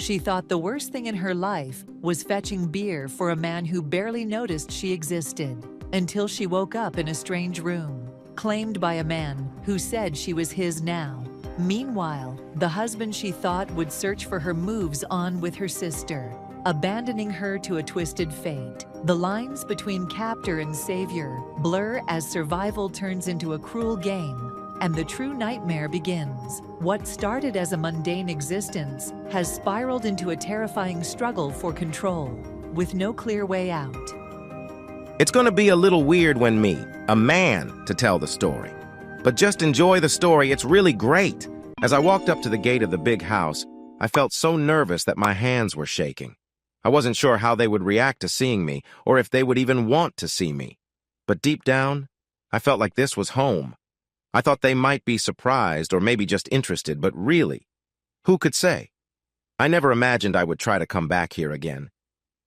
She thought the worst thing in her life was fetching beer for a man who barely noticed she existed, until she woke up in a strange room, claimed by a man who said she was his now. Meanwhile, the husband she thought would search for her moves on with her sister, abandoning her to a twisted fate. The lines between captor and savior blur as survival turns into a cruel game, and the true nightmare begins. What started as a mundane existence has spiraled into a terrifying struggle for control, with no clear way out. It's going to be a little weird when me, a man, to tell the story. But just enjoy the story, it's really great. As I walked up to the gate of the big house, I felt so nervous that my hands were shaking. I wasn't sure how they would react to seeing me, or if they would even want to see me. But deep down, I felt like this was home. I thought they might be surprised or maybe just interested, but really, who could say? I never imagined I would try to come back here again.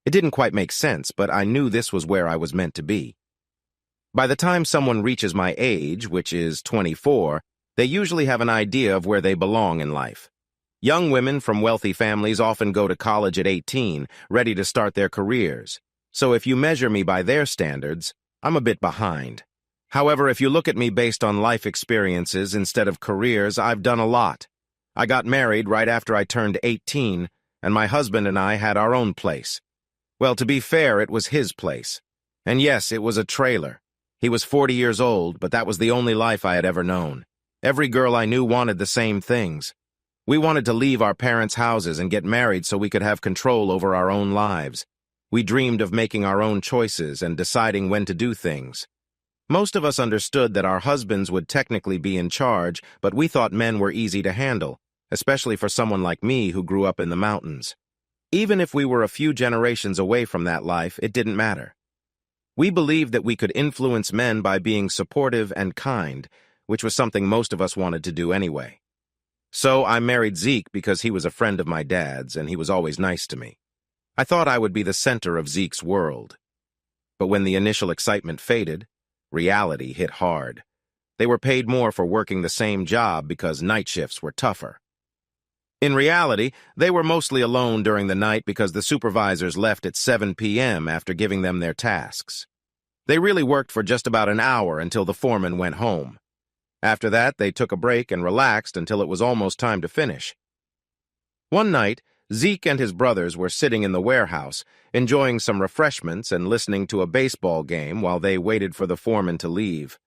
It didn't quite make sense, but I knew this was where I was meant to be. By the time someone reaches my age, which is 24, they usually have an idea of where they belong in life. Young women from wealthy families often go to college at 18, ready to start their careers. So if you measure me by their standards, I'm a bit behind. However, if you look at me based on life experiences instead of careers, I've done a lot. I got married right after I turned 18, and my husband and I had our own place. Well, to be fair, it was his place. And yes, it was a trailer. He was 40 years old, but that was the only life I had ever known. Every girl I knew wanted the same things. We wanted to leave our parents' houses and get married so we could have control over our own lives. We dreamed of making our own choices and deciding when to do things. Most of us understood that our husbands would technically be in charge, but we thought men were easy to handle, especially for someone like me who grew up in the mountains. Even if we were a few generations away from that life, it didn't matter. We believed that we could influence men by being supportive and kind, which was something most of us wanted to do anyway. So I married Zeke because he was a friend of my dad's and he was always nice to me. I thought I would be the center of Zeke's world. But when the initial excitement faded, reality hit hard. They were paid more for working the same job because night shifts were tougher. In reality, they were mostly alone during the night because the supervisors left at 7 p.m. after giving them their tasks. They really worked for just about an hour until the foreman went home. After that, they took a break and relaxed until it was almost time to finish. One night, Zeke and his brothers were sitting in the warehouse, enjoying some refreshments and listening to a baseball game while they waited for the foreman to leave.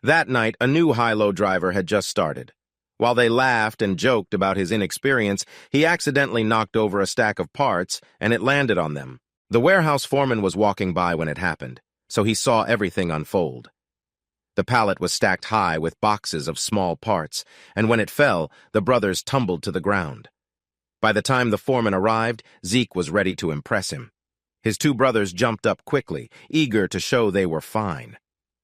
That night, a new high-low driver had just started. While they laughed and joked about his inexperience, he accidentally knocked over a stack of parts, and it landed on them. The warehouse foreman was walking by when it happened, so he saw everything unfold. The pallet was stacked high with boxes of small parts, and when it fell, the brothers tumbled to the ground. By the time the foreman arrived, Zeke was ready to impress him. His two brothers jumped up quickly, eager to show they were fine.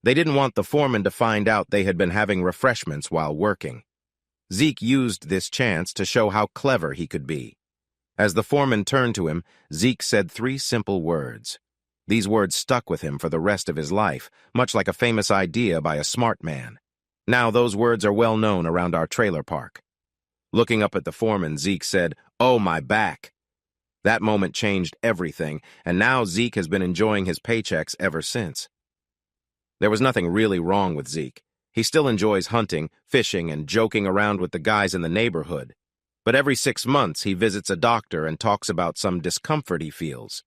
They didn't want the foreman to find out they had been having refreshments while working. Zeke used this chance to show how clever he could be. As the foreman turned to him, Zeke said 3 simple words. These words stuck with him for the rest of his life, much like a famous idea by a smart man. Now those words are well known around our trailer park. Looking up at the foreman, Zeke said, "Oh, my back." That moment changed everything, and now Zeke has been enjoying his paychecks ever since. There was nothing really wrong with Zeke. He still enjoys hunting, fishing, and joking around with the guys in the neighborhood. But every 6 months, he visits a doctor and talks about some discomfort he feels.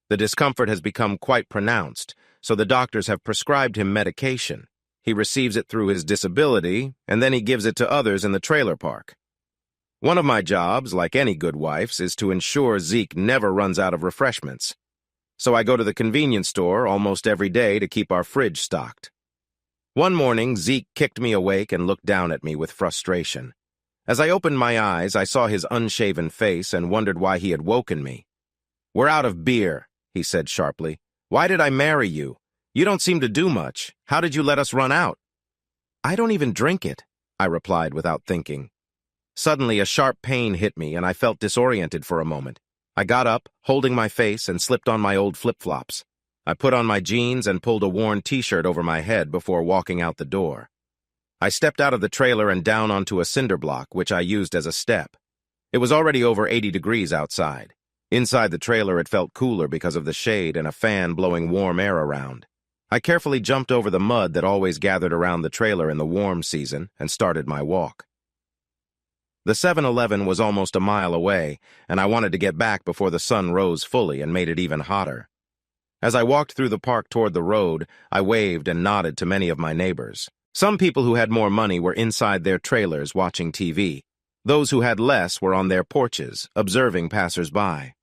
The discomfort has become quite pronounced, so the doctors have prescribed him medication. He receives it through his disability, and then he gives it to others in the trailer park. One of my jobs, like any good wife's, is to ensure Zeke never runs out of refreshments. So I go to the convenience store almost every day to keep our fridge stocked. One morning, Zeke kicked me awake and looked down at me with frustration. As I opened my eyes, I saw his unshaven face and wondered why he had woken me. "We're out of beer," he said sharply. "Why did I marry you? You don't seem to do much. How did you let us run out?" "I don't even drink it," I replied without thinking. Suddenly, a sharp pain hit me, and I felt disoriented for a moment. I got up, holding my face, and slipped on my old flip-flops. I put on my jeans and pulled a worn t-shirt over my head before walking out the door. I stepped out of the trailer and down onto a cinder block, which I used as a step. It was already over 80 degrees outside. Inside the trailer, it felt cooler because of the shade and a fan blowing warm air around. I carefully jumped over the mud that always gathered around the trailer in the warm season and started my walk. The 7-Eleven was almost a mile away, and I wanted to get back before the sun rose fully and made it even hotter. As I walked through the park toward the road, I waved and nodded to many of my neighbors. Some people who had more money were inside their trailers watching TV. Those who had less were on their porches, observing passers-by.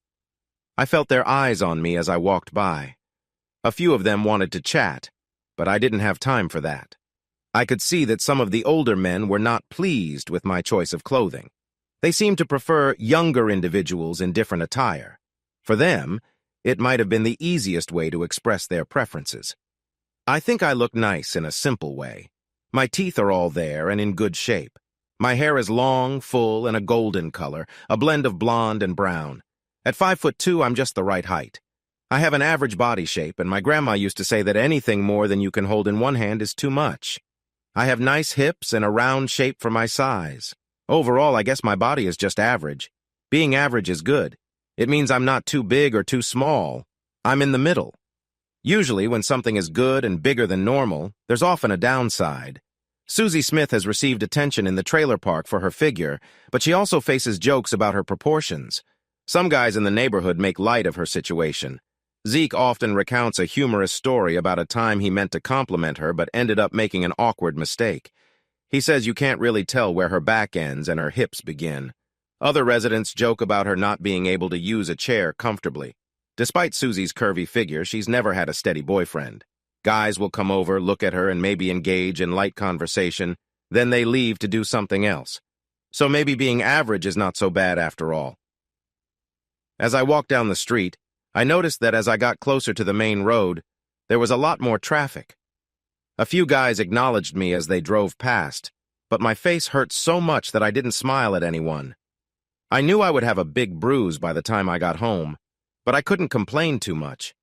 I felt their eyes on me as I walked by. A few of them wanted to chat, but I didn't have time for that. I could see that some of the older men were not pleased with my choice of clothing. They seemed to prefer younger individuals in different attire. For them, it might have been the easiest way to express their preferences. I think I look nice in a simple way. My teeth are all there and in good shape. My hair is long, full, and a golden color, a blend of blonde and brown. At 5'2", I'm just the right height. I have an average body shape, and my grandma used to say that anything more than you can hold in one hand is too much. I have nice hips and a round shape for my size. Overall, I guess my body is just average. Being average is good. It means I'm not too big or too small. I'm in the middle. Usually, when something is good and bigger than normal, there's often a downside. Susie Smith has received attention in the trailer park for her figure, but she also faces jokes about her proportions. Some guys in the neighborhood make light of her situation. Zeke often recounts a humorous story about a time he meant to compliment her but ended up making an awkward mistake. He says you can't really tell where her back ends and her hips begin. Other residents joke about her not being able to use a chair comfortably. Despite Susie's curvy figure, she's never had a steady boyfriend. Guys will come over, look at her, and maybe engage in light conversation. Then they leave to do something else. So maybe being average is not so bad after all. As I walked down the street, I noticed that as I got closer to the main road, there was a lot more traffic. A few guys acknowledged me as they drove past, but my face hurt so much that I didn't smile at anyone. I knew I would have a big bruise by the time I got home, but I couldn't complain too much.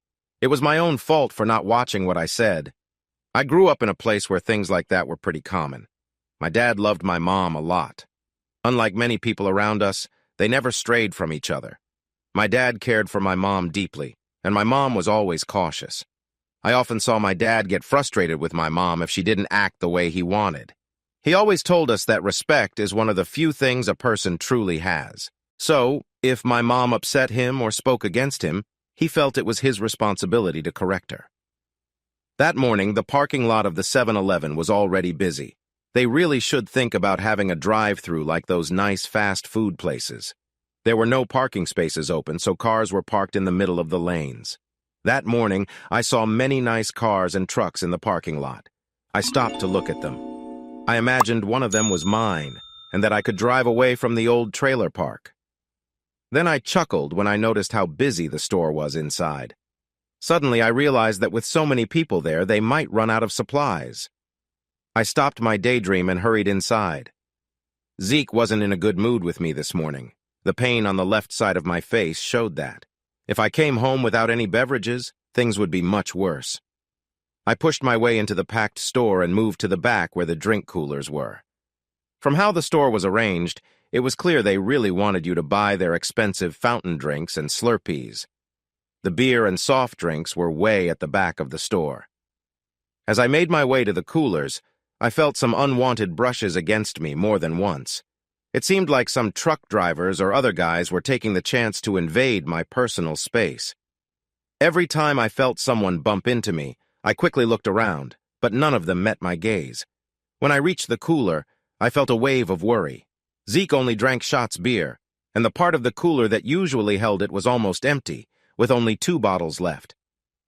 It was my own fault for not watching what I said. I grew up in a place where things like that were pretty common. My dad loved my mom a lot. Unlike many people around us, they never strayed from each other. My dad cared for my mom deeply, and my mom was always cautious. I often saw my dad get frustrated with my mom if she didn't act the way he wanted. He always told us that respect is one of the few things a person truly has. So, if my mom upset him or spoke against him, he felt it was his responsibility to correct her. That morning, the parking lot of the 7-Eleven was already busy. They really should think about having a drive-through like those nice fast food places. There were no parking spaces open, so cars were parked in the middle of the lanes. That morning, I saw many nice cars and trucks in the parking lot. I stopped to look at them. I imagined one of them was mine, and that I could drive away from the old trailer park. Then I chuckled when I noticed how busy the store was inside. Suddenly, I realized that with so many people there, they might run out of supplies. I stopped my daydream and hurried inside. Zeke wasn't in a good mood with me this morning. The pain on the left side of my face showed that. If I came home without any beverages, things would be much worse. I pushed my way into the packed store and moved to the back where the drink coolers were. From how the store was arranged, it was clear they really wanted you to buy their expensive fountain drinks and Slurpees. The beer and soft drinks were way at the back of the store. As I made my way to the coolers, I felt some unwanted brushes against me more than once. It seemed like some truck drivers or other guys were taking the chance to invade my personal space. Every time I felt someone bump into me, I quickly looked around, but none of them met my gaze. When I reached the cooler, I felt a wave of worry. Zeke only drank shots beer, and the part of the cooler that usually held it was almost empty, with only 2 bottles left.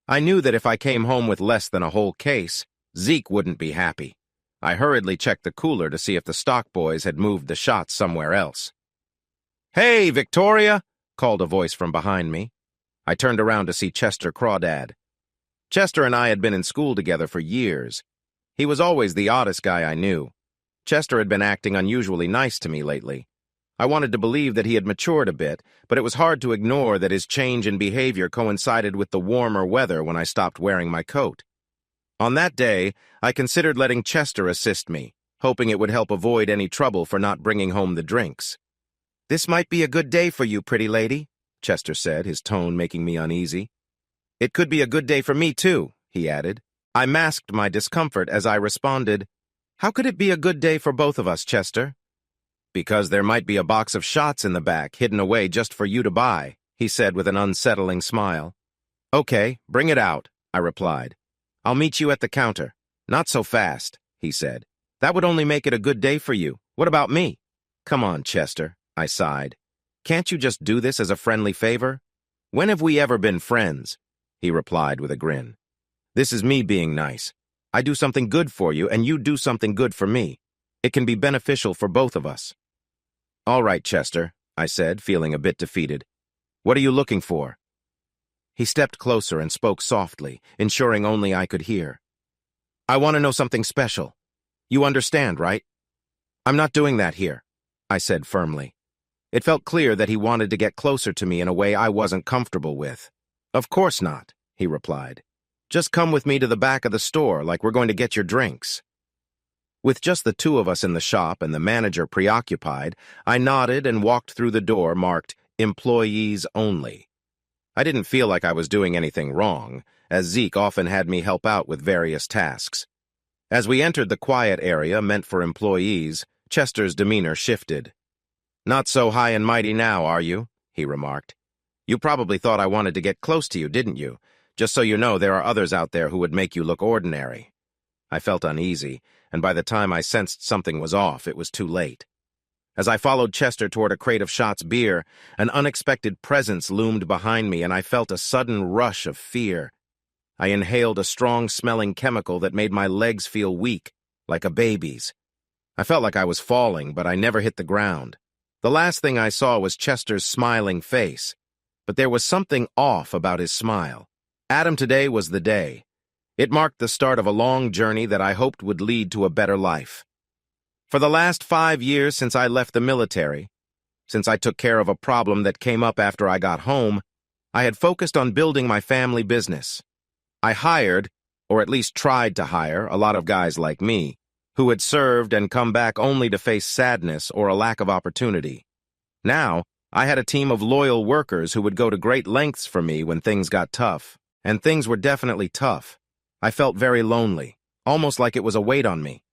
I knew that if I came home with less than a whole case, Zeke wouldn't be happy. I hurriedly checked the cooler to see if the stock boys had moved the shots somewhere else. "Hey, Victoria!" called a voice from behind me. I turned around to see Chester Crawdad. Chester and I had been in school together for years. He was always the oddest guy I knew. Chester had been acting unusually nice to me lately. I wanted to believe that he had matured a bit, but it was hard to ignore that his change in behavior coincided with the warmer weather when I stopped wearing my coat. On that day, I considered letting Chester assist me, hoping it would help avoid any trouble for not bringing home the drinks. "This might be a good day for you, pretty lady," Chester said, his tone making me uneasy. "It could be a good day for me, too," he added. I masked my discomfort as I responded, "How could it be a good day for both of us, Chester?" "Because there might be a box of shots in the back, hidden away just for you to buy," he said with an unsettling smile. "Okay, bring it out," I replied. "I'll meet you at the counter." "Not so fast," he said. "That would only make it a good day for you. What about me?" "Come on, Chester," I sighed. "Can't you just do this as a friendly favor?" "When have we ever been friends?" he replied with a grin. "This is me being nice. I do something good for you, and you do something good for me. It can be beneficial for both of us." "All right, Chester," I said, feeling a bit defeated. "What are you looking for?" He stepped closer and spoke softly, ensuring only I could hear. "I want to know something special. You understand, right?" "I'm not doing that here," I said firmly. It felt clear that he wanted to get closer to me in a way I wasn't comfortable with. "Of course not," he replied. "Just come with me to the back of the store like we're going to get your drinks." With just the two of us in the shop and the manager preoccupied, I nodded and walked through the door marked "Employees Only." I didn't feel like I was doing anything wrong, as Zeke often had me help out with various tasks. As we entered the quiet area meant for employees, Chester's demeanor shifted. "Not so high and mighty now, are you?" he remarked. "You probably thought I wanted to get close to you, didn't you? Just so you know, there are others out there who would make you look ordinary." I felt uneasy, and by the time I sensed something was off, it was too late. As I followed Chester toward a crate of Schott's beer, an unexpected presence loomed behind me, and I felt a sudden rush of fear. I inhaled a strong-smelling chemical that made my legs feel weak, like a baby's. I felt like I was falling, but I never hit the ground. The last thing I saw was Chester's smiling face, but there was something off about his smile. Adam, today was the day. It marked the start of a long journey that I hoped would lead to a better life. For the last 5 years since I left the military, since I took care of a problem that came up after I got home, I had focused on building my family business. I hired, or at least tried to hire, a lot of guys like me, who had served and come back only to face sadness or a lack of opportunity. Now, I had a team of loyal workers who would go to great lengths for me when things got tough, and things were definitely tough. I felt very lonely, almost like it was a weight on me.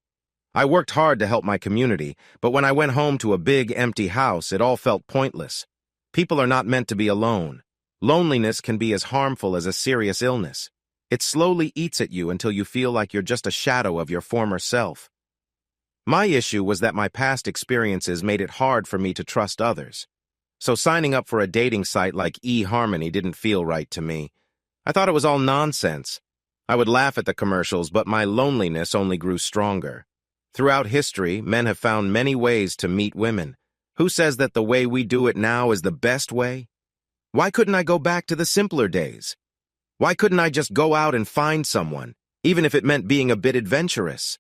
I worked hard to help my community, but when I went home to a big, empty house, it all felt pointless. People are not meant to be alone. Loneliness can be as harmful as a serious illness. It slowly eats at you until you feel like you're just a shadow of your former self. My issue was that my past experiences made it hard for me to trust others. So signing up for a dating site like eHarmony didn't feel right to me. I thought it was all nonsense. I would laugh at the commercials, but my loneliness only grew stronger. Throughout history, men have found many ways to meet women. Who says that the way we do it now is the best way? Why couldn't I go back to the simpler days? Why couldn't I just go out and find someone, even if it meant being a bit adventurous?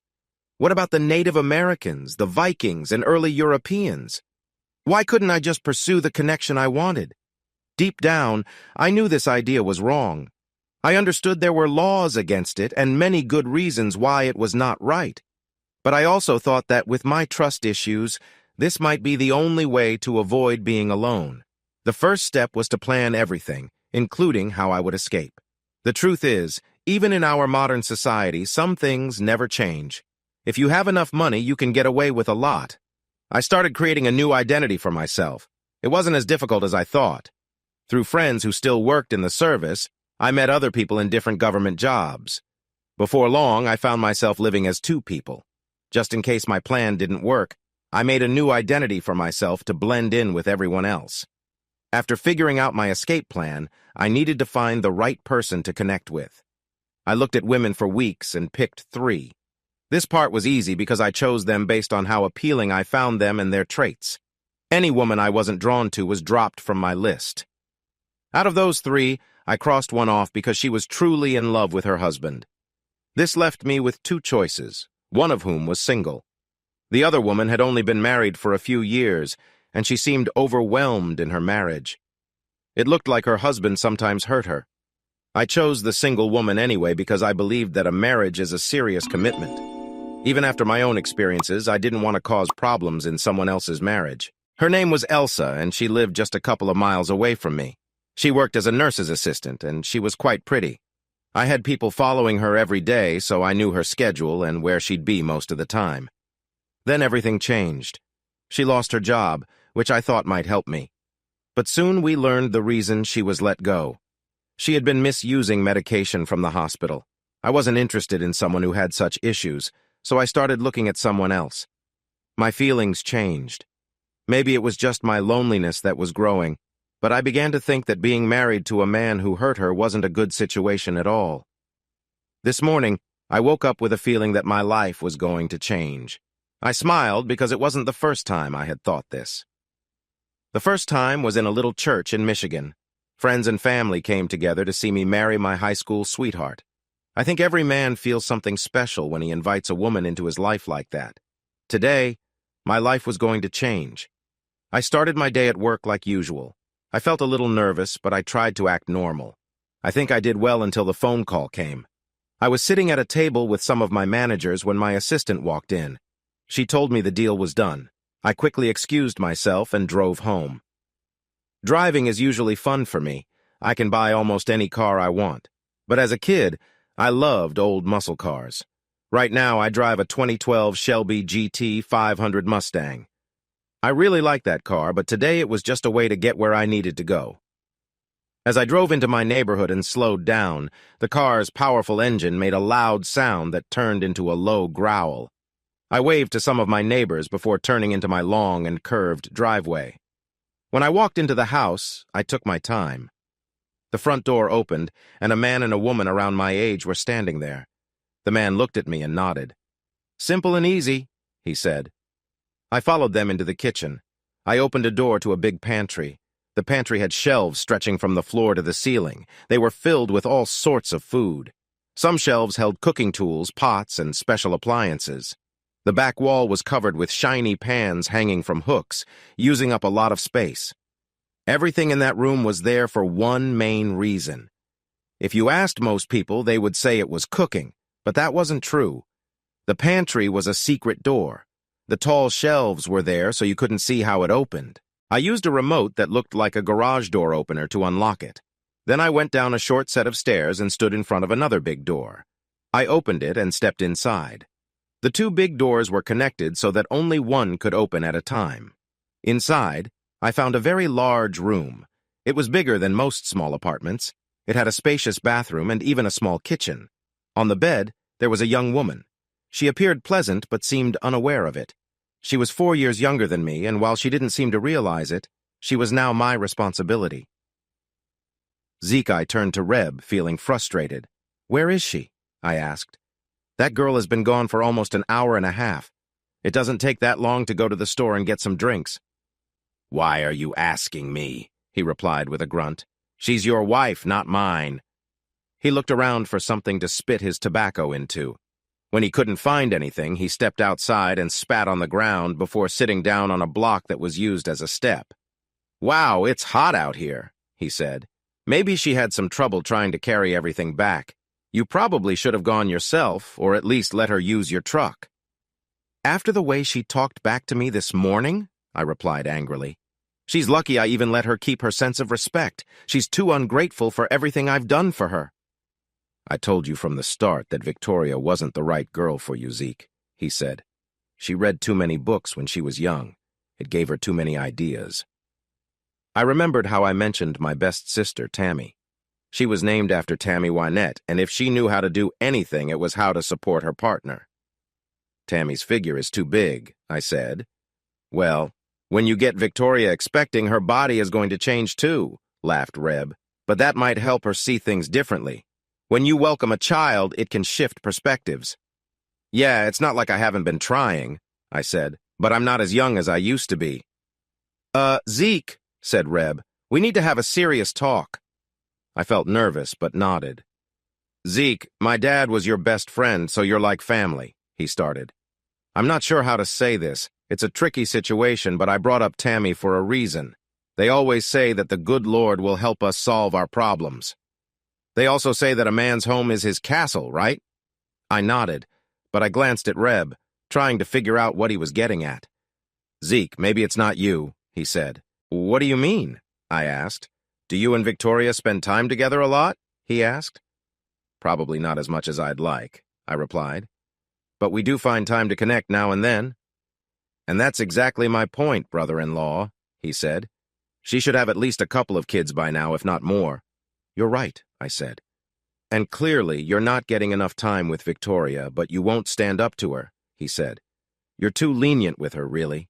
What about the Native Americans, the Vikings, and early Europeans? Why couldn't I just pursue the connection I wanted? Deep down, I knew this idea was wrong. I understood there were laws against it and many good reasons why it was not right. But I also thought that with my trust issues, this might be the only way to avoid being alone. The first step was to plan everything, including how I would escape. The truth is, even in our modern society, some things never change. If you have enough money, you can get away with a lot. I started creating a new identity for myself. It wasn't as difficult as I thought. Through friends who still worked in the service, I met other people in different government jobs. Before long, I found myself living as two people. Just in case my plan didn't work, I made a new identity for myself to blend in with everyone else. After figuring out my escape plan, I needed to find the right person to connect with. I looked at women for weeks and picked 3. This part was easy because I chose them based on how appealing I found them and their traits. Any woman I wasn't drawn to was dropped from my list. Out of those 3, I crossed one off because she was truly in love with her husband. This left me with 2 choices, one of whom was single. The other woman had only been married for a few years, and she seemed overwhelmed in her marriage. It looked like her husband sometimes hurt her. I chose the single woman anyway because I believed that a marriage is a serious commitment. Even after my own experiences, I didn't want to cause problems in someone else's marriage. Her name was Elsa, and she lived just a couple of miles away from me. She worked as a nurse's assistant, and she was quite pretty. I had people following her every day, so I knew her schedule and where she'd be most of the time. Then everything changed. She lost her job, which I thought might help me. But soon we learned the reason she was let go. She had been misusing medication from the hospital. I wasn't interested in someone who had such issues, so I started looking at someone else. My feelings changed. Maybe it was just my loneliness that was growing, but I began to think that being married to a man who hurt her wasn't a good situation at all. This morning, I woke up with a feeling that my life was going to change. I smiled because it wasn't the first time I had thought this. The first time was in a little church in Michigan. Friends and family came together to see me marry my high school sweetheart. I think every man feels something special when he invites a woman into his life like that. Today, my life was going to change. I started my day at work like usual. I felt a little nervous, but I tried to act normal. I think I did well until the phone call came. I was sitting at a table with some of my managers when my assistant walked in. She told me the deal was done. I quickly excused myself and drove home. Driving is usually fun for me. I can buy almost any car I want. But as a kid, I loved old muscle cars. Right now, I drive a 2012 Shelby GT 500 Mustang. I really like that car, but today it was just a way to get where I needed to go. As I drove into my neighborhood and slowed down, the car's powerful engine made a loud sound that turned into a low growl. I waved to some of my neighbors before turning into my long and curved driveway. When I walked into the house, I took my time. The front door opened, and a man and a woman around my age were standing there. The man looked at me and nodded. "Simple and easy," he said. I followed them into the kitchen. I opened a door to a big pantry. The pantry had shelves stretching from the floor to the ceiling. They were filled with all sorts of food. Some shelves held cooking tools, pots, and special appliances. The back wall was covered with shiny pans hanging from hooks, using up a lot of space. Everything in that room was there for one main reason. If you asked most people, they would say it was cooking, but that wasn't true. The pantry was a secret door. The tall shelves were there so you couldn't see how it opened. I used a remote that looked like a garage door opener to unlock it. Then I went down a short set of stairs and stood in front of another big door. I opened it and stepped inside. The two big doors were connected so that only one could open at a time. Inside, I found a very large room. It was bigger than most small apartments. It had a spacious bathroom and even a small kitchen. On the bed, there was a young woman. She appeared pleasant but seemed unaware of it. She was 4 years younger than me, and while she didn't seem to realize it, she was now my responsibility. Zeke, I turned to Reb, feeling frustrated. "Where is she?" I asked. "That girl has been gone for almost an hour and a half. It doesn't take that long to go to the store and get some drinks." "Why are you asking me?" he replied with a grunt. "She's your wife, not mine." He looked around for something to spit his tobacco into. When he couldn't find anything, he stepped outside and spat on the ground before sitting down on a block that was used as a step. "Wow, it's hot out here," he said. "Maybe she had some trouble trying to carry everything back. You probably should have gone yourself, or at least let her use your truck." "After the way she talked back to me this morning?" I replied angrily. "She's lucky I even let her keep her sense of respect. She's too ungrateful for everything I've done for her." "I told you from the start that Victoria wasn't the right girl for you, Zeke," he said. "She read too many books when she was young. It gave her too many ideas." I remembered how I mentioned my best sister, Tammy. She was named after Tammy Wynette, and if she knew how to do anything, it was how to support her partner. "Tammy's figure is too big," I said. "Well, when you get Victoria expecting, her body is going to change too," laughed Reb. "But that might help her see things differently. When you welcome a child, it can shift perspectives." "Yeah, it's not like I haven't been trying," I said, "but I'm not as young as I used to be." Zeke," said Reb, "we need to have a serious talk." I felt nervous, but nodded. "Zeke, my dad was your best friend, so you're like family," he started. "I'm not sure how to say this. It's a tricky situation, but I brought up Tammy for a reason. They always say that the good Lord will help us solve our problems. They also say that a man's home is his castle, right?" I nodded, but I glanced at Reb, trying to figure out what he was getting at. "Zeke, maybe it's not you," he said. What do you mean? I asked. Do you and Victoria spend time together a lot? He asked. Probably not as much as I'd like, I replied. But we do find time to connect now and then. And that's exactly my point, brother-in-law, he said. She should have at least a couple of kids by now, if not more. You're right, I said. And clearly, you're not getting enough time with Victoria, but you won't stand up to her, he said. You're too lenient with her, really.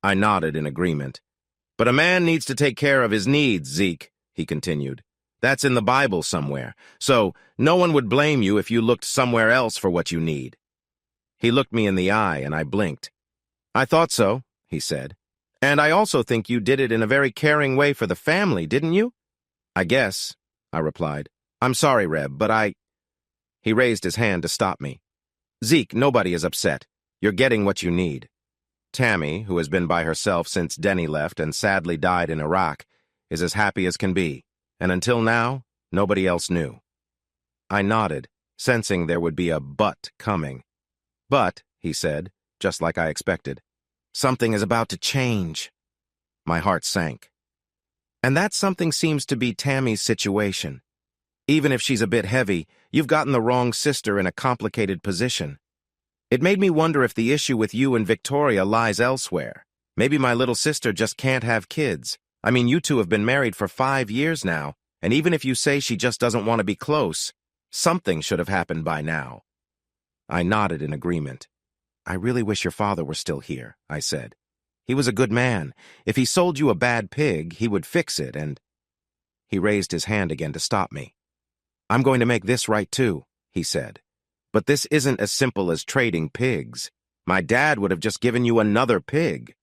I nodded in agreement. But a man needs to take care of his needs, Zeke, he continued. That's in the Bible somewhere, so no one would blame you if you looked somewhere else for what you need. He looked me in the eye, and I blinked. I thought so, he said. And I also think you did it in a very caring way for the family, didn't you? I guess, I replied. I'm sorry, Reb, but He raised his hand to stop me. Zeke, nobody is upset. You're getting what you need. Tammy, who has been by herself since Denny left and sadly died in Iraq, is as happy as can be, and until now, nobody else knew. I nodded, sensing there would be a but coming. But, he said, just like I expected, something is about to change. My heart sank. And that something seems to be Tammy's situation. Even if she's a bit heavy, you've gotten the wrong sister in a complicated position. It made me wonder if the issue with you and Victoria lies elsewhere. Maybe my little sister just can't have kids. I mean, you two have been married for 5 years now, and even if you say she just doesn't want to be close, something should have happened by now. I nodded in agreement. I really wish your father were still here, I said. He was a good man. If he sold you a bad pig, he would fix it, and... He raised his hand again to stop me. I'm going to make this right too, he said. But this isn't as simple as trading pigs. My dad would have just given you another pig.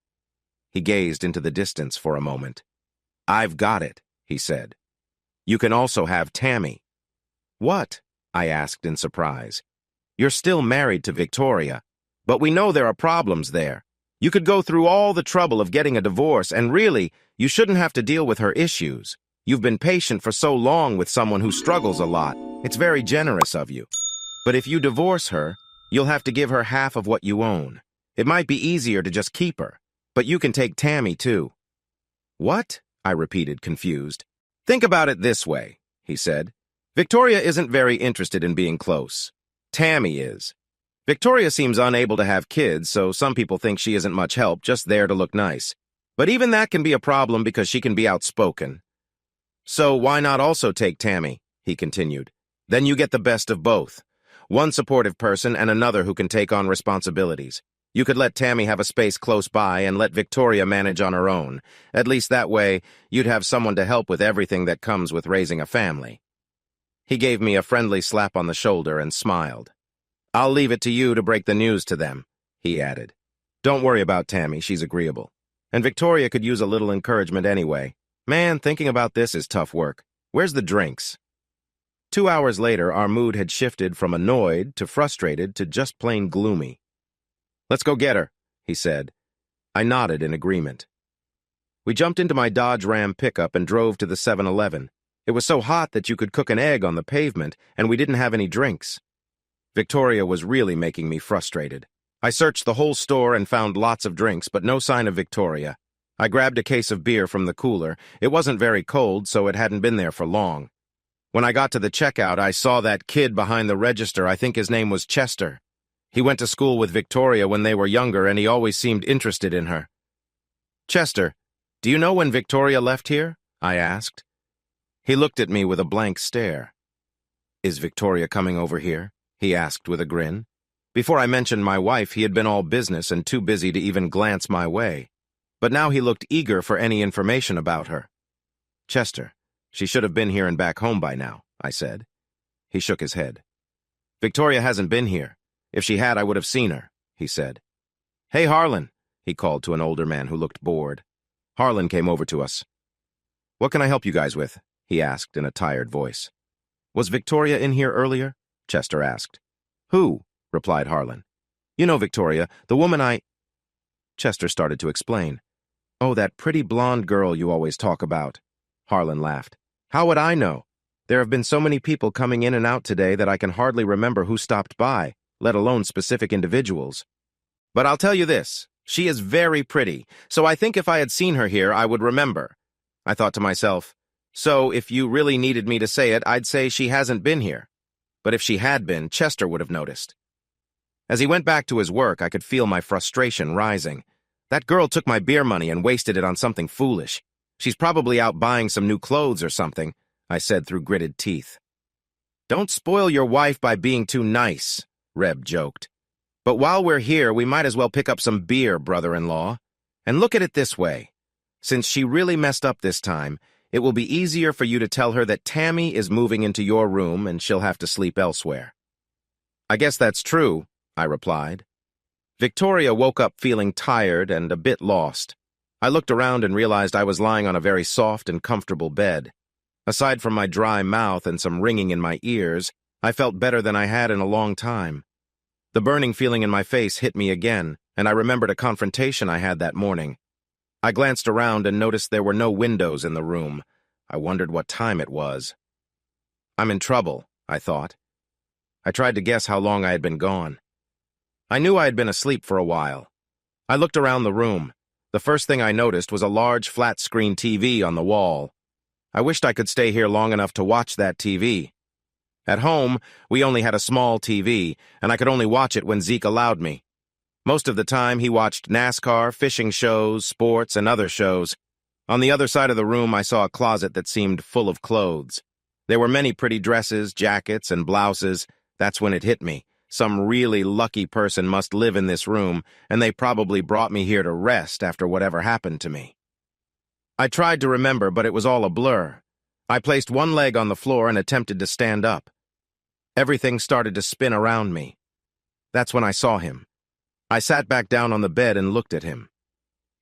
He gazed into the distance for a moment. I've got it, he said. You can also have Tammy. What? I asked in surprise. You're still married to Victoria, but we know there are problems there. You could go through all the trouble of getting a divorce, and really, you shouldn't have to deal with her issues. You've been patient for so long with someone who struggles a lot. It's very generous of you. But if you divorce her, you'll have to give her half of what you own. It might be easier to just keep her, but you can take Tammy too. What? I repeated, confused. Think about it this way, he said. Victoria isn't very interested in being close. Tammy is. Victoria seems unable to have kids, so some people think she isn't much help, just there to look nice. But even that can be a problem because she can be outspoken. So why not also take Tammy? He continued. Then you get the best of both. One supportive person and another who can take on responsibilities. You could let Tammy have a space close by and let Victoria manage on her own. At least that way, you'd have someone to help with everything that comes with raising a family. He gave me a friendly slap on the shoulder and smiled. I'll leave it to you to break the news to them, he added. Don't worry about Tammy, she's agreeable. And Victoria could use a little encouragement anyway. Man, thinking about this is tough work. Where's the drinks? 2 hours later, our mood had shifted from annoyed to frustrated to just plain gloomy. Let's go get her, he said. I nodded in agreement. We jumped into my Dodge Ram pickup and drove to the 7-Eleven. It was so hot that you could cook an egg on the pavement, and we didn't have any drinks. Victoria was really making me frustrated. I searched the whole store and found lots of drinks, but no sign of Victoria. I grabbed a case of beer from the cooler. It wasn't very cold, so it hadn't been there for long. When I got to the checkout, I saw that kid behind the register. I think his name was Chester. He went to school with Victoria when they were younger, and he always seemed interested in her. Chester, do you know when Victoria left here? I asked. He looked at me with a blank stare. Is Victoria coming over here? He asked with a grin. Before I mentioned my wife, he had been all business and too busy to even glance my way. But now he looked eager for any information about her. Chester, she should have been here and back home by now, I said. He shook his head. Victoria hasn't been here. If she had, I would have seen her, he said. Hey, Harlan, he called to an older man who looked bored. Harlan came over to us. What can I help you guys with? He asked in a tired voice. Was Victoria in here earlier? Chester asked. Who? Replied Harlan. You know Victoria, the woman I... Chester started to explain. Oh, that pretty blonde girl you always talk about. Harlan laughed. How would I know? There have been so many people coming in and out today that I can hardly remember who stopped by, let alone specific individuals. But I'll tell you this, She is very pretty, so I think if I had seen her here, I would remember. I thought to myself, so if you really needed me to say it, I'd say she hasn't been here. But if she had been, Chester would have noticed. As he went back to his work, I could feel my frustration rising. That girl took my beer money and wasted it on something foolish. She's probably out buying some new clothes or something, I said through gritted teeth. Don't spoil your wife by being too nice, Reb joked. But while we're here, we might as well pick up some beer, brother-in-law. And look at it this way. Since she really messed up this time, it will be easier for you to tell her that Tammy is moving into your room and she'll have to sleep elsewhere. I guess that's true, I replied. Victoria woke up feeling tired and a bit lost. I looked around and realized I was lying on a very soft and comfortable bed. Aside from my dry mouth and some ringing in my ears, I felt better than I had in a long time. The burning feeling in my face hit me again, and I remembered a confrontation I had that morning. I glanced around and noticed there were no windows in the room. I wondered what time it was. I'm in trouble, I thought. I tried to guess how long I had been gone. I knew I had been asleep for a while. I looked around the room. The first thing I noticed was a large flat-screen TV on the wall. I wished I could stay here long enough to watch that TV. At home, we only had a small TV, and I could only watch it when Zeke allowed me. Most of the time, he watched NASCAR, fishing shows, sports, and other shows. On the other side of the room, I saw a closet that seemed full of clothes. There were many pretty dresses, jackets, and blouses. That's when it hit me. Some really lucky person must live in this room, and they probably brought me here to rest after whatever happened to me. I tried to remember, but it was all a blur. I placed one leg on the floor and attempted to stand up. Everything started to spin around me. That's when I saw him. I sat back down on the bed and looked at him.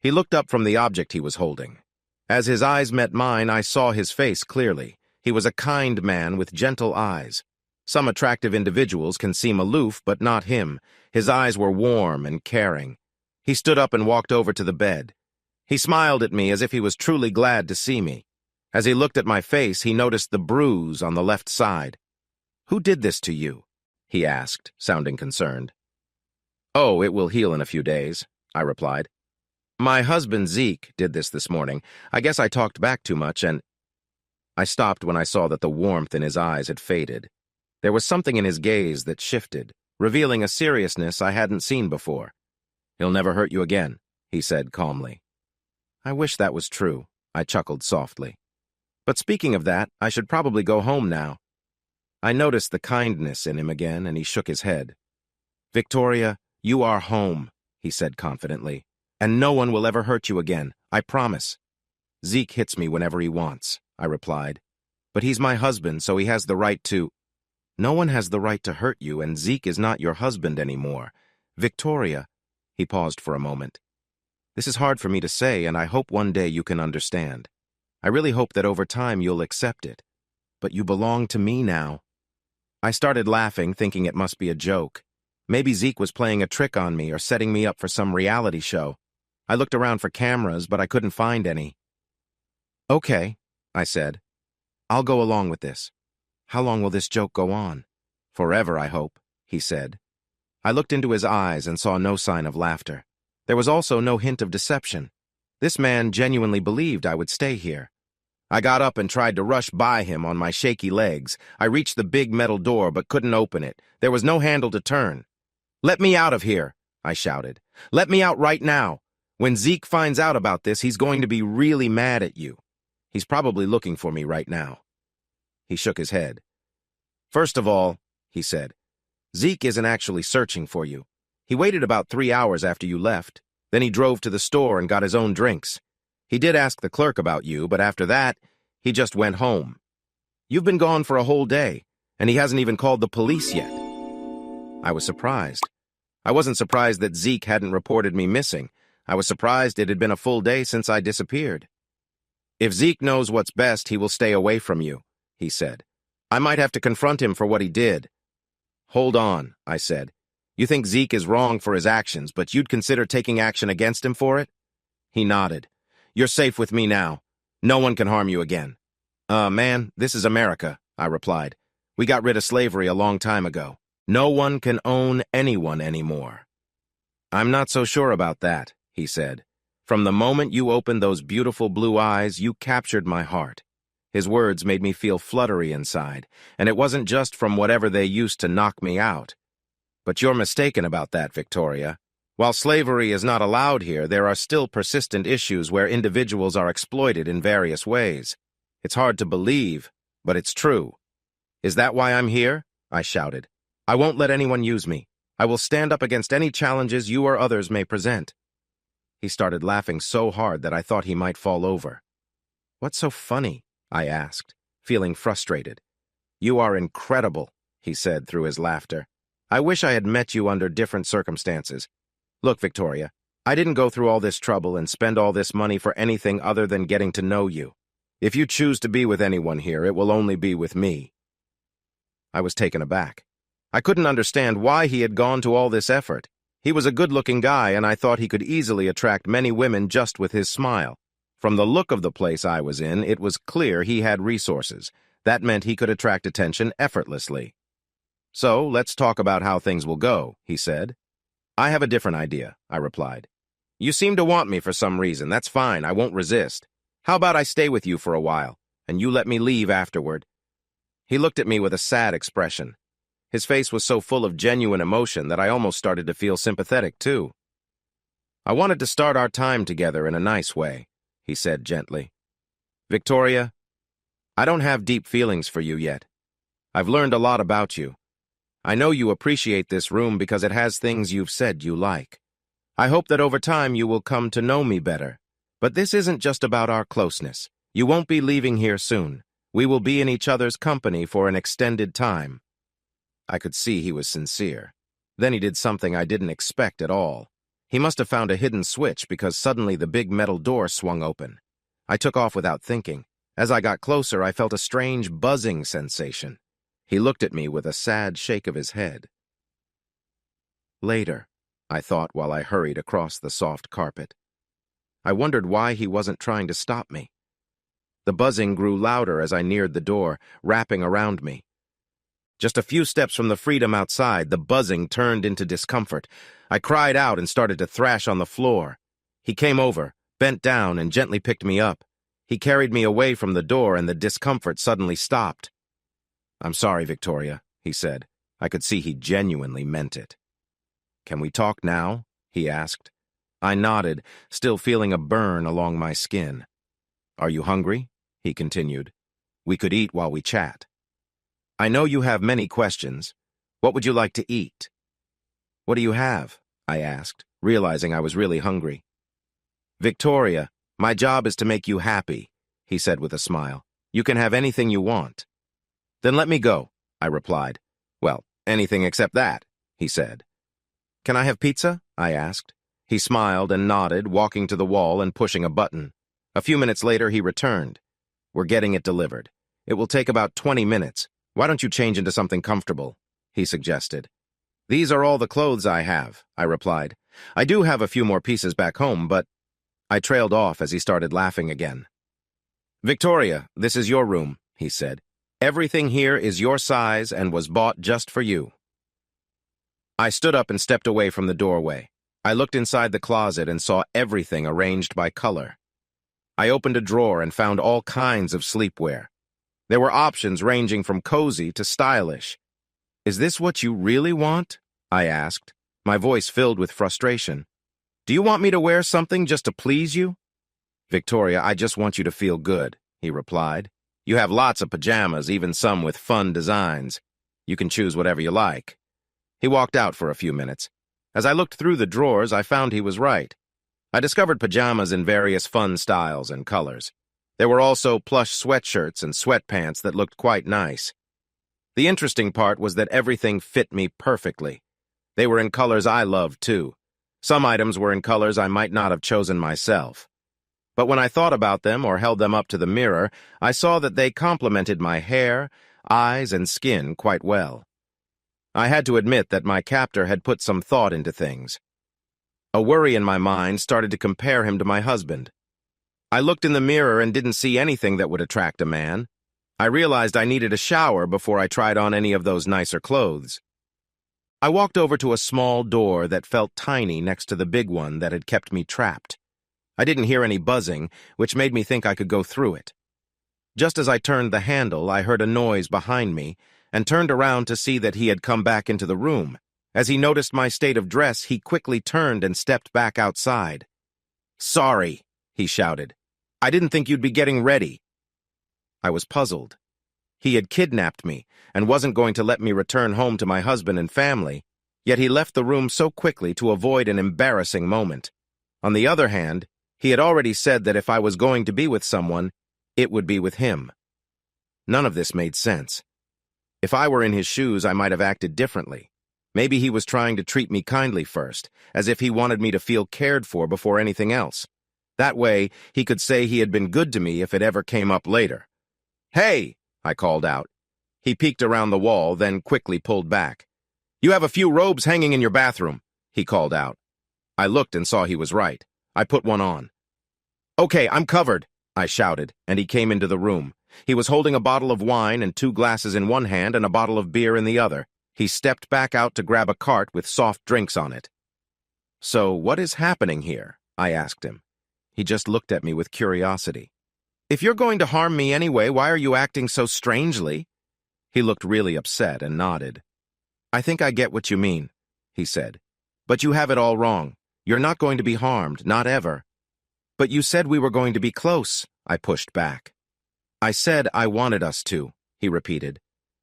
He looked up from the object he was holding. As his eyes met mine, I saw his face clearly. He was a kind man with gentle eyes. Some attractive individuals can seem aloof, but not him. His eyes were warm and caring. He stood up and walked over to the bed. He smiled at me as if he was truly glad to see me. As he looked at my face, he noticed the bruise on the left side. "Who did this to you?" he asked, sounding concerned. "Oh, it will heal in a few days," I replied. "My husband, Zeke, did this morning. I guess I talked back too much and—" I stopped when I saw that the warmth in his eyes had faded. There was something in his gaze that shifted, revealing a seriousness I hadn't seen before. "He'll never hurt you again," he said calmly. I wish that was true, I chuckled softly. But speaking of that, I should probably go home now. I noticed the kindness in him again, and he shook his head. "Victoria, you are home," he said confidently, "and no one will ever hurt you again, I promise." "Zeke hits me whenever he wants," I replied. "But he's my husband, so he has the right to—" "No one has the right to hurt you, and Zeke is not your husband anymore. Victoria," he paused for a moment. "This is hard for me to say, and I hope one day you can understand. I really hope that over time you'll accept it. But you belong to me now." I started laughing, thinking it must be a joke. Maybe Zeke was playing a trick on me or setting me up for some reality show. I looked around for cameras, but I couldn't find any. "Okay," I said. "I'll go along with this. How long will this joke go on?" "Forever, I hope," he said. I looked into his eyes and saw no sign of laughter. There was also no hint of deception. This man genuinely believed I would stay here. I got up and tried to rush by him on my shaky legs. I reached the big metal door but couldn't open it. There was no handle to turn. "Let me out of here," I shouted. "Let me out right now. When Zeke finds out about this, he's going to be really mad at you. He's probably looking for me right now." He shook his head. "First of all," he said, "Zeke isn't actually searching for you. He waited about 3 hours after you left. Then he drove to the store and got his own drinks. He did ask the clerk about you, but after that, he just went home. You've been gone for a whole day, and he hasn't even called the police yet." I was surprised. I wasn't surprised that Zeke hadn't reported me missing. I was surprised it had been a full day since I disappeared. "If Zeke knows what's best, he will stay away from you," he said. "I might have to confront him for what he did." "Hold on," I said. "You think Zeke is wrong for his actions, but you'd consider taking action against him for it?" He nodded. "You're safe with me now. No one can harm you again." Man, this is America," I replied. "We got rid of slavery a long time ago. No one can own anyone anymore." "I'm not so sure about that," he said. "From the moment you opened those beautiful blue eyes, you captured my heart." His words made me feel fluttery inside, and it wasn't just from whatever they used to knock me out. "But you're mistaken about that, Victoria. While slavery is not allowed here, there are still persistent issues where individuals are exploited in various ways. It's hard to believe, but it's true." "Is that why I'm here?" I shouted. "I won't let anyone use me. I will stand up against any challenges you or others may present." He started laughing so hard that I thought he might fall over. "What's so funny?" I asked, feeling frustrated. "You are incredible," he said through his laughter. "I wish I had met you under different circumstances. Look, Victoria, I didn't go through all this trouble and spend all this money for anything other than getting to know you. If you choose to be with anyone here, it will only be with me." I was taken aback. I couldn't understand why he had gone to all this effort. He was a good-looking guy, and I thought he could easily attract many women just with his smile. From the look of the place I was in, it was clear he had resources. That meant he could attract attention effortlessly. "So, let's talk about how things will go," he said. "I have a different idea," I replied. "You seem to want me for some reason. That's fine. I won't resist. How about I stay with you for a while, and you let me leave afterward?" He looked at me with a sad expression. His face was so full of genuine emotion that I almost started to feel sympathetic, too. "I wanted to start our time together in a nice way," he said gently. "Victoria, I don't have deep feelings for you yet. I've learned a lot about you. I know you appreciate this room because it has things you've said you like. I hope that over time you will come to know me better. But this isn't just about our closeness. You won't be leaving here soon. We will be in each other's company for an extended time." I could see he was sincere. Then he did something I didn't expect at all. He must have found a hidden switch because suddenly the big metal door swung open. I took off without thinking. As I got closer, I felt a strange buzzing sensation. He looked at me with a sad shake of his head. "Later," I thought while I hurried across the soft carpet. I wondered why he wasn't trying to stop me. The buzzing grew louder as I neared the door, wrapping around me. Just a few steps from the freedom outside, the buzzing turned into discomfort. I cried out and started to thrash on the floor. He came over, bent down, and gently picked me up. He carried me away from the door, and the discomfort suddenly stopped. "I'm sorry, Victoria," he said. I could see he genuinely meant it. "Can we talk now?" he asked. I nodded, still feeling a burn along my skin. "Are you hungry?" he continued. "We could eat while we chat. I know you have many questions. What would you like to eat?" "What do you have?" I asked, realizing I was really hungry. "Victoria, my job is to make you happy," he said with a smile. "You can have anything you want." "Then let me go," I replied. "Well, anything except that," he said. "Can I have pizza?" I asked. He smiled and nodded, walking to the wall and pushing a button. A few minutes later, he returned. "We're getting it delivered. It will take about 20 minutes. Why don't you change into something comfortable?" he suggested. "These are all the clothes I have," I replied. "I do have a few more pieces back home, but—" I trailed off as he started laughing again. "Victoria, this is your room," he said. "Everything here is your size and was bought just for you." I stood up and stepped away from the doorway. I looked inside the closet and saw everything arranged by color. I opened a drawer and found all kinds of sleepwear. There were options ranging from cozy to stylish. "Is this what you really want?" I asked, my voice filled with frustration. "Do you want me to wear something just to please you?" "Victoria, I just want you to feel good," he replied. "You have lots of pajamas, even some with fun designs. You can choose whatever you like." He walked out for a few minutes. As I looked through the drawers, I found he was right. I discovered pajamas in various fun styles and colors. There were also plush sweatshirts and sweatpants that looked quite nice. The interesting part was that everything fit me perfectly. They were in colors I loved, too. Some items were in colors I might not have chosen myself. But when I thought about them or held them up to the mirror, I saw that they complemented my hair, eyes, and skin quite well. I had to admit that my captor had put some thought into things. A worry in my mind started to compare him to my husband. I looked in the mirror and didn't see anything that would attract a man. I realized I needed a shower before I tried on any of those nicer clothes. I walked over to a small door that felt tiny next to the big one that had kept me trapped. I didn't hear any buzzing, which made me think I could go through it. Just as I turned the handle, I heard a noise behind me and turned around to see that he had come back into the room. As he noticed my state of dress, he quickly turned and stepped back outside. "Sorry," he shouted. "I didn't think you'd be getting ready." I was puzzled. He had kidnapped me and wasn't going to let me return home to my husband and family, yet he left the room so quickly to avoid an embarrassing moment. On the other hand, he had already said that if I was going to be with someone, it would be with him. None of this made sense. If I were in his shoes, I might have acted differently. Maybe he was trying to treat me kindly first, as if he wanted me to feel cared for before anything else. That way, he could say he had been good to me if it ever came up later. "Hey!" I called out. He peeked around the wall, then quickly pulled back. "You have a few robes hanging in your bathroom," he called out. I looked and saw he was right. I put one on. "Okay, I'm covered," I shouted, and he came into the room. He was holding a bottle of wine and 2 glasses in one hand and a bottle of beer in the other. He stepped back out to grab a cart with soft drinks on it. "So, what is happening here?" I asked him. He just looked at me with curiosity. "If you're going to harm me anyway, why are you acting so strangely?" He looked really upset and nodded. "I think I get what you mean," he said. "But you have it all wrong. You're not going to be harmed, not ever." "But you said we were going to be close," I pushed back. "I said I wanted us to," he repeated.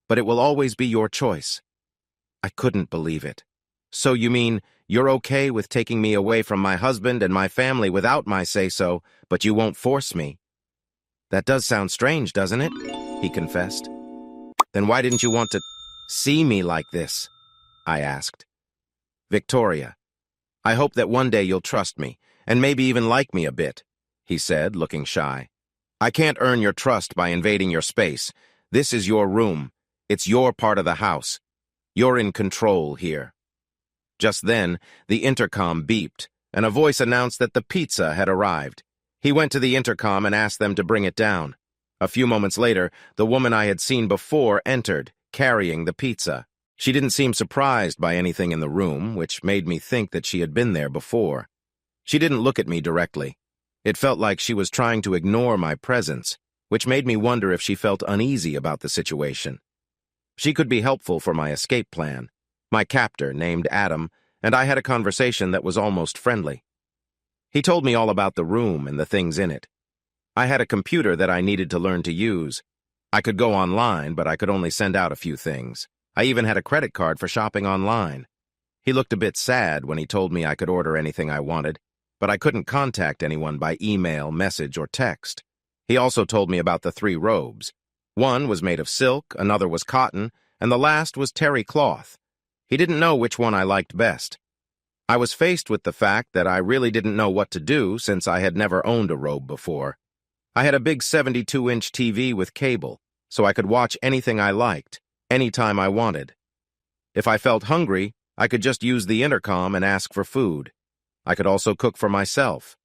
"But it will always be your choice." I couldn't believe it. "So you mean you're okay with taking me away from my husband and my family without my say-so, but you won't force me?" "That does sound strange, doesn't it?" he confessed. "Then why didn't you want to see me like this?" I asked. "Victoria, I hope that one day you'll trust me, and maybe even like me a bit," he said, looking shy. "I can't earn your trust by invading your space. This is your room. It's your part of the house. You're in control here." Just then, the intercom beeped, and a voice announced that the pizza had arrived. He went to the intercom and asked them to bring it down. A few moments later, the woman I had seen before entered, carrying the pizza. She didn't seem surprised by anything in the room, which made me think that she had been there before. She didn't look at me directly. It felt like she was trying to ignore my presence, which made me wonder if she felt uneasy about the situation. She could be helpful for my escape plan. My captor, named Adam, and I had a conversation that was almost friendly. He told me all about the room and the things in it. I had a computer that I needed to learn to use. I could go online, but I could only send out a few things. I even had a credit card for shopping online. He looked a bit sad when he told me I could order anything I wanted, but I couldn't contact anyone by email, message, or text. He also told me about the 3 robes. One was made of silk, another was cotton, and the last was terry cloth. He didn't know which one I liked best. I was faced with the fact that I really didn't know what to do since I had never owned a robe before. I had a big 72-inch TV with cable, so I could watch anything I liked, anytime I wanted. If I felt hungry, I could just use the intercom and ask for food. I could also cook for myself.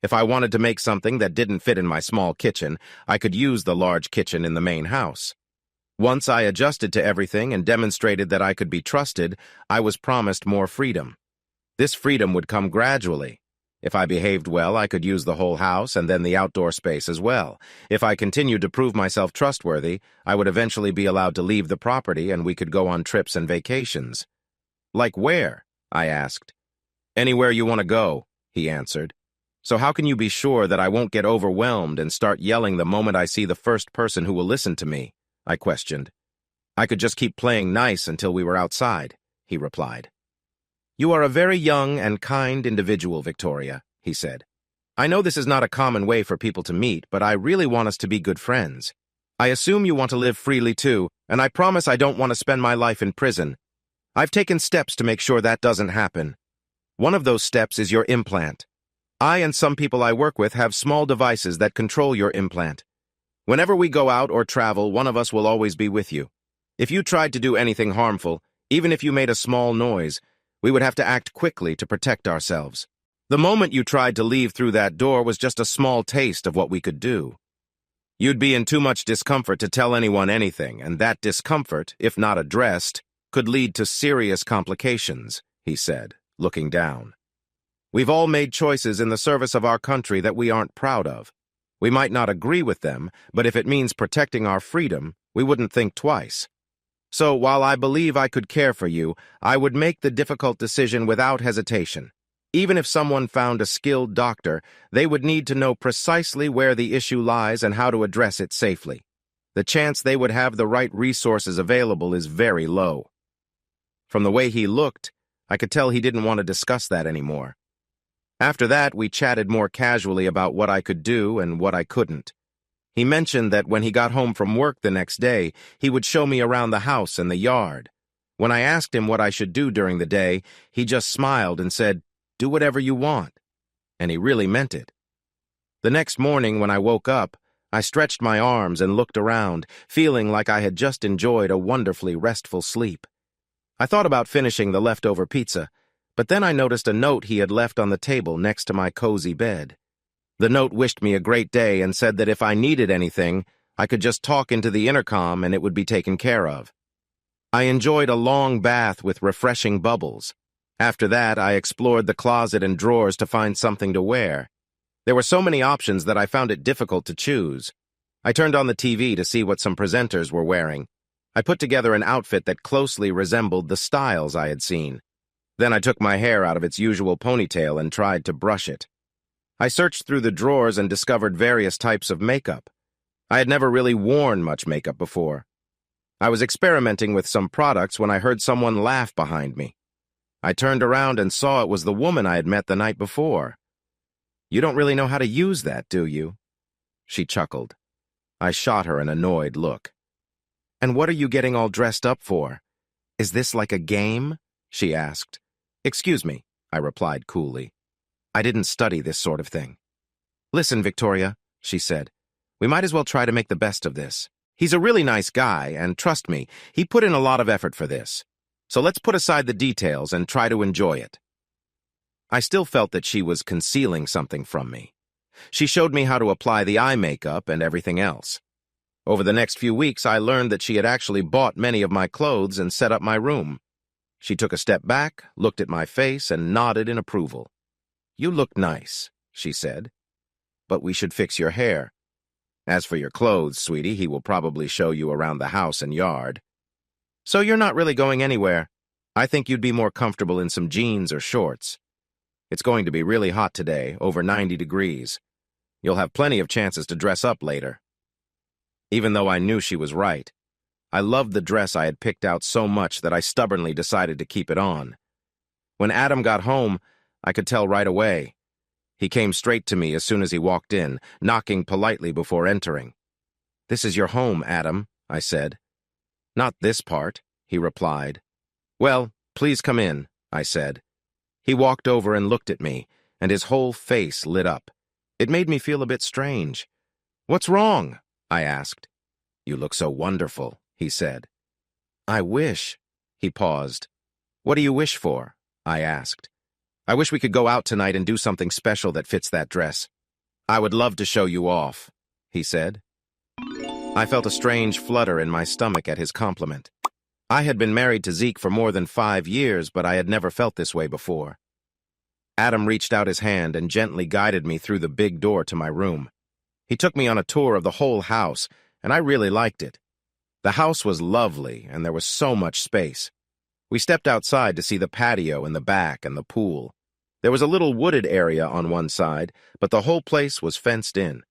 If I wanted to make something that didn't fit in my small kitchen, I could use the large kitchen in the main house. Once I adjusted to everything and demonstrated that I could be trusted, I was promised more freedom. This freedom would come gradually. If I behaved well, I could use the whole house and then the outdoor space as well. If I continued to prove myself trustworthy, I would eventually be allowed to leave the property and we could go on trips and vacations. "Like where?" I asked. "Anywhere you want to go," he answered. "So how can you be sure that I won't get overwhelmed and start yelling the moment I see the first person who will listen to me?" I questioned. "I could just keep playing nice until we were outside," he replied. "You are a very young and kind individual, Victoria," he said. "I know this is not a common way for people to meet, but I really want us to be good friends. I assume you want to live freely too, and I promise I don't want to spend my life in prison. I've taken steps to make sure that doesn't happen. One of those steps is your implant. I and some people I work with have small devices that control your implant. Whenever we go out or travel, one of us will always be with you. If you tried to do anything harmful, even if you made a small noise, we would have to act quickly to protect ourselves. The moment you tried to leave through that door was just a small taste of what we could do. You'd be in too much discomfort to tell anyone anything, and that discomfort, if not addressed, could lead to serious complications, he said, looking down. We've all made choices in the service of our country that we aren't proud of. We might not agree with them, but if it means protecting our freedom, we wouldn't think twice. So while I believe I could care for you, I would make the difficult decision without hesitation. Even if someone found a skilled doctor, they would need to know precisely where the issue lies and how to address it safely. The chance they would have the right resources available is very low. From the way he looked, I could tell he didn't want to discuss that anymore. After that, we chatted more casually about what I could do and what I couldn't. He mentioned that when he got home from work the next day, he would show me around the house and the yard. When I asked him what I should do during the day, he just smiled and said, "Do whatever you want." And he really meant it. The next morning when I woke up, I stretched my arms and looked around, feeling like I had just enjoyed a wonderfully restful sleep. I thought about finishing the leftover pizza, but then I noticed a note he had left on the table next to my cozy bed. The note wished me a great day and said that if I needed anything, I could just talk into the intercom and it would be taken care of. I enjoyed a long bath with refreshing bubbles. After that, I explored the closet and drawers to find something to wear. There were so many options that I found it difficult to choose. I turned on the TV to see what some presenters were wearing. I put together an outfit that closely resembled the styles I had seen. Then I took my hair out of its usual ponytail and tried to brush it. I searched through the drawers and discovered various types of makeup. I had never really worn much makeup before. I was experimenting with some products when I heard someone laugh behind me. I turned around and saw it was the woman I had met the night before. "You don't really know how to use that, do you?" She chuckled. I shot her an annoyed look. "And what are you getting all dressed up for? Is this like a game?" she asked. "Excuse me," I replied coolly. "I didn't study this sort of thing." "Listen, Victoria," she said, "we might as well try to make the best of this. He's a really nice guy, and trust me, he put in a lot of effort for this. So let's put aside the details and try to enjoy it." I still felt that she was concealing something from me. She showed me how to apply the eye makeup and everything else. Over the next few weeks, I learned that she had actually bought many of my clothes and set up my room. She took a step back, looked at my face, and nodded in approval. "You look nice," she said, "but we should fix your hair. As for your clothes, sweetie, he will probably show you around the house and yard. So you're not really going anywhere. I think you'd be more comfortable in some jeans or shorts. It's going to be really hot today, over 90 degrees. You'll have plenty of chances to dress up later." Even though I knew she was right, I loved the dress I had picked out so much that I stubbornly decided to keep it on. When Adam got home, I could tell right away. He came straight to me as soon as he walked in, knocking politely before entering. "This is your home, Adam," I said. "Not this part," he replied. "Well, please come in," I said. He walked over and looked at me, and his whole face lit up. It made me feel a bit strange. "What's wrong?" I asked. "You look so wonderful," he said. "I wish." He paused. "What do you wish for?" I asked. "I wish we could go out tonight and do something special that fits that dress. I would love to show you off," he said. I felt a strange flutter in my stomach at his compliment. I had been married to Zeke for more than 5 years, but I had never felt this way before. Adam reached out his hand and gently guided me through the big door to my room. He took me on a tour of the whole house, and I really liked it. The house was lovely, and there was so much space. We stepped outside to see the patio in the back and the pool. There was a little wooded area on one side, but the whole place was fenced in.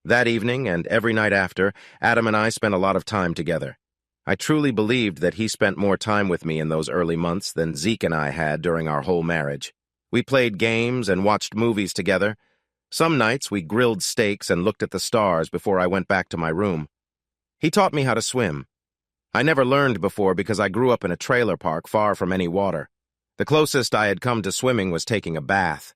That evening, and every night after, Adam and I spent a lot of time together. I truly believed that he spent more time with me in those early months than Zeke and I had during our whole marriage. We played games and watched movies together. Some nights we grilled steaks and looked at the stars before I went back to my room. He taught me how to swim. I never learned before because I grew up in a trailer park far from any water. The closest I had come to swimming was taking a bath.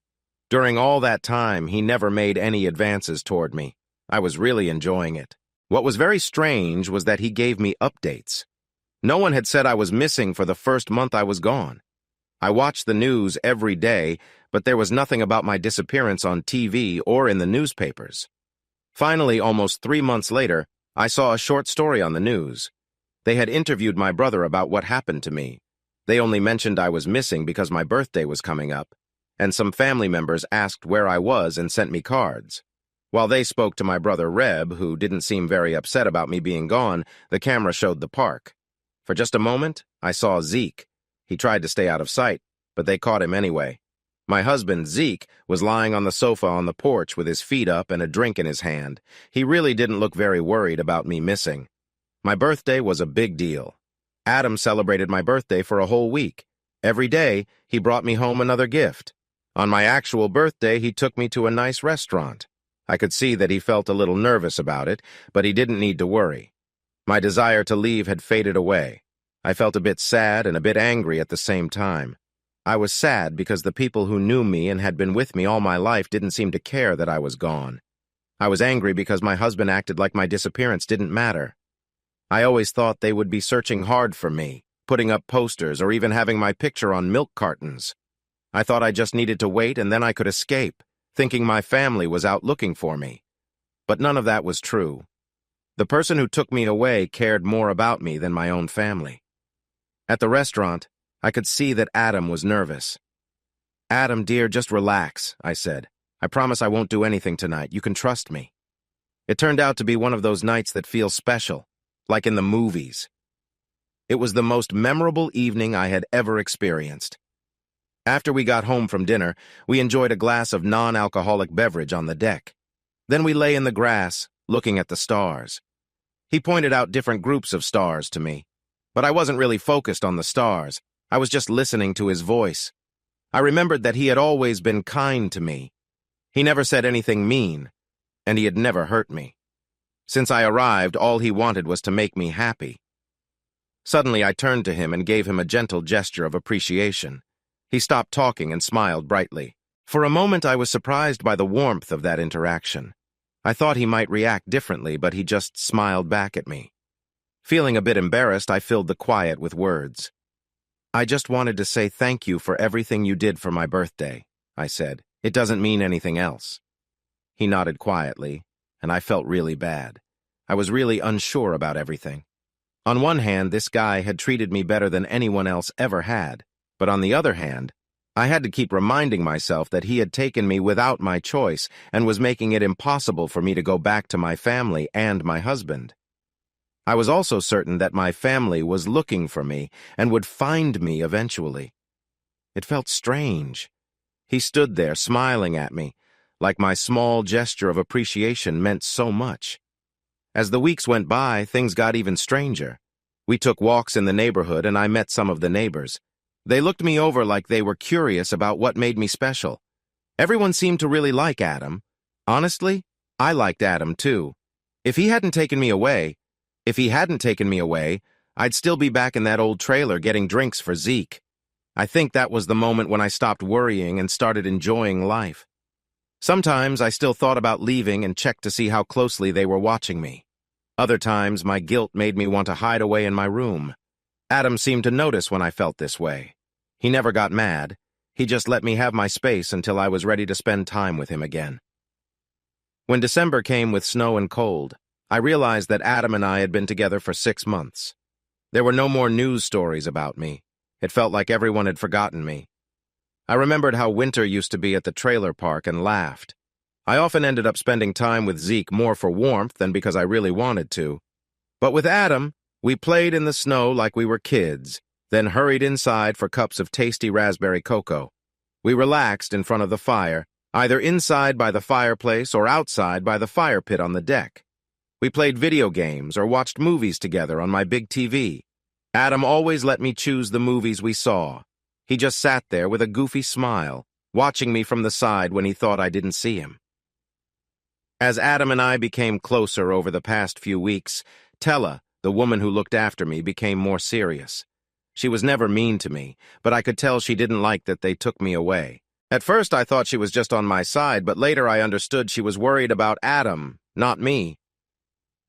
During all that time, he never made any advances toward me. I was really enjoying it. What was very strange was that he gave me updates. No one had said I was missing for the first month I was gone. I watched the news every day, but there was nothing about my disappearance on TV or in the newspapers. Finally, almost 3 months later, I saw a short story on the news. They had interviewed my brother about what happened to me. They only mentioned I was missing because my birthday was coming up, and some family members asked where I was and sent me cards. While they spoke to my brother Reb, who didn't seem very upset about me being gone, the camera showed the park. For just a moment, I saw Zeke. He tried to stay out of sight, but they caught him anyway. My husband, Zeke, was lying on the sofa on the porch with his feet up and a drink in his hand. He really didn't look very worried about me missing. My birthday was a big deal. Adam celebrated my birthday for a whole week. Every day, he brought me home another gift. On my actual birthday, he took me to a nice restaurant. I could see that he felt a little nervous about it, but he didn't need to worry. My desire to leave had faded away. I felt a bit sad and a bit angry at the same time. I was sad because the people who knew me and had been with me all my life didn't seem to care that I was gone. I was angry because my husband acted like my disappearance didn't matter. I always thought they would be searching hard for me, putting up posters or even having my picture on milk cartons. I thought I just needed to wait and then I could escape, thinking my family was out looking for me. But none of that was true. The person who took me away cared more about me than my own family. At the restaurant, I could see that Adam was nervous. "Adam, dear, just relax," I said. "I promise I won't do anything tonight. You can trust me." It turned out to be one of those nights that feel special, like in the movies. It was the most memorable evening I had ever experienced. After we got home from dinner, we enjoyed a glass of non-alcoholic beverage on the deck. Then we lay in the grass, looking at the stars. He pointed out different groups of stars to me, but I wasn't really focused on the stars. I was just listening to his voice. I remembered that he had always been kind to me. He never said anything mean, and he had never hurt me. Since I arrived, all he wanted was to make me happy. Suddenly, I turned to him and gave him a gentle gesture of appreciation. He stopped talking and smiled brightly. For a moment, I was surprised by the warmth of that interaction. I thought he might react differently, but he just smiled back at me. Feeling a bit embarrassed, I filled the quiet with words. "I just wanted to say thank you for everything you did for my birthday," I said. "It doesn't mean anything else." He nodded quietly, and I felt really bad. I was really unsure about everything. On one hand, this guy had treated me better than anyone else ever had, but on the other hand, I had to keep reminding myself that he had taken me without my choice and was making it impossible for me to go back to my family and my husband. I was also certain that my family was looking for me and would find me eventually. It felt strange. He stood there smiling at me, like my small gesture of appreciation meant so much. As the weeks went by, things got even stranger. We took walks in the neighborhood and I met some of the neighbors. They looked me over like they were curious about what made me special. Everyone seemed to really like Adam. Honestly, I liked Adam too. If he hadn't taken me away, I'd still be back in that old trailer getting drinks for Zeke. I think that was the moment when I stopped worrying and started enjoying life. Sometimes I still thought about leaving and checked to see how closely they were watching me. Other times, my guilt made me want to hide away in my room. Adam seemed to notice when I felt this way. He never got mad. He just let me have my space until I was ready to spend time with him again. When December came with snow and cold, I realized that Adam and I had been together for 6 months. There were no more news stories about me. It felt like everyone had forgotten me. I remembered how winter used to be at the trailer park and laughed. I often ended up spending time with Zeke more for warmth than because I really wanted to. But with Adam, we played in the snow like we were kids, then hurried inside for cups of tasty raspberry cocoa. We relaxed in front of the fire, either inside by the fireplace or outside by the fire pit on the deck. We played video games or watched movies together on my big TV. Adam always let me choose the movies we saw. He just sat there with a goofy smile, watching me from the side when he thought I didn't see him. As Adam and I became closer over the past few weeks, Tella, the woman who looked after me, became more serious. She was never mean to me, but I could tell she didn't like that they took me away. At first I thought she was just on my side, but later I understood she was worried about Adam, not me.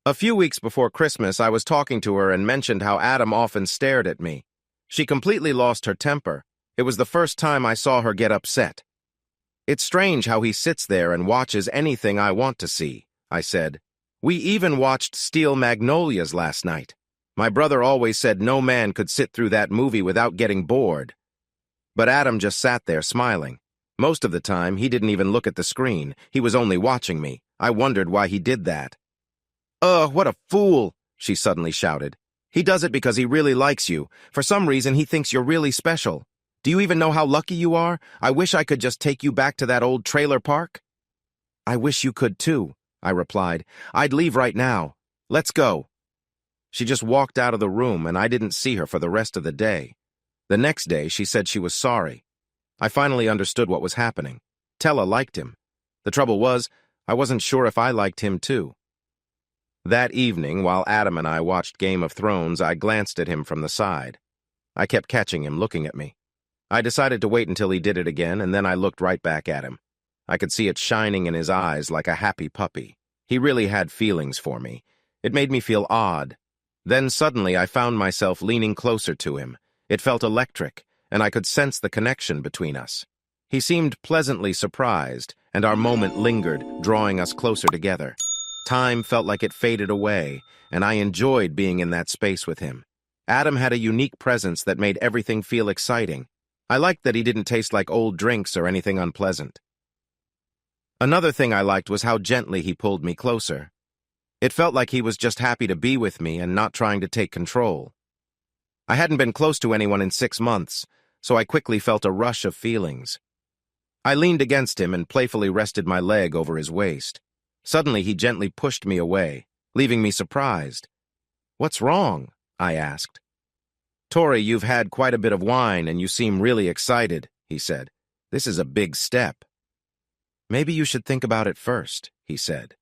A few weeks before Christmas, I was talking to her and mentioned how Adam often stared at me. She completely lost her temper. It was the first time I saw her get upset. "It's strange how he sits there and watches anything I want to see," I said. "We even watched Steel Magnolias last night. My brother always said no man could sit through that movie without getting bored. But Adam just sat there smiling. Most of the time, he didn't even look at the screen. He was only watching me. I wondered why he did that. "Ugh, what a fool!" she suddenly shouted. "He does it because he really likes you. For some reason, he thinks you're really special. Do you even know how lucky you are? I wish I could just take you back to that old trailer park." "I wish you could too," I replied. "I'd leave right now. Let's go." She just walked out of the room, and I didn't see her for the rest of the day. The next day, she said she was sorry. I finally understood what was happening. Tella liked him. The trouble was, I wasn't sure if I liked him too. That evening, while Adam and I watched Game of Thrones, I glanced at him from the side. I kept catching him looking at me. I decided to wait until he did it again, and then I looked right back at him. I could see it shining in his eyes like a happy puppy. He really had feelings for me. It made me feel odd. Then suddenly I found myself leaning closer to him. It felt electric, and I could sense the connection between us. He seemed pleasantly surprised, and our moment lingered, drawing us closer together. Time felt like it faded away, and I enjoyed being in that space with him. Adam had a unique presence that made everything feel exciting. I liked that he didn't taste like old drinks or anything unpleasant. Another thing I liked was how gently he pulled me closer. It felt like he was just happy to be with me and not trying to take control. I hadn't been close to anyone in 6 months, so I quickly felt a rush of feelings. I leaned against him and playfully rested my leg over his waist. Suddenly, he gently pushed me away, leaving me surprised. "What's wrong?" I asked. "Tori, you've had quite a bit of wine and you seem really excited," he said. "This is a big step." "Maybe you should think about it first," he said.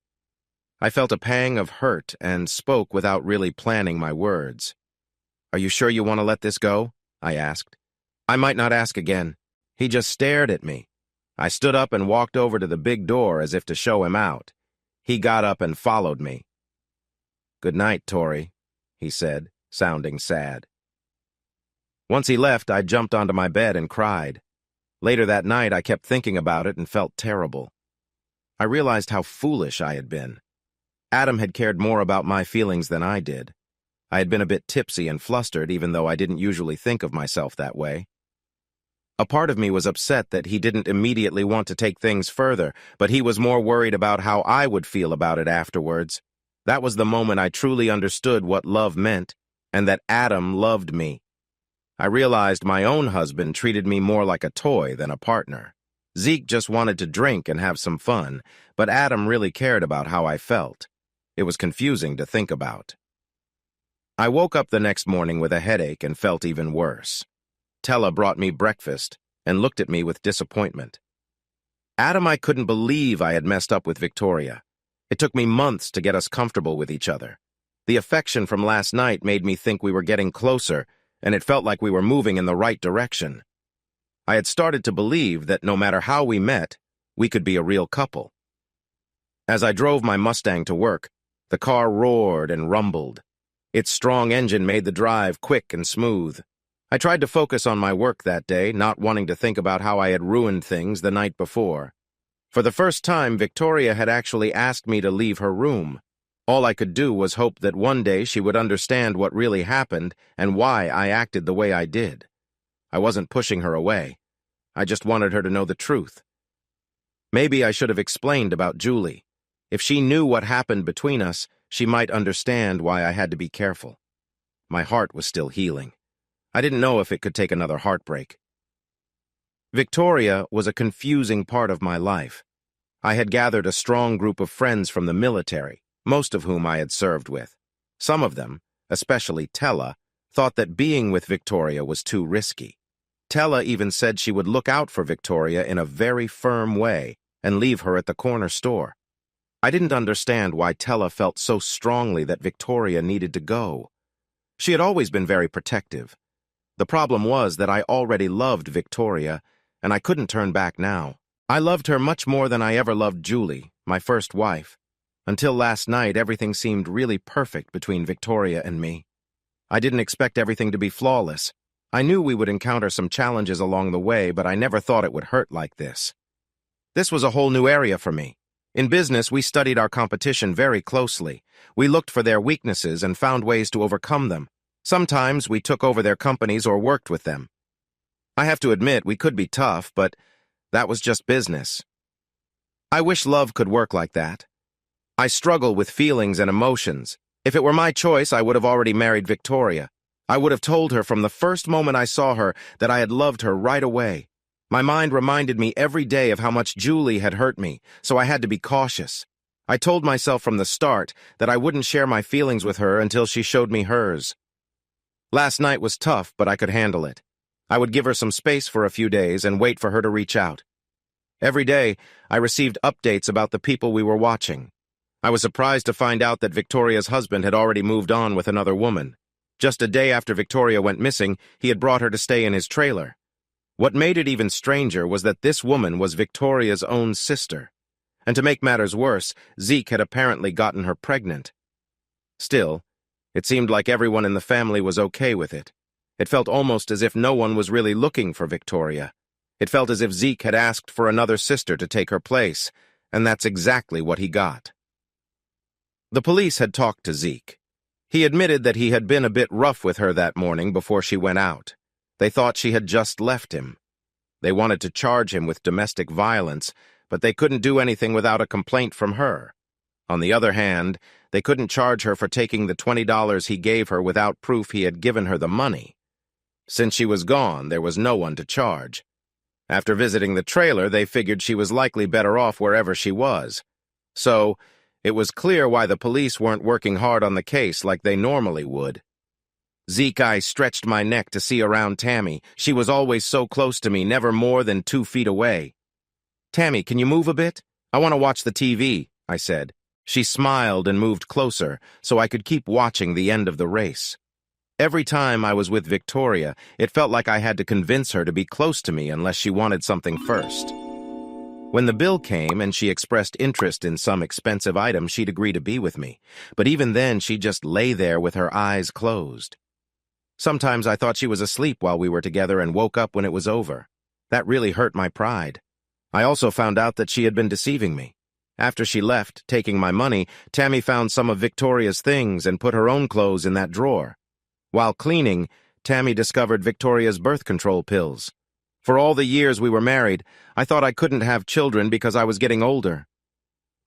I felt a pang of hurt and spoke without really planning my words. "Are you sure you want to let this go?" I asked. "I might not ask again." He just stared at me. I stood up and walked over to the big door as if to show him out. He got up and followed me. "Good night, Tori," he said, sounding sad. Once he left, I jumped onto my bed and cried. Later that night, I kept thinking about it and felt terrible. I realized how foolish I had been. Adam had cared more about my feelings than I did. I had been a bit tipsy and flustered, even though I didn't usually think of myself that way. A part of me was upset that he didn't immediately want to take things further, but he was more worried about how I would feel about it afterwards. That was the moment I truly understood what love meant, and that Adam loved me. I realized my own husband treated me more like a toy than a partner. Zeke just wanted to drink and have some fun, but Adam really cared about how I felt. It was confusing to think about. I woke up the next morning with a headache and felt even worse. Tella brought me breakfast and looked at me with disappointment. I couldn't believe I had messed up with Victoria. It took me months to get us comfortable with each other. The affection from last night made me think we were getting closer, and it felt like we were moving in the right direction. I had started to believe that no matter how we met, we could be a real couple. As I drove my Mustang to work, the car roared and rumbled. Its strong engine made the drive quick and smooth. I tried to focus on my work that day, not wanting to think about how I had ruined things the night before. For the first time, Victoria had actually asked me to leave her room. All I could do was hope that one day she would understand what really happened and why I acted the way I did. I wasn't pushing her away. I just wanted her to know the truth. Maybe I should have explained about Julie. If she knew what happened between us, she might understand why I had to be careful. My heart was still healing. I didn't know if it could take another heartbreak. Victoria was a confusing part of my life. I had gathered a strong group of friends from the military, most of whom I had served with. Some of them, especially Tella, thought that being with Victoria was too risky. Tella even said she would look out for Victoria in a very firm way and leave her at the corner store. I didn't understand why Tella felt so strongly that Victoria needed to go. She had always been very protective. The problem was that I already loved Victoria, and I couldn't turn back now. I loved her much more than I ever loved Julie, my first wife. Until last night, everything seemed really perfect between Victoria and me. I didn't expect everything to be flawless. I knew we would encounter some challenges along the way, but I never thought it would hurt like this. This was a whole new area for me. In business, we studied our competition very closely. We looked for their weaknesses and found ways to overcome them. Sometimes we took over their companies or worked with them. I have to admit, we could be tough, but that was just business. I wish love could work like that. I struggle with feelings and emotions. If it were my choice, I would have already married Victoria. I would have told her from the first moment I saw her that I had loved her right away. My mind reminded me every day of how much Julie had hurt me, so I had to be cautious. I told myself from the start that I wouldn't share my feelings with her until she showed me hers. Last night was tough, but I could handle it. I would give her some space for a few days and wait for her to reach out. Every day, I received updates about the people we were watching. I was surprised to find out that Victoria's husband had already moved on with another woman. Just a day after Victoria went missing, he had brought her to stay in his trailer. What made it even stranger was that this woman was Victoria's own sister. And to make matters worse, Zeke had apparently gotten her pregnant. Still, it seemed like everyone in the family was okay with it. It felt almost as if no one was really looking for Victoria. It felt as if Zeke had asked for another sister to take her place, and that's exactly what he got. The police had talked to Zeke. He admitted that he had been a bit rough with her that morning before she went out. They thought she had just left him. They wanted to charge him with domestic violence, but they couldn't do anything without a complaint from her. On the other hand, they couldn't charge her for taking the $20 he gave her without proof he had given her the money. Since she was gone, there was no one to charge. After visiting the trailer, they figured she was likely better off wherever she was. So, it was clear why the police weren't working hard on the case like they normally would. Zeke, I stretched my neck to see around Tammy. She was always so close to me, never more than 2 feet away. "Tammy, can you move a bit? I want to watch the TV," I said. She smiled and moved closer, so I could keep watching the end of the race. Every time I was with Victoria, it felt like I had to convince her to be close to me unless she wanted something first. When the bill came and she expressed interest in some expensive item, she'd agree to be with me. But even then, she'd just lay there with her eyes closed. Sometimes I thought she was asleep while we were together and woke up when it was over. That really hurt my pride. I also found out that she had been deceiving me. After she left, taking my money, Tammy found some of Victoria's things and put her own clothes in that drawer. While cleaning, Tammy discovered Victoria's birth control pills. For all the years we were married, I thought I couldn't have children because I was getting older.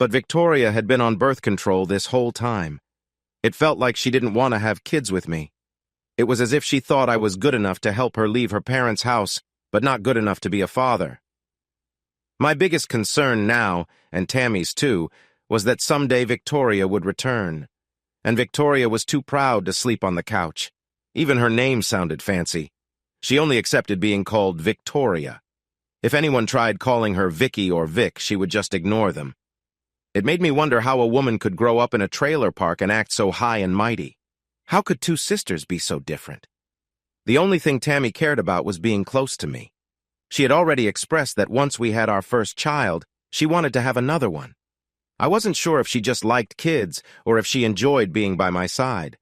But Victoria had been on birth control this whole time. It felt like she didn't want to have kids with me. It was as if she thought I was good enough to help her leave her parents' house, but not good enough to be a father. My biggest concern now, and Tammy's too, was that someday Victoria would return. And Victoria was too proud to sleep on the couch. Even her name sounded fancy. She only accepted being called Victoria. If anyone tried calling her Vicky or Vic, she would just ignore them. It made me wonder how a woman could grow up in a trailer park and act so high and mighty. How could two sisters be so different? The only thing Tammy cared about was being close to me. She had already expressed that once we had our first child, she wanted to have another one. I wasn't sure if she just liked kids or if she enjoyed being by my side.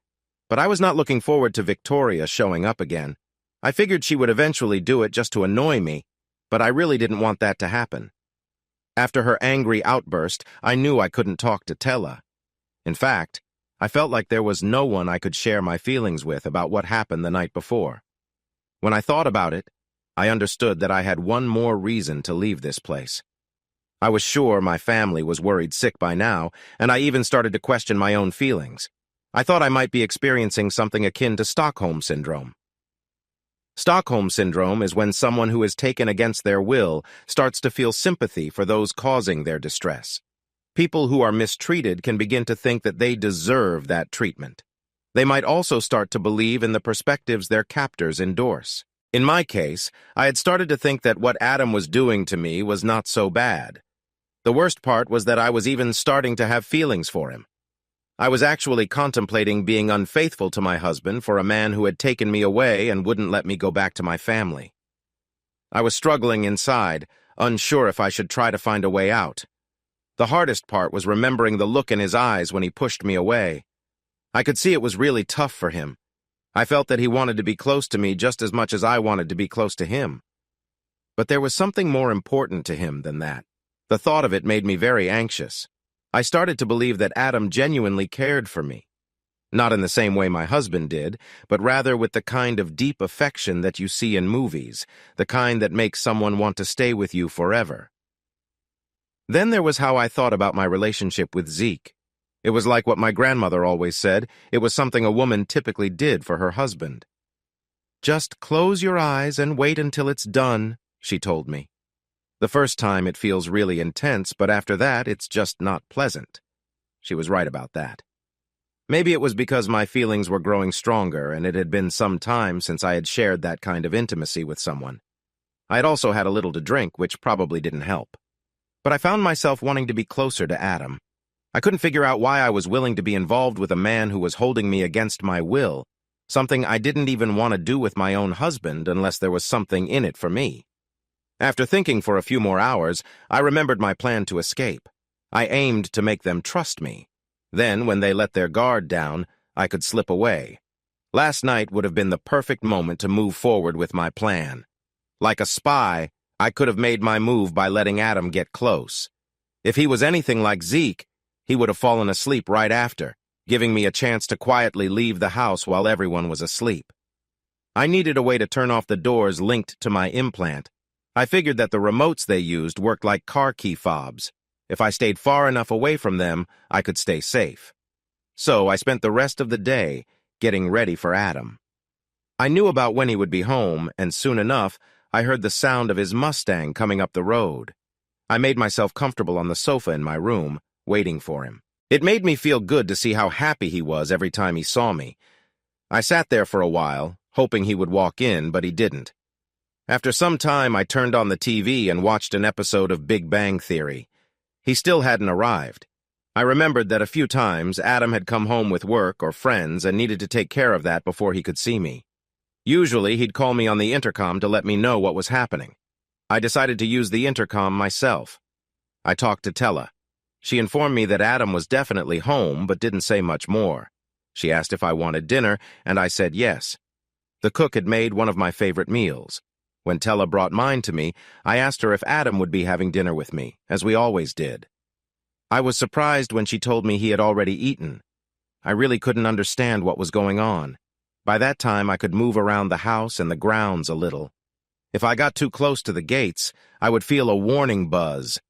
But I was not looking forward to Victoria showing up again. I figured she would eventually do it just to annoy me, but I really didn't want that to happen. After her angry outburst, I knew I couldn't talk to Tella. In fact, I felt like there was no one I could share my feelings with about what happened the night before. When I thought about it, I understood that I had one more reason to leave this place. I was sure my family was worried sick by now, and I even started to question my own feelings. I thought I might be experiencing something akin to Stockholm Syndrome. Stockholm Syndrome is when someone who is taken against their will starts to feel sympathy for those causing their distress. People who are mistreated can begin to think that they deserve that treatment. They might also start to believe in the perspectives their captors endorse. In my case, I had started to think that what Adam was doing to me was not so bad. The worst part was that I was even starting to have feelings for him. I was actually contemplating being unfaithful to my husband for a man who had taken me away and wouldn't let me go back to my family. I was struggling inside, unsure if I should try to find a way out. The hardest part was remembering the look in his eyes when he pushed me away. I could see it was really tough for him. I felt that he wanted to be close to me just as much as I wanted to be close to him. But there was something more important to him than that. The thought of it made me very anxious. I started to believe that Adam genuinely cared for me. Not in the same way my husband did, but rather with the kind of deep affection that you see in movies, the kind that makes someone want to stay with you forever. Then there was how I thought about my relationship with Zeke. It was like what my grandmother always said. It was something a woman typically did for her husband. "Just close your eyes and wait until it's done," she told me. The first time it feels really intense, but after that it's just not pleasant. She was right about that. Maybe it was because my feelings were growing stronger and it had been some time since I had shared that kind of intimacy with someone. I had also had a little to drink, which probably didn't help. But I found myself wanting to be closer to Adam. I couldn't figure out why I was willing to be involved with a man who was holding me against my will, something I didn't even want to do with my own husband unless there was something in it for me. After thinking for a few more hours, I remembered my plan to escape. I aimed to make them trust me. Then, when they let their guard down, I could slip away. Last night would have been the perfect moment to move forward with my plan. Like a spy, I could have made my move by letting Adam get close. If he was anything like Zeke, he would have fallen asleep right after, giving me a chance to quietly leave the house while everyone was asleep. I needed a way to turn off the doors linked to my implant. I figured that the remotes they used worked like car key fobs. If I stayed far enough away from them, I could stay safe. So I spent the rest of the day getting ready for Adam. I knew about when he would be home, and soon enough, I heard the sound of his Mustang coming up the road. I made myself comfortable on the sofa in my room, waiting for him. It made me feel good to see how happy he was every time he saw me. I sat there for a while, hoping he would walk in, but he didn't. After some time, I turned on the TV and watched an episode of Big Bang Theory. He still hadn't arrived. I remembered that a few times Adam had come home with work or friends and needed to take care of that before he could see me. Usually, he'd call me on the intercom to let me know what was happening. I decided to use the intercom myself. I talked to Tella. She informed me that Adam was definitely home, but didn't say much more. She asked if I wanted dinner, and I said yes. The cook had made one of my favorite meals. When Tella brought mine to me, I asked her if Adam would be having dinner with me, as we always did. I was surprised when she told me he had already eaten. I really couldn't understand what was going on. By that time, I could move around the house and the grounds a little. If I got too close to the gates, I would feel a warning buzz.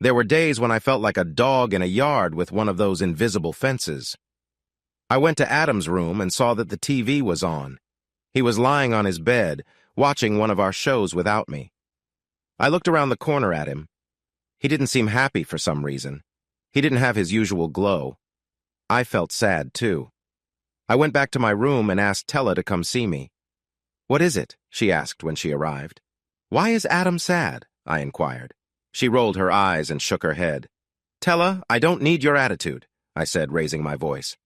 There were days when I felt like a dog in a yard with one of those invisible fences. I went to Adam's room and saw that the TV was on. He was lying on his bed, watching one of our shows without me. I looked around the corner at him. He didn't seem happy for some reason. He didn't have his usual glow. I felt sad, too. I went back to my room and asked Tella to come see me. "What is it?" she asked when she arrived. "Why is Adam sad?" I inquired. She rolled her eyes and shook her head. "Tella, I don't need your attitude," I said, raising my voice.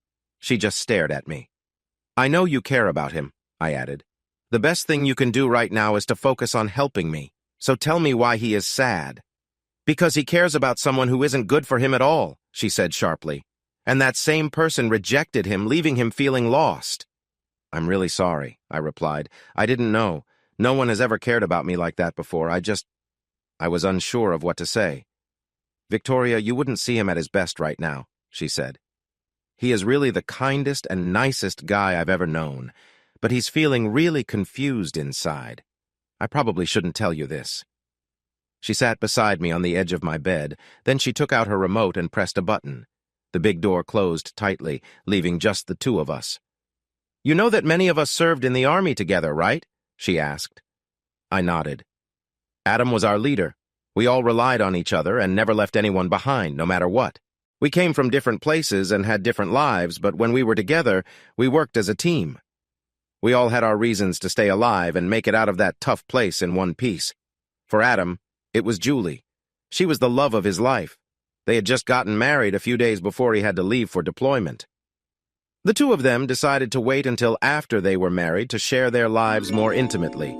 She just stared at me. "I know you care about him," I added. "The best thing you can do right now is to focus on helping me, so tell me why he is sad." "Because he cares about someone who isn't good for him at all," she said sharply. "And that same person rejected him, leaving him feeling lost." "I'm really sorry," I replied. "I didn't know. No one has ever cared about me like that before. I was unsure of what to say." "Victoria, you wouldn't see him at his best right now," she said. "He is really the kindest and nicest guy I've ever known, but he's feeling really confused inside. I probably shouldn't tell you this." She sat beside me on the edge of my bed, then she took out her remote and pressed a button. The big door closed tightly, leaving just the two of us. "You know that many of us served in the army together, right?" she asked. I nodded. "Adam was our leader. We all relied on each other and never left anyone behind, no matter what. We came from different places and had different lives, but when we were together, we worked as a team. We all had our reasons to stay alive and make it out of that tough place in one piece. For Adam, it was Julie. She was the love of his life. They had just gotten married a few days before he had to leave for deployment. The two of them decided to wait until after they were married to share their lives more intimately,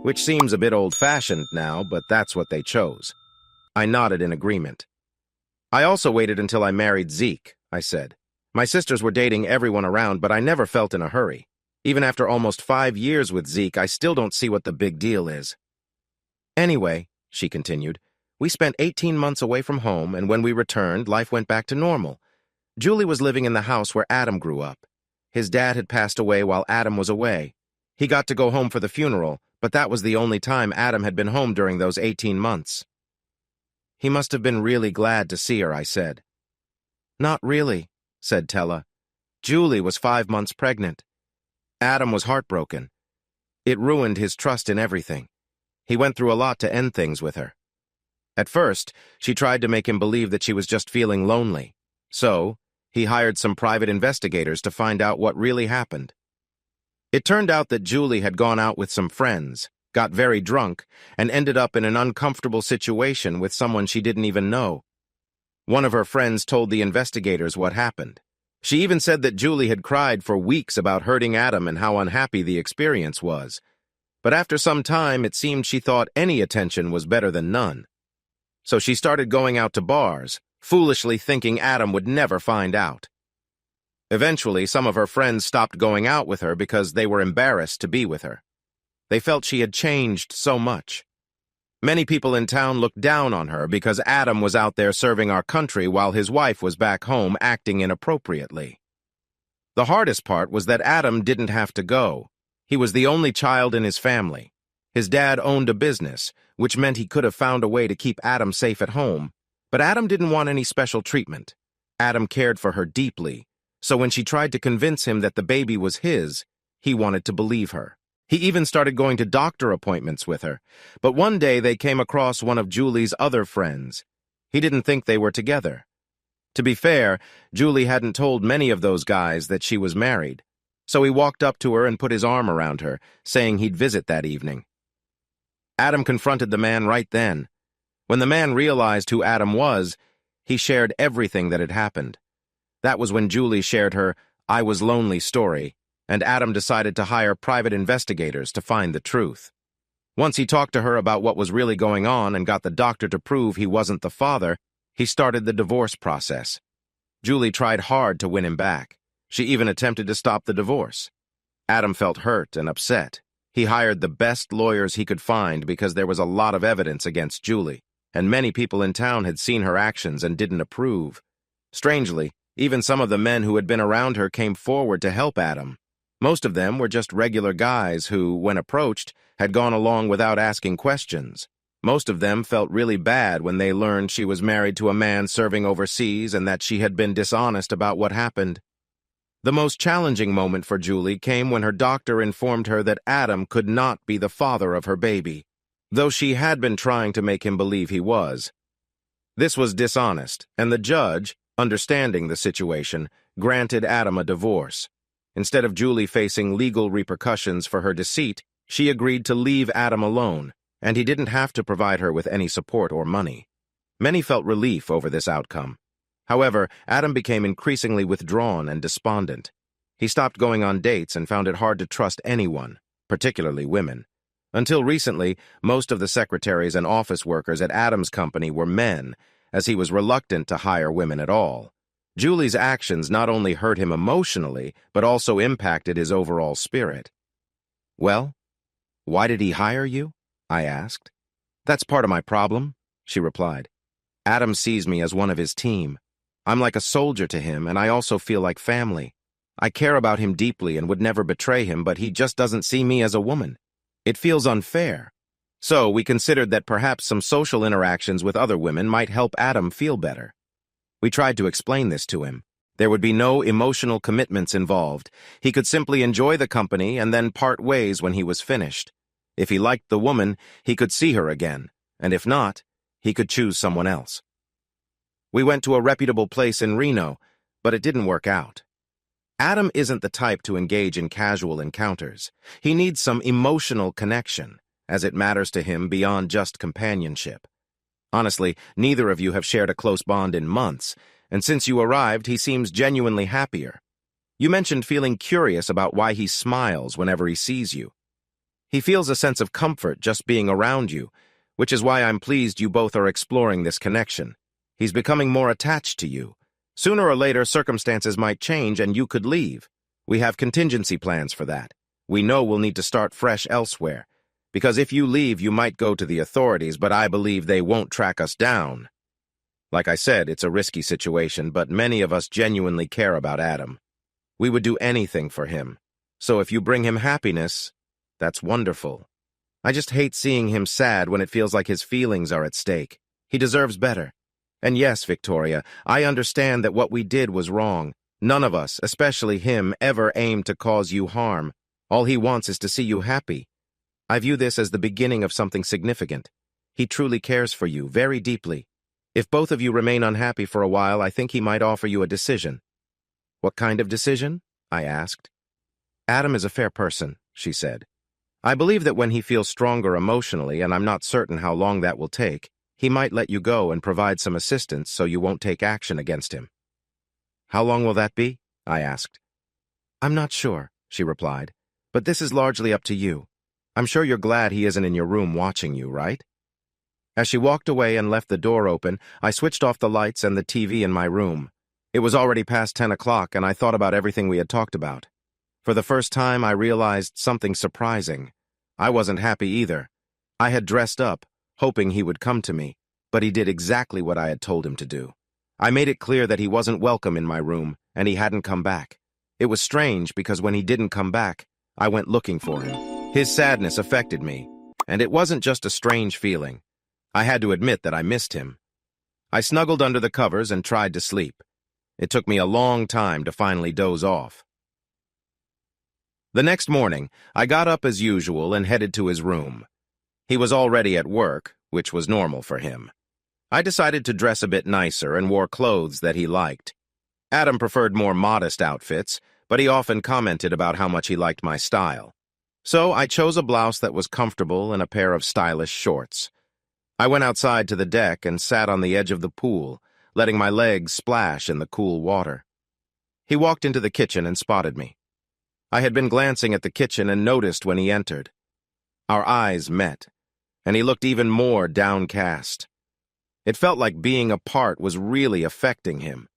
which seems a bit old-fashioned now, but that's what they chose." I nodded in agreement. "I also waited until I married Zeke," I said. "My sisters were dating everyone around, but I never felt in a hurry. Even after almost 5 years with Zeke, I still don't see what the big deal is." "Anyway," she continued, We spent 18 months away from home, and when we returned, life went back to normal. Julie was living in the house where Adam grew up. His dad had passed away while Adam was away. He got to go home for the funeral, but that was the only time Adam had been home during those 18 months. He must have been really glad to see her, I said. Not really, said Tella. Julie was 5 months pregnant. Adam was heartbroken. It ruined his trust in everything. He went through a lot to end things with her. At first, she tried to make him believe that she was just feeling lonely. So, he hired some private investigators to find out what really happened. It turned out that Julie had gone out with some friends, got very drunk, and ended up in an uncomfortable situation with someone she didn't even know. One of her friends told the investigators what happened. She even said that Julie had cried for weeks about hurting Adam and how unhappy the experience was. But after some time, it seemed she thought any attention was better than none. So she started going out to bars, foolishly thinking Adam would never find out. Eventually, some of her friends stopped going out with her because they were embarrassed to be with her. They felt she had changed so much. Many people in town looked down on her because Adam was out there serving our country while his wife was back home acting inappropriately. The hardest part was that Adam didn't have to go. He was the only child in his family. His dad owned a business, which meant he could have found a way to keep Adam safe at home. But Adam didn't want any special treatment. Adam cared for her deeply, so when she tried to convince him that the baby was his, he wanted to believe her. He even started going to doctor appointments with her, but one day they came across one of Julie's other friends. He didn't think they were together. To be fair, Julie hadn't told many of those guys that she was married, so he walked up to her and put his arm around her, saying he'd visit that evening. Adam confronted the man right then. When the man realized who Adam was, he shared everything that had happened. That was when Julie shared her "I was lonely" story, and Adam decided to hire private investigators to find the truth. Once he talked to her about what was really going on and got the doctor to prove he wasn't the father, he started the divorce process. Julie tried hard to win him back. She even attempted to stop the divorce. Adam felt hurt and upset. He hired the best lawyers he could find because there was a lot of evidence against Julie, and many people in town had seen her actions and didn't approve. Strangely, even some of the men who had been around her came forward to help Adam. Most of them were just regular guys who, when approached, had gone along without asking questions. Most of them felt really bad when they learned she was married to a man serving overseas and that she had been dishonest about what happened. The most challenging moment for Julie came when her doctor informed her that Adam could not be the father of her baby, though she had been trying to make him believe he was. This was dishonest, and the judge, understanding the situation, granted Adam a divorce. Instead of Julie facing legal repercussions for her deceit, she agreed to leave Adam alone, and he didn't have to provide her with any support or money. Many felt relief over this outcome. However, Adam became increasingly withdrawn and despondent. He stopped going on dates and found it hard to trust anyone, particularly women. Until recently, most of the secretaries and office workers at Adam's company were men, as he was reluctant to hire women at all. Julie's actions not only hurt him emotionally, but also impacted his overall spirit. "Well, why did he hire you?" I asked. "That's part of my problem," she replied. "Adam sees me as one of his team. I'm like a soldier to him, and I also feel like family. I care about him deeply and would never betray him, but he just doesn't see me as a woman. It feels unfair." So we considered that perhaps some social interactions with other women might help Adam feel better. We tried to explain this to him. There would be no emotional commitments involved. He could simply enjoy the company and then part ways when he was finished. If he liked the woman, he could see her again, and if not, he could choose someone else. We went to a reputable place in Reno, but it didn't work out. Adam isn't the type to engage in casual encounters. He needs some emotional connection, as it matters to him beyond just companionship. Honestly, neither of you have shared a close bond in months, and since you arrived, he seems genuinely happier. You mentioned feeling curious about why he smiles whenever he sees you. He feels a sense of comfort just being around you, which is why I'm pleased you both are exploring this connection. He's becoming more attached to you. Sooner or later, circumstances might change and you could leave. We have contingency plans for that. We know we'll need to start fresh elsewhere. Because if you leave, you might go to the authorities, but I believe they won't track us down. Like I said, it's a risky situation, but many of us genuinely care about Adam. We would do anything for him. So if you bring him happiness, that's wonderful. I just hate seeing him sad when it feels like his feelings are at stake. He deserves better. And yes, Victoria, I understand that what we did was wrong. None of us, especially him, ever aimed to cause you harm. All he wants is to see you happy. I view this as the beginning of something significant. He truly cares for you, very deeply. If both of you remain unhappy for a while, I think he might offer you a decision. What kind of decision? I asked. Adam is a fair person, she said. I believe that when he feels stronger emotionally, and I'm not certain how long that will take, he might let you go and provide some assistance so you won't take action against him. How long will that be? I asked. I'm not sure, she replied, but this is largely up to you. I'm sure you're glad he isn't in your room watching you, right? As she walked away and left the door open, I switched off the lights and the TV in my room. It was already past 10 o'clock, and I thought about everything we had talked about. For the first time, I realized something surprising. I wasn't happy either. I had dressed up, hoping he would come to me, but he did exactly what I had told him to do. I made it clear that he wasn't welcome in my room, and he hadn't come back. It was strange because when he didn't come back, I went looking for him. His sadness affected me, and it wasn't just a strange feeling. I had to admit that I missed him. I snuggled under the covers and tried to sleep. It took me a long time to finally doze off. The next morning, I got up as usual and headed to his room. He was already at work, which was normal for him. I decided to dress a bit nicer and wore clothes that he liked. Adam preferred more modest outfits, but he often commented about how much he liked my style. So I chose a blouse that was comfortable and a pair of stylish shorts. I went outside to the deck and sat on the edge of the pool, letting my legs splash in the cool water. He walked into the kitchen and spotted me. I had been glancing at the kitchen and noticed when he entered. Our eyes met, and he looked even more downcast. It felt like being apart was really affecting him.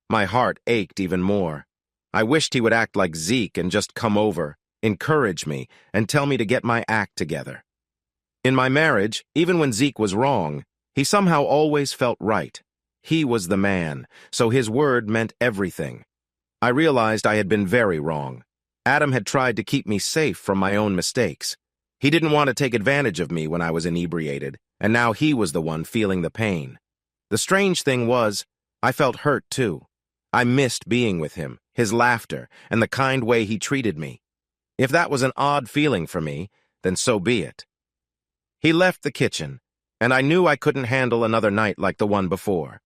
My heart ached even more. I wished he would act like Zeke and just come over, encourage me, and tell me to get my act together. In my marriage, even when Zeke was wrong, he somehow always felt right. He was the man, so his word meant everything. I realized I had been very wrong. Adam had tried to keep me safe from my own mistakes. He didn't want to take advantage of me when I was inebriated, and now he was the one feeling the pain. The strange thing was, I felt hurt too. I missed being with him, his laughter, and the kind way he treated me. If that was an odd feeling for me, then so be it. He left the kitchen, and I knew I couldn't handle another night like the one before.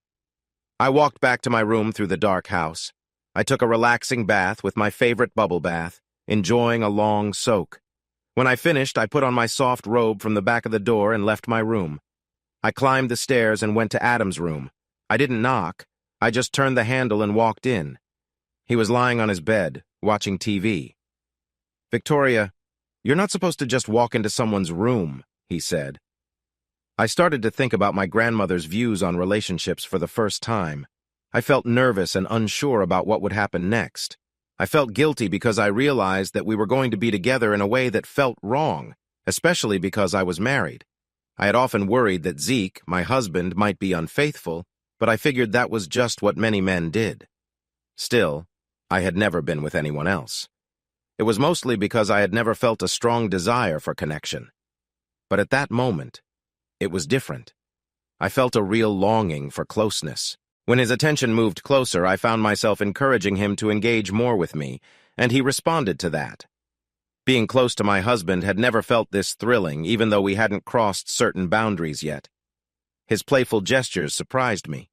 I walked back to my room through the dark house. I took a relaxing bath with my favorite bubble bath, enjoying a long soak. When I finished, I put on my soft robe from the back of the door and left my room. I climbed the stairs and went to Adam's room. I didn't knock. I just turned the handle and walked in. He was lying on his bed, watching TV. "Victoria, you're not supposed to just walk into someone's room," he said. I started to think about my grandmother's views on relationships for the first time. I felt nervous and unsure about what would happen next. I felt guilty because I realized that we were going to be together in a way that felt wrong, especially because I was married. I had often worried that Zeke, my husband, might be unfaithful, but I figured that was just what many men did. Still, I had never been with anyone else. It was mostly because I had never felt a strong desire for connection. But at that moment, it was different. I felt a real longing for closeness. When his attention moved closer, I found myself encouraging him to engage more with me, and he responded to that. Being close to my husband had never felt this thrilling, even though we hadn't crossed certain boundaries yet. His playful gestures surprised me.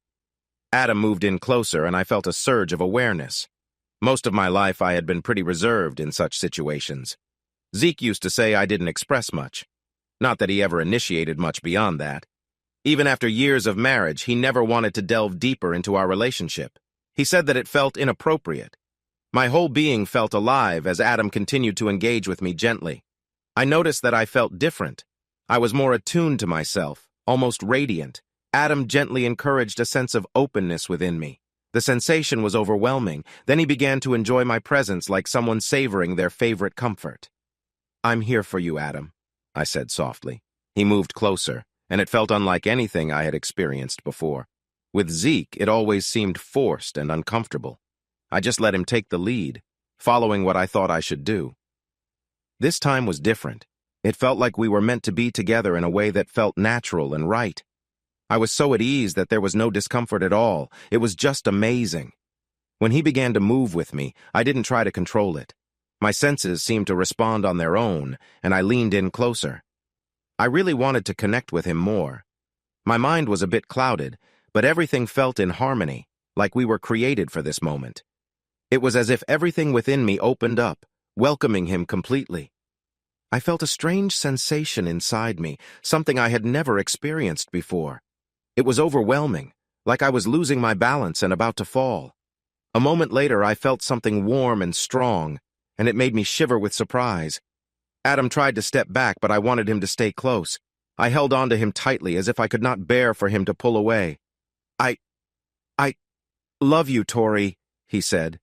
Adam moved in closer, and I felt a surge of awareness. Most of my life, I had been pretty reserved in such situations. Zeke used to say I didn't express much. Not that he ever initiated much beyond that. Even after years of marriage, he never wanted to delve deeper into our relationship. He said that it felt inappropriate. My whole being felt alive as Adam continued to engage with me gently. I noticed that I felt different. I was more attuned to myself, almost radiant. Adam gently encouraged a sense of openness within me. The sensation was overwhelming. Then he began to enjoy my presence like someone savoring their favorite comfort. "I'm here for you, Adam. I said softly. He moved closer, and it felt unlike anything I had experienced before. With Zeke, it always seemed forced and uncomfortable. I just let him take the lead, following what I thought I should do. This time was different. It felt like we were meant to be together in a way that felt natural and right. I was so at ease that there was no discomfort at all. It was just amazing. When he began to move with me, I didn't try to control it. My senses seemed to respond on their own, and I leaned in closer. I really wanted to connect with him more. My mind was a bit clouded, but everything felt in harmony, like we were created for this moment. It was as if everything within me opened up, welcoming him completely. I felt a strange sensation inside me, something I had never experienced before. It was overwhelming, like I was losing my balance and about to fall. A moment later, I felt something warm and strong, and it made me shiver with surprise. Adam tried to step back, but I wanted him to stay close. I held on to him tightly, as if I could not bear for him to pull away. I love you, Tori, he said.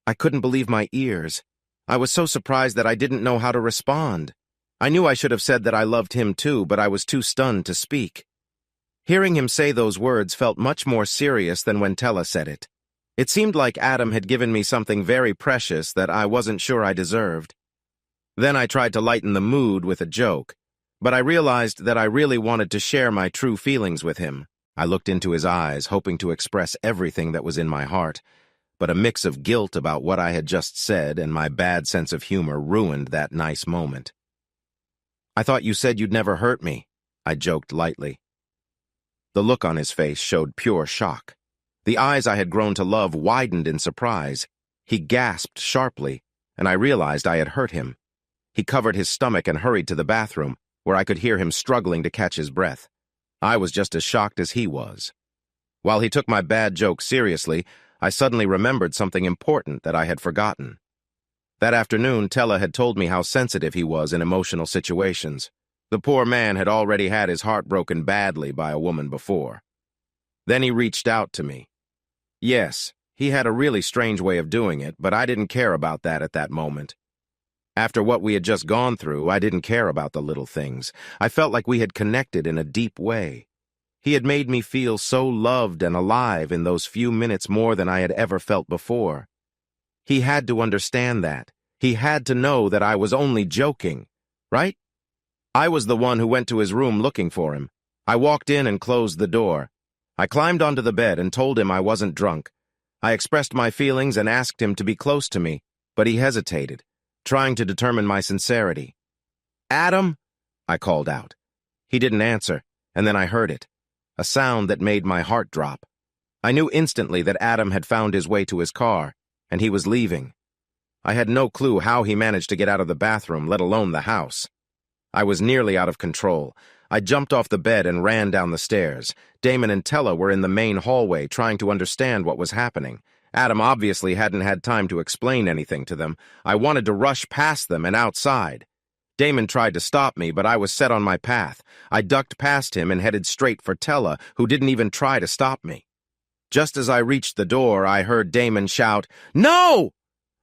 I couldn't believe my ears. I was so surprised that I didn't know how to respond. I knew I should have said that I loved him too, but I was too stunned to speak. Hearing him say those words felt much more serious than when Tella said it. It seemed like Adam had given me something very precious that I wasn't sure I deserved. Then I tried to lighten the mood with a joke, but I realized that I really wanted to share my true feelings with him. I looked into his eyes, hoping to express everything that was in my heart, but a mix of guilt about what I had just said and my bad sense of humor ruined that nice moment. I thought you said you'd never hurt me, I joked lightly. The look on his face showed pure shock. The eyes I had grown to love widened in surprise. He gasped sharply, and I realized I had hurt him. He covered his stomach and hurried to the bathroom, where I could hear him struggling to catch his breath. I was just as shocked as he was. While he took my bad joke seriously, I suddenly remembered something important that I had forgotten. That afternoon, Tella had told me how sensitive he was in emotional situations. The poor man had already had his heart broken badly by a woman before. Then he reached out to me. Yes, he had a really strange way of doing it, but I didn't care about that at that moment. After what we had just gone through, I didn't care about the little things. I felt like we had connected in a deep way. He had made me feel so loved and alive in those few minutes more than I had ever felt before. He had to understand that. He had to know that I was only joking, right? I was the one who went to his room looking for him. I walked in and closed the door. I climbed onto the bed and told him I wasn't drunk. I expressed my feelings and asked him to be close to me, but he hesitated, trying to determine my sincerity. "Adam?" I called out. He didn't answer, and then I heard it, a sound that made my heart drop. I knew instantly that Adam had found his way to his car, and he was leaving. I had no clue how he managed to get out of the bathroom, let alone the house. I was nearly out of control. I jumped off the bed and ran down the stairs. Damon and Tella were in the main hallway trying to understand what was happening. Adam obviously hadn't had time to explain anything to them. I wanted to rush past them and outside. Damon tried to stop me, but I was set on my path. I ducked past him and headed straight for Tella, who didn't even try to stop me. Just as I reached the door, I heard Damon shout, "No!"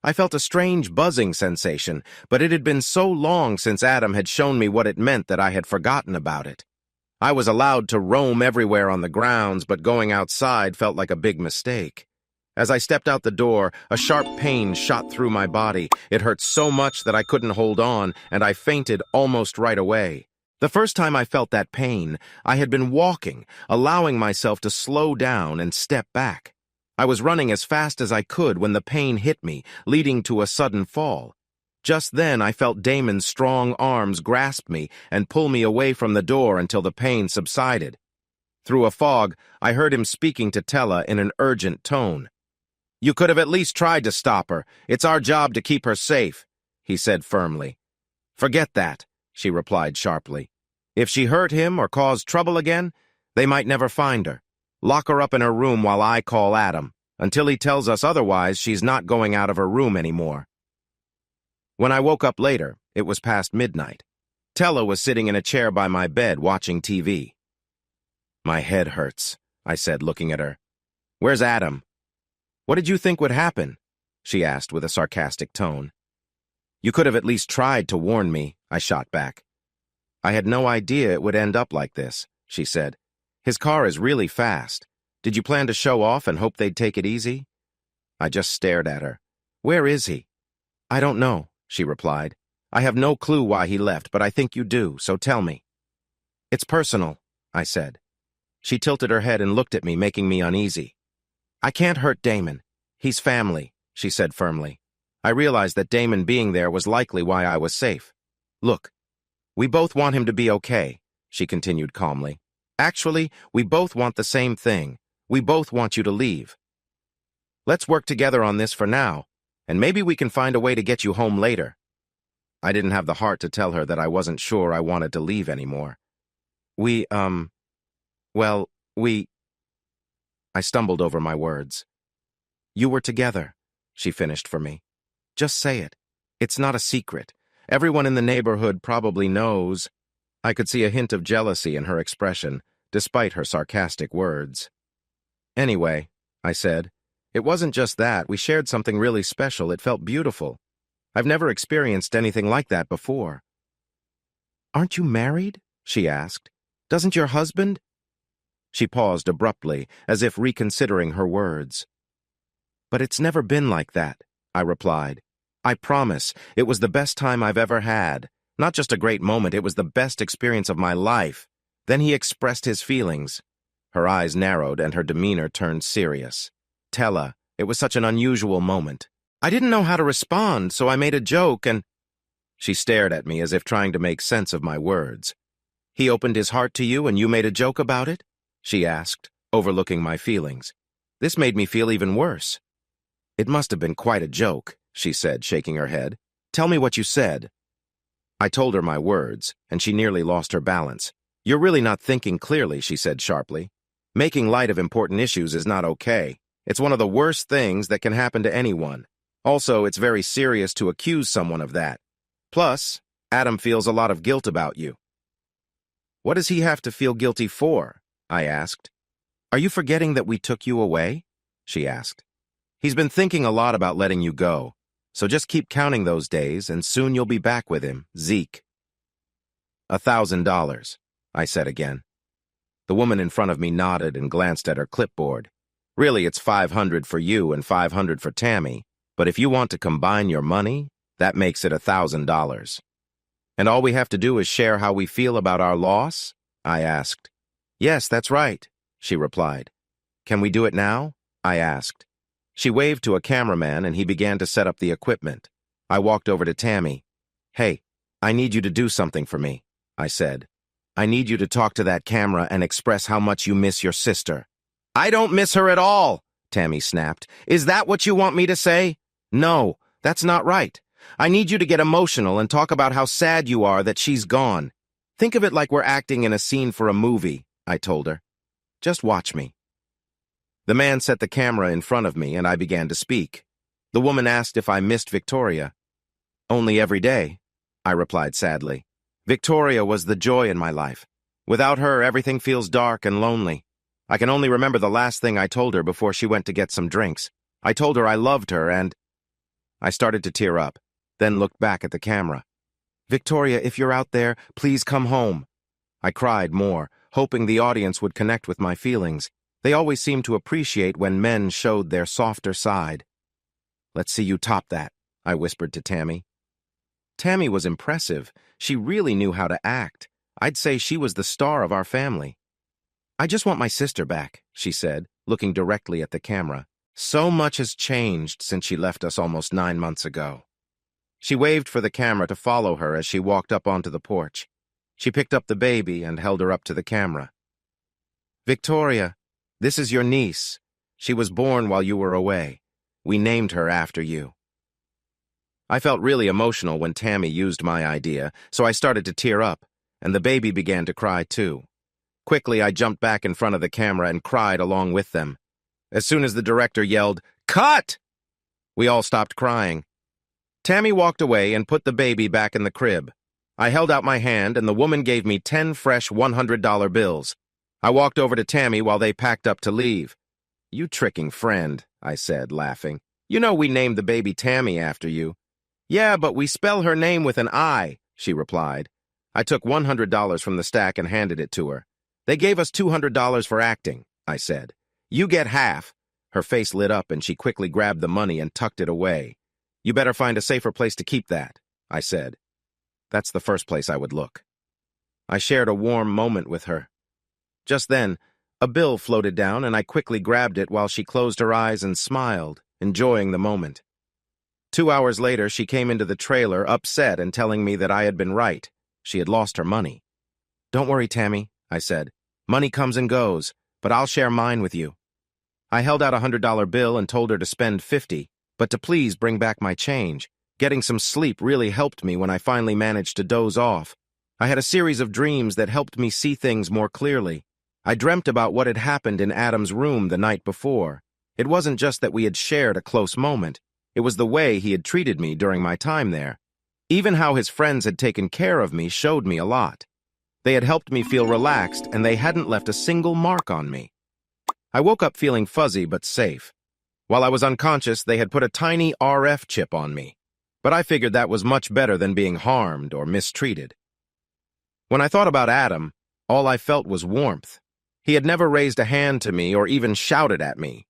I felt a strange buzzing sensation, but it had been so long since Adam had shown me what it meant that I had forgotten about it. I was allowed to roam everywhere on the grounds, but going outside felt like a big mistake. As I stepped out the door, a sharp pain shot through my body. It hurt so much that I couldn't hold on, and I fainted almost right away. The first time I felt that pain, I had been walking, allowing myself to slow down and step back. I was running as fast as I could when the pain hit me, leading to a sudden fall. Just then, I felt Damon's strong arms grasp me and pull me away from the door until the pain subsided. Through a fog, I heard him speaking to Tella in an urgent tone. "You could have at least tried to stop her. It's our job to keep her safe," he said firmly. "Forget that," she replied sharply. "If she hurt him or caused trouble again, they might never find her. Lock her up in her room while I call Adam. Until he tells us otherwise, she's not going out of her room anymore." When I woke up later, it was past midnight. Tella was sitting in a chair by my bed watching TV. "My head hurts," I said, looking at her. "Where's Adam?" "What did you think would happen?" she asked with a sarcastic tone. "You could have at least tried to warn me," I shot back. I had no idea it would end up like this, she said. His car is really fast. Did you plan to show off and hope they'd take it easy? I just stared at her. Where is he? I don't know, she replied. I have no clue why he left, but I think you do, so tell me. It's personal, I said. She tilted her head and looked at me, making me uneasy. I can't hurt Damon. He's family, she said firmly. I realized that Damon being there was likely why I was safe. Look, we both want him to be okay, she continued calmly. Actually, we both want the same thing. We both want you to leave. Let's work together on this for now, and maybe we can find a way to get you home later. I didn't have the heart to tell her that I wasn't sure I wanted to leave anymore. I stumbled over my words. You were together, she finished for me. Just say it. It's not a secret. Everyone in the neighborhood probably knows. I could see a hint of jealousy in her expression, despite her sarcastic words. Anyway, I said, it wasn't just that. We shared something really special. It felt beautiful. I've never experienced anything like that before. Aren't you married? She asked. Doesn't your husband? She paused abruptly, as if reconsidering her words. But it's never been like that, I replied. I promise, it was the best time I've ever had. Not just a great moment, it was the best experience of my life. Then he expressed his feelings. Her eyes narrowed and her demeanor turned serious. Tella, it was such an unusual moment. I didn't know how to respond, so I made a joke and... She stared at me as if trying to make sense of my words. He opened his heart to you and you made a joke about it? She asked, overlooking my feelings. This made me feel even worse. It must have been quite a joke, she said, shaking her head. Tell me what you said. I told her my words, and she nearly lost her balance. You're really not thinking clearly, she said sharply. Making light of important issues is not okay. It's one of the worst things that can happen to anyone. Also, it's very serious to accuse someone of that. Plus, Adam feels a lot of guilt about you. What does he have to feel guilty for? I asked. Are you forgetting that we took you away? She asked. He's been thinking a lot about letting you go, so just keep counting those days and soon you'll be back with him, Zeke. $1,000, I said again. The woman in front of me nodded and glanced at her clipboard. Really, it's $500 for you and $500 for Tammy, but if you want to combine your money, that makes it $1,000. And all we have to do is share how we feel about our loss? I asked. Yes, that's right, she replied. Can we do it now? I asked. She waved to a cameraman and he began to set up the equipment. I walked over to Tammy. Hey, I need you to do something for me, I said. I need you to talk to that camera and express how much you miss your sister. I don't miss her at all, Tammy snapped. Is that what you want me to say? No, that's not right. I need you to get emotional and talk about how sad you are that she's gone. Think of it like we're acting in a scene for a movie, I told her. Just watch me. The man set the camera in front of me and I began to speak. The woman asked if I missed Victoria. Only every day, I replied sadly. Victoria was the joy in my life. Without her, everything feels dark and lonely. I can only remember the last thing I told her before she went to get some drinks. I told her I loved her and... I started to tear up, then looked back at the camera. Victoria, if you're out there, please come home. I cried more, hoping the audience would connect with my feelings. They always seemed to appreciate when men showed their softer side. Let's see you top that, I whispered to Tammy. Tammy was impressive. She really knew how to act. I'd say she was the star of our family. I just want my sister back, she said, looking directly at the camera. So much has changed since she left us almost 9 months ago. She waved for the camera to follow her as she walked up onto the porch. She picked up the baby and held her up to the camera. Victoria, this is your niece. She was born while you were away. We named her after you. I felt really emotional when Tammy used my idea, so I started to tear up, and the baby began to cry too. Quickly, I jumped back in front of the camera and cried along with them. As soon as the director yelled, "Cut!" we all stopped crying. Tammy walked away and put the baby back in the crib. I held out my hand and the woman gave me 10 fresh $100 bills. I walked over to Tammy while they packed up to leave. You tricking friend, I said, laughing. You know we named the baby Tammy after you. Yeah, but we spell her name with an I, she replied. I took $100 from the stack and handed it to her. They gave us $200 for acting, I said. You get half. Her face lit up and she quickly grabbed the money and tucked it away. You better find a safer place to keep that, I said. That's the first place I would look. I shared a warm moment with her. Just then, a bill floated down and I quickly grabbed it while she closed her eyes and smiled, enjoying the moment. 2 hours later, she came into the trailer, upset and telling me that I had been right. She had lost her money. Don't worry, Tammy, I said. Money comes and goes, but I'll share mine with you. I held out a $100 bill and told her to spend $50, but to please bring back my change. Getting some sleep really helped me when I finally managed to doze off. I had a series of dreams that helped me see things more clearly. I dreamt about what had happened in Adam's room the night before. It wasn't just that we had shared a close moment. It was the way he had treated me during my time there. Even how his friends had taken care of me showed me a lot. They had helped me feel relaxed, and they hadn't left a single mark on me. I woke up feeling fuzzy but safe. While I was unconscious, they had put a tiny RF chip on me. But I figured that was much better than being harmed or mistreated. When I thought about Adam, all I felt was warmth. He had never raised a hand to me or even shouted at me.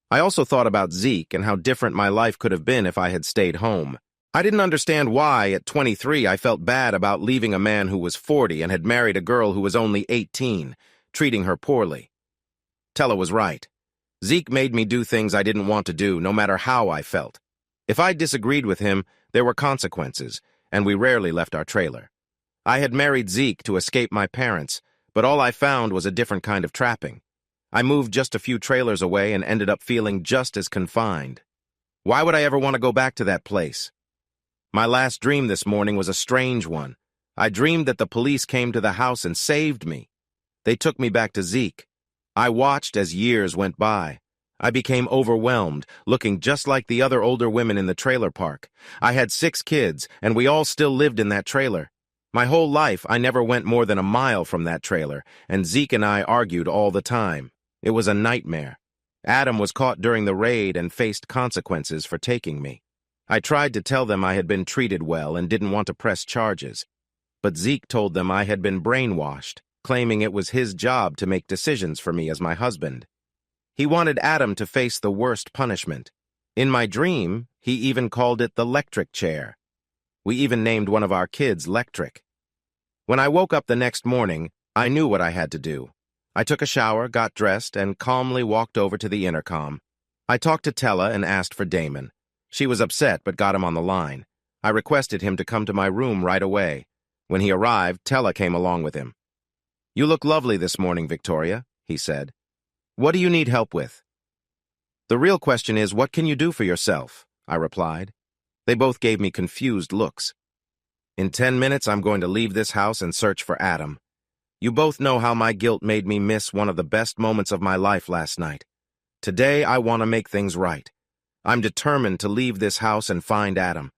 I also thought about Zeke and how different my life could have been if I had stayed home. I didn't understand why, at 23, I felt bad about leaving a man who was 40 and had married a girl who was only 18, treating her poorly. Tella was right. Zeke made me do things I didn't want to do, no matter how I felt. If I disagreed with him, there were consequences, and we rarely left our trailer. I had married Zeke to escape my parents, but all I found was a different kind of trapping. I moved just a few trailers away and ended up feeling just as confined. Why would I ever want to go back to that place? My last dream this morning was a strange one. I dreamed that the police came to the house and saved me. They took me back to Zeke. I watched as years went by. I became overwhelmed, looking just like the other older women in the trailer park. I had 6 kids, and we all still lived in that trailer. My whole life, I never went more than a mile from that trailer, and Zeke and I argued all the time. It was a nightmare. Adam was caught during the raid and faced consequences for taking me. I tried to tell them I had been treated well and didn't want to press charges. But Zeke told them I had been brainwashed, claiming it was his job to make decisions for me as my husband. He wanted Adam to face the worst punishment. In my dream, he even called it the electric chair. We even named one of our kids Lectric. When I woke up the next morning, I knew what I had to do. I took a shower, got dressed, and calmly walked over to the intercom. I talked to Tella and asked for Damon. She was upset but got him on the line. I requested him to come to my room right away. When he arrived, Tella came along with him. "You look lovely this morning, Victoria," he said. "What do you need help with?" "The real question is, what can you do for yourself?" I replied. They both gave me confused looks. "In 10 minutes, I'm going to leave this house and search for Adam. You both know how my guilt made me miss one of the best moments of my life last night. Today, I want to make things right. I'm determined to leave this house and find Adam.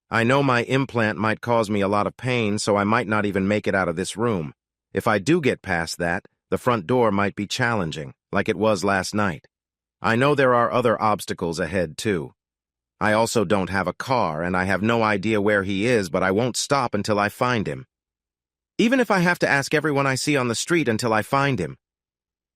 I know my implant might cause me a lot of pain, so I might not even make it out of this room. If I do get past that, the front door might be challenging, like it was last night. I know there are other obstacles ahead, too. I also don't have a car, and I have no idea where he is, but I won't stop until I find him. Even if I have to ask everyone I see on the street until I find him."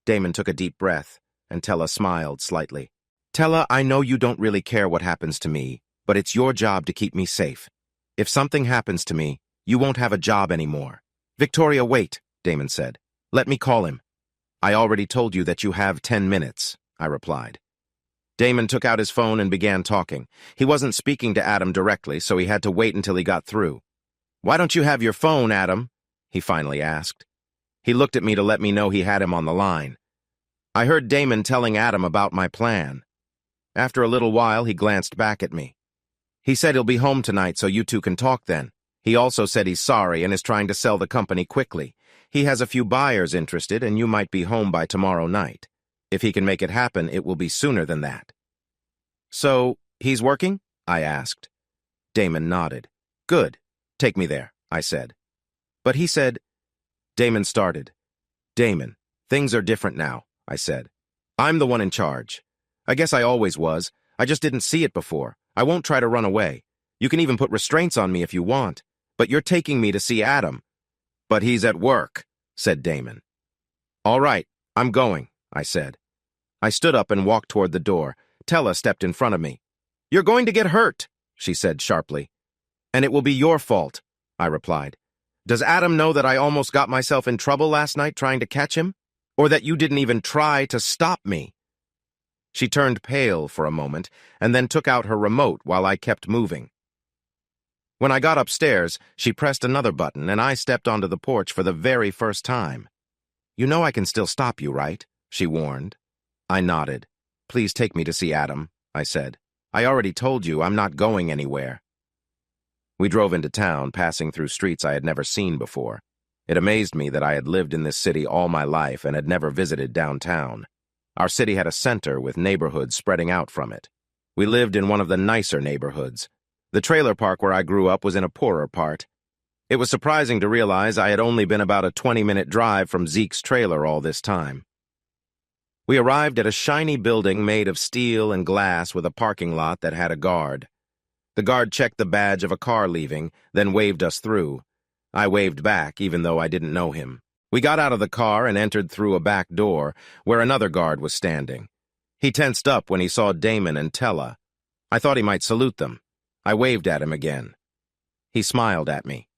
Damon took a deep breath, and Tella smiled slightly. "Tella, I know you don't really care what happens to me, but it's your job to keep me safe. If something happens to me, you won't have a job anymore." "Victoria, wait," Damon said. "Let me call him." "I already told you that you have 10 minutes, I replied. Damon took out his phone and began talking. He wasn't speaking to Adam directly, so he had to wait until he got through. "Why don't you have your phone, Adam?" he finally asked. He looked at me to let me know he had him on the line. I heard Damon telling Adam about my plan. After a little while, he glanced back at me. "He said he'll be home tonight, so you two can talk then. He also said he's sorry and is trying to sell the company quickly. He has a few buyers interested, and you might be home by tomorrow night. If he can make it happen, it will be sooner than that." "So, he's working?" I asked. Damon nodded. "Good. Take me there," I said. "But he said—" Damon started. "Damon, things are different now," I said. "I'm the one in charge. I guess I always was. I just didn't see it before. I won't try to run away. You can even put restraints on me if you want. But you're taking me to see Adam. "But he's at work," said Damon. "All right, I'm going," I said. I stood up and walked toward the door. Tella stepped in front of me. "You're going to get hurt," she said sharply. "And it will be your fault," I replied. "Does Adam know that I almost got myself in trouble last night trying to catch him? Or that you didn't even try to stop me?" She turned pale for a moment and then took out her remote while I kept moving. When I got upstairs, she pressed another button and I stepped onto the porch for the very first time. "You know I can still stop you, right?" she warned. I nodded. "Please take me to see Adam," I said. "I already told you I'm not going anywhere." We drove into town, passing through streets I had never seen before. It amazed me that I had lived in this city all my life and had never visited downtown. Our city had a center with neighborhoods spreading out from it. We lived in one of the nicer neighborhoods. The trailer park where I grew up was in a poorer part. It was surprising to realize I had only been about a 20-minute drive from Zeke's trailer all this time. We arrived at a shiny building made of steel and glass with a parking lot that had a guard. The guard checked the badge of a car leaving, then waved us through. I waved back, even though I didn't know him. We got out of the car and entered through a back door, where another guard was standing. He tensed up when he saw Damon and Tella. I thought he might salute them. I waved at him again. He smiled at me.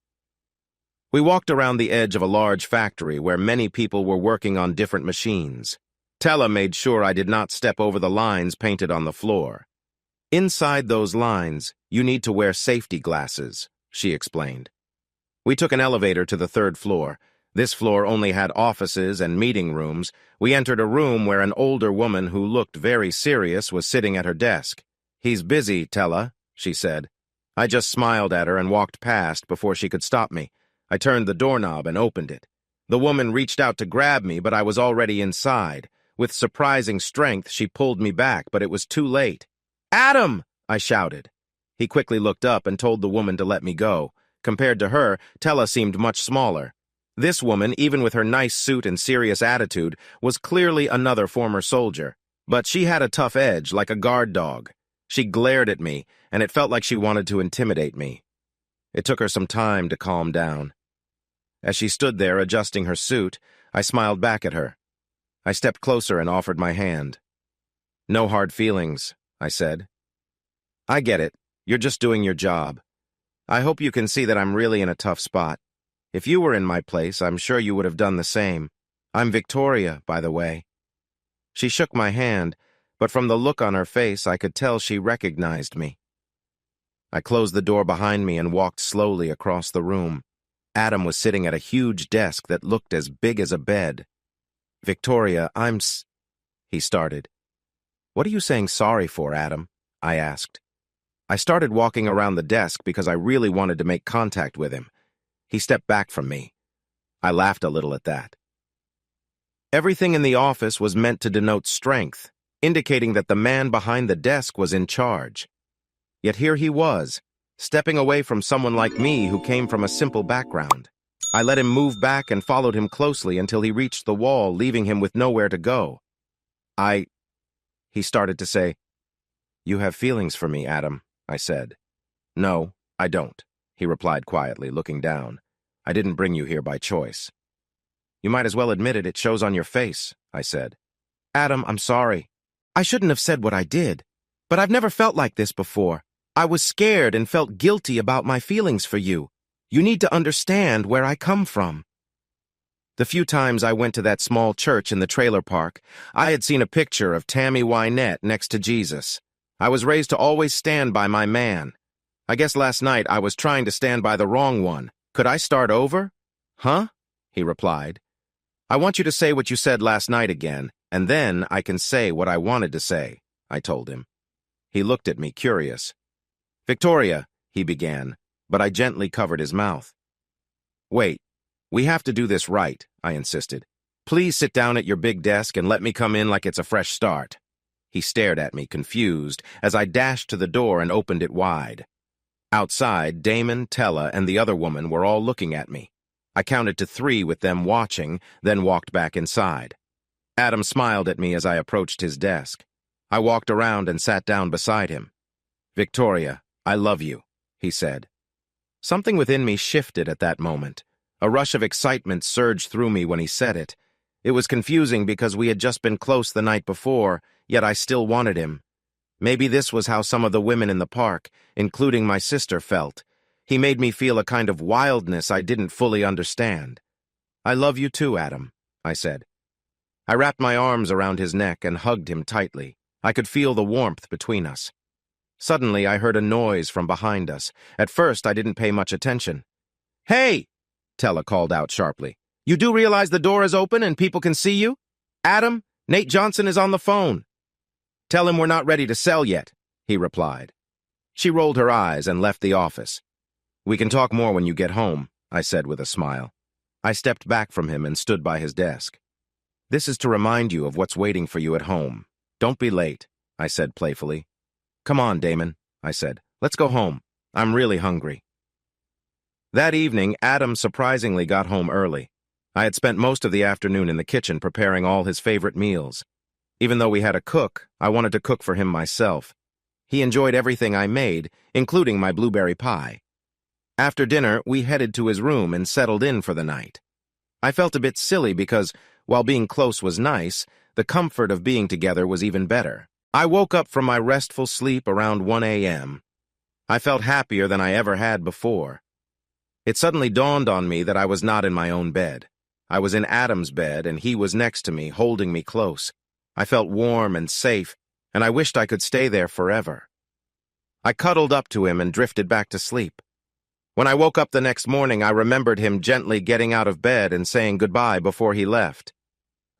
We walked around the edge of a large factory where many people were working on different machines. Tella made sure I did not step over the lines painted on the floor. "Inside those lines, you need to wear safety glasses," she explained. We took an elevator to the 3rd floor. This floor only had offices and meeting rooms. We entered a room where an older woman who looked very serious was sitting at her desk. "He's busy, Tella," she said. I just smiled at her and walked past before she could stop me. I turned the doorknob and opened it. The woman reached out to grab me, but I was already inside. With surprising strength, she pulled me back, but it was too late. "Adam!" I shouted. He quickly looked up and told the woman to let me go. Compared to her, Tella seemed much smaller. This woman, even with her nice suit and serious attitude, was clearly another former soldier. But she had a tough edge, like a guard dog. She glared at me, and it felt like she wanted to intimidate me. It took her some time to calm down. As she stood there adjusting her suit, I smiled back at her. I stepped closer and offered my hand. "No hard feelings," I said. "I get it. You're just doing your job. I hope you can see that I'm really in a tough spot. If you were in my place, I'm sure you would have done the same. I'm Victoria, by the way." She shook my hand, but from the look on her face, I could tell she recognized me. I closed the door behind me and walked slowly across the room. Adam was sitting at a huge desk that looked as big as a bed. "Victoria, he started. "What are you saying sorry for, Adam?" I asked. I started walking around the desk because I really wanted to make contact with him. He stepped back from me. I laughed a little at that. Everything in the office was meant to denote strength, indicating that the man behind the desk was in charge. Yet here he was, stepping away from someone like me who came from a simple background. I let him move back and followed him closely until he reached the wall, leaving him with nowhere to go. He started to say, "You have feelings for me, Adam," I said. "No, I don't," he replied quietly, looking down. "I didn't bring you here by choice." "You might as well admit it. It shows on your face," I said. "Adam, I'm sorry. I shouldn't have said what I did. But I've never felt like this before. I was scared and felt guilty about my feelings for you. You need to understand where I come from." The few times I went to that small church in the trailer park, I had seen a picture of Tammy Wynette next to Jesus. I was raised to always stand by my man. I guess last night I was trying to stand by the wrong one. Could I start over? "Huh?" he replied. "I want you to say what you said last night again, and then I can say what I wanted to say," I told him. He looked at me, curious. "Victoria," he began, but I gently covered his mouth. "Wait, we have to do this right," I insisted. "Please sit down at your big desk and let me come in like it's a fresh start." He stared at me, confused, as I dashed to the door and opened it wide. Outside, Damon, Tella, and the other woman were all looking at me. I counted to 3 with them watching, then walked back inside. Adam smiled at me as I approached his desk. I walked around and sat down beside him. "Victoria, I love you," he said. Something within me shifted at that moment. A rush of excitement surged through me when he said it. It was confusing because we had just been close the night before, yet I still wanted him. Maybe this was how some of the women in the park, including my sister, felt. He made me feel a kind of wildness I didn't fully understand. "I love you too, Adam," I said. I wrapped my arms around his neck and hugged him tightly. I could feel the warmth between us. Suddenly, I heard a noise from behind us. At first, I didn't pay much attention. "Hey!" Tella called out sharply. "You do realize the door is open and people can see you? Adam, Nate Johnson is on the phone." "Tell him we're not ready to sell yet," he replied. She rolled her eyes and left the office. "We can talk more when you get home," I said with a smile. I stepped back from him and stood by his desk. "This is to remind you of what's waiting for you at home. Don't be late," I said playfully. "Come on, Damon," I said. "Let's go home. I'm really hungry." That evening, Adam surprisingly got home early. I had spent most of the afternoon in the kitchen preparing all his favorite meals. Even though we had a cook, I wanted to cook for him myself. He enjoyed everything I made, including my blueberry pie. After dinner, we headed to his room and settled in for the night. I felt a bit silly because, while being close was nice, the comfort of being together was even better. I woke up from my restful sleep around 1 a.m. I felt happier than I ever had before. It suddenly dawned on me that I was not in my own bed. I was in Adam's bed, and he was next to me, holding me close. I felt warm and safe, and I wished I could stay there forever. I cuddled up to him and drifted back to sleep. When I woke up the next morning, I remembered him gently getting out of bed and saying goodbye before he left.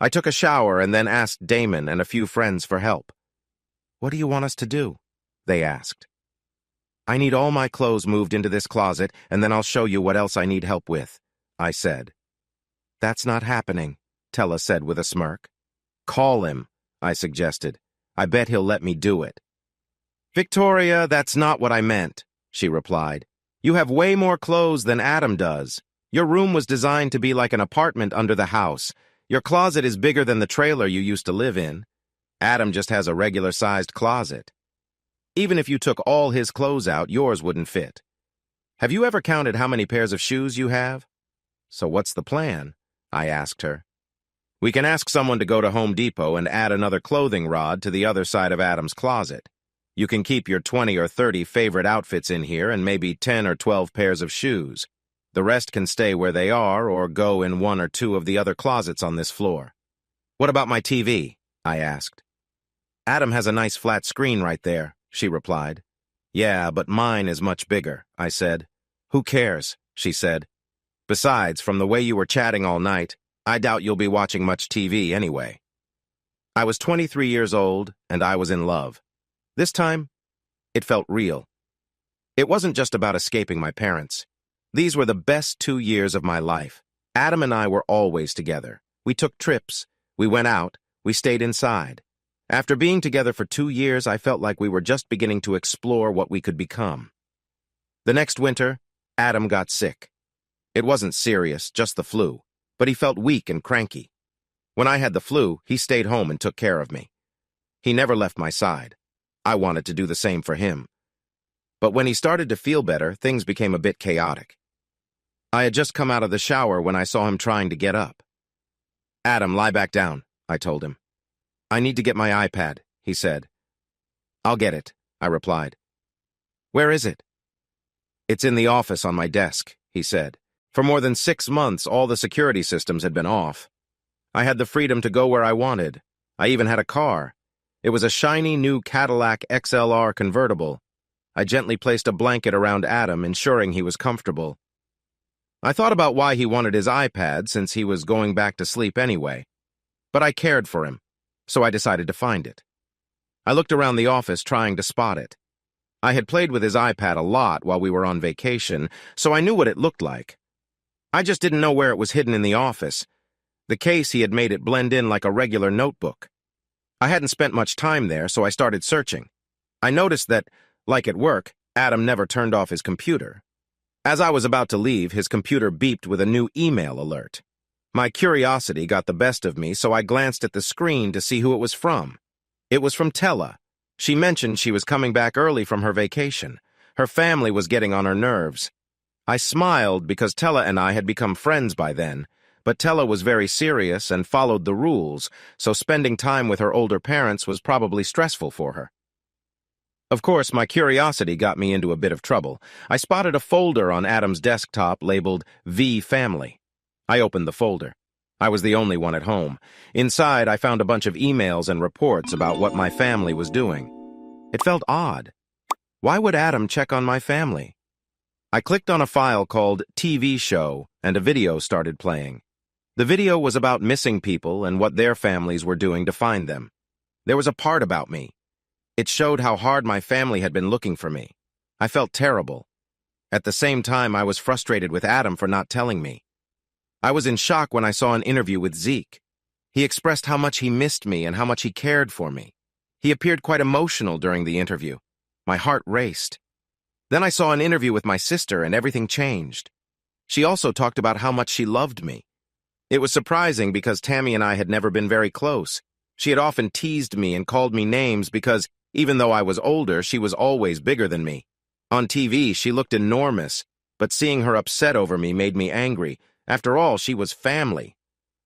I took a shower and then asked Damon and a few friends for help. "What do you want us to do?" they asked. "I need all my clothes moved into this closet, and then I'll show you what else I need help with," I said. "That's not happening," Tella said with a smirk. "Call him," I suggested. "I bet he'll let me do it." "Victoria, that's not what I meant," she replied. "You have way more clothes than Adam does. Your room was designed to be like an apartment under the house. Your closet is bigger than the trailer you used to live in. Adam just has a regular-sized closet. Even if you took all his clothes out, yours wouldn't fit. Have you ever counted how many pairs of shoes you have?" "So what's the plan?" I asked her. "We can ask someone to go to Home Depot and add another clothing rod to the other side of Adam's closet. You can keep your 20 or 30 favorite outfits in here and maybe 10 or 12 pairs of shoes. The rest can stay where they are or go in one or two of the other closets on this floor." "What about my TV?" I asked. "Adam has a nice flat screen right there," she replied. "Yeah, but mine is much bigger," I said. "Who cares?" she said. "Besides, from the way you were chatting all night, I doubt you'll be watching much TV anyway." I was 23 years old, and I was in love. This time, it felt real. It wasn't just about escaping my parents. These were the best 2 years of my life. Adam and I were always together. We took trips. We went out. We stayed inside. After being together for 2 years, I felt like we were just beginning to explore what we could become. The next winter, Adam got sick. It wasn't serious, just the flu, but he felt weak and cranky. When I had the flu, he stayed home and took care of me. He never left my side. I wanted to do the same for him. But when he started to feel better, things became a bit chaotic. I had just come out of the shower when I saw him trying to get up. "Adam, lie back down," I told him. "I need to get my iPad," he said. "I'll get it," I replied. "Where is it?" "It's in the office on my desk," he said. For more than 6 months, all the security systems had been off. I had the freedom to go where I wanted. I even had a car. It was a shiny new Cadillac XLR convertible. I gently placed a blanket around Adam, ensuring he was comfortable. I thought about why he wanted his iPad since he was going back to sleep anyway. But I cared for him, so I decided to find it. I looked around the office trying to spot it. I had played with his iPad a lot while we were on vacation, so I knew what it looked like. I just didn't know where it was hidden in the office. The case he had made it blend in like a regular notebook. I hadn't spent much time there, so I started searching. I noticed that, like at work, Adam never turned off his computer. As I was about to leave, his computer beeped with a new email alert. My curiosity got the best of me, so I glanced at the screen to see who it was from. It was from Tella. She mentioned she was coming back early from her vacation. Her family was getting on her nerves. I smiled because Tella and I had become friends by then, but Tella was very serious and followed the rules, so spending time with her older parents was probably stressful for her. Of course, my curiosity got me into a bit of trouble. I spotted a folder on Adam's desktop labeled V Family. I opened the folder. I was the only one at home. Inside, I found a bunch of emails and reports about what my family was doing. It felt odd. Why would Adam check on my family? I clicked on a file called TV Show, and a video started playing. The video was about missing people and what their families were doing to find them. There was a part about me. It showed how hard my family had been looking for me. I felt terrible. At the same time, I was frustrated with Adam for not telling me. I was in shock when I saw an interview with Zeke. He expressed how much he missed me and how much he cared for me. He appeared quite emotional during the interview. My heart raced. Then I saw an interview with my sister and everything changed. She also talked about how much she loved me. It was surprising because Tammy and I had never been very close. She had often teased me and called me names because, even though I was older, she was always bigger than me. On TV, she looked enormous, but seeing her upset over me made me angry. After all, she was family.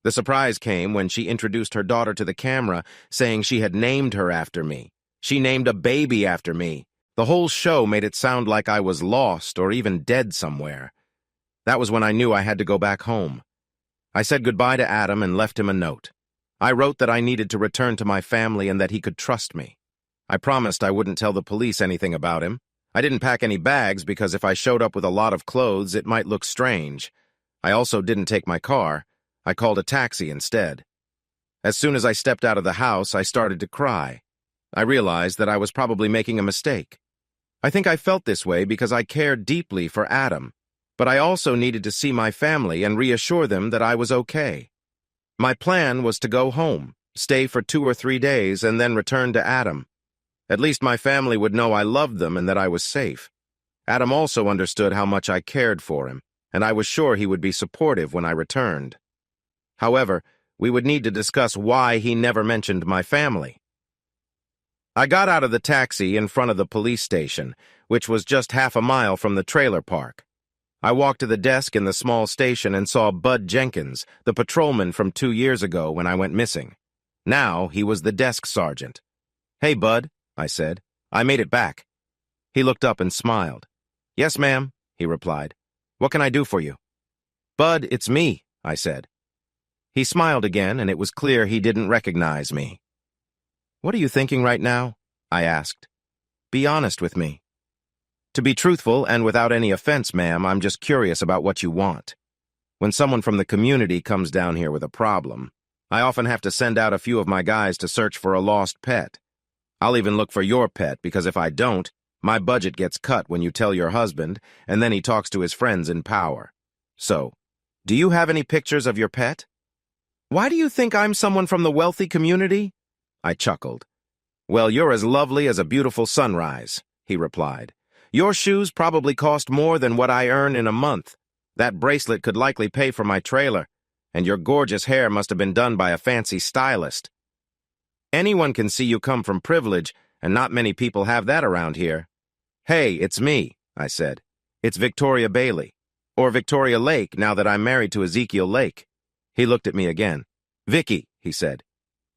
The surprise came when she introduced her daughter to the camera, saying she had named her after me. She named a baby after me. The whole show made it sound like I was lost or even dead somewhere. That was when I knew I had to go back home. I said goodbye to Adam and left him a note. I wrote that I needed to return to my family and that he could trust me. I promised I wouldn't tell the police anything about him. I didn't pack any bags because if I showed up with a lot of clothes, it might look strange. I also didn't take my car. I called a taxi instead. As soon as I stepped out of the house, I started to cry. I realized that I was probably making a mistake. I think I felt this way because I cared deeply for Adam, but I also needed to see my family and reassure them that I was okay. My plan was to go home, stay for 2 or 3 days, and then return to Adam. At least my family would know I loved them and that I was safe. Adam also understood how much I cared for him, and I was sure he would be supportive when I returned. However, we would need to discuss why he never mentioned my family. I got out of the taxi in front of the police station, which was just half a mile from the trailer park. I walked to the desk in the small station and saw Bud Jenkins, the patrolman from 2 years ago when I went missing. Now he was the desk sergeant. "Hey, Bud," I said. "I made it back." He looked up and smiled. "Yes, ma'am," he replied. "What can I do for you?" "Bud, it's me," I said. He smiled again, and it was clear he didn't recognize me. "What are you thinking right now?" I asked. "Be honest with me." "To be truthful and without any offense, ma'am, I'm just curious about what you want. When someone from the community comes down here with a problem, I often have to send out a few of my guys to search for a lost pet. I'll even look for your pet because if I don't, my budget gets cut when you tell your husband, and then he talks to his friends in power. So, do you have any pictures of your pet?" "Why do you think I'm someone from the wealthy community?" I chuckled. "Well, you're as lovely as a beautiful sunrise," he replied. "Your shoes probably cost more than what I earn in a month. That bracelet could likely pay for my trailer, and your gorgeous hair must have been done by a fancy stylist. Anyone can see you come from privilege, and not many people have that around here." "Hey, it's me," I said. "It's Victoria Bailey, or Victoria Lake now that I'm married to Ezekiel Lake." He looked at me again. "Vicky," he said.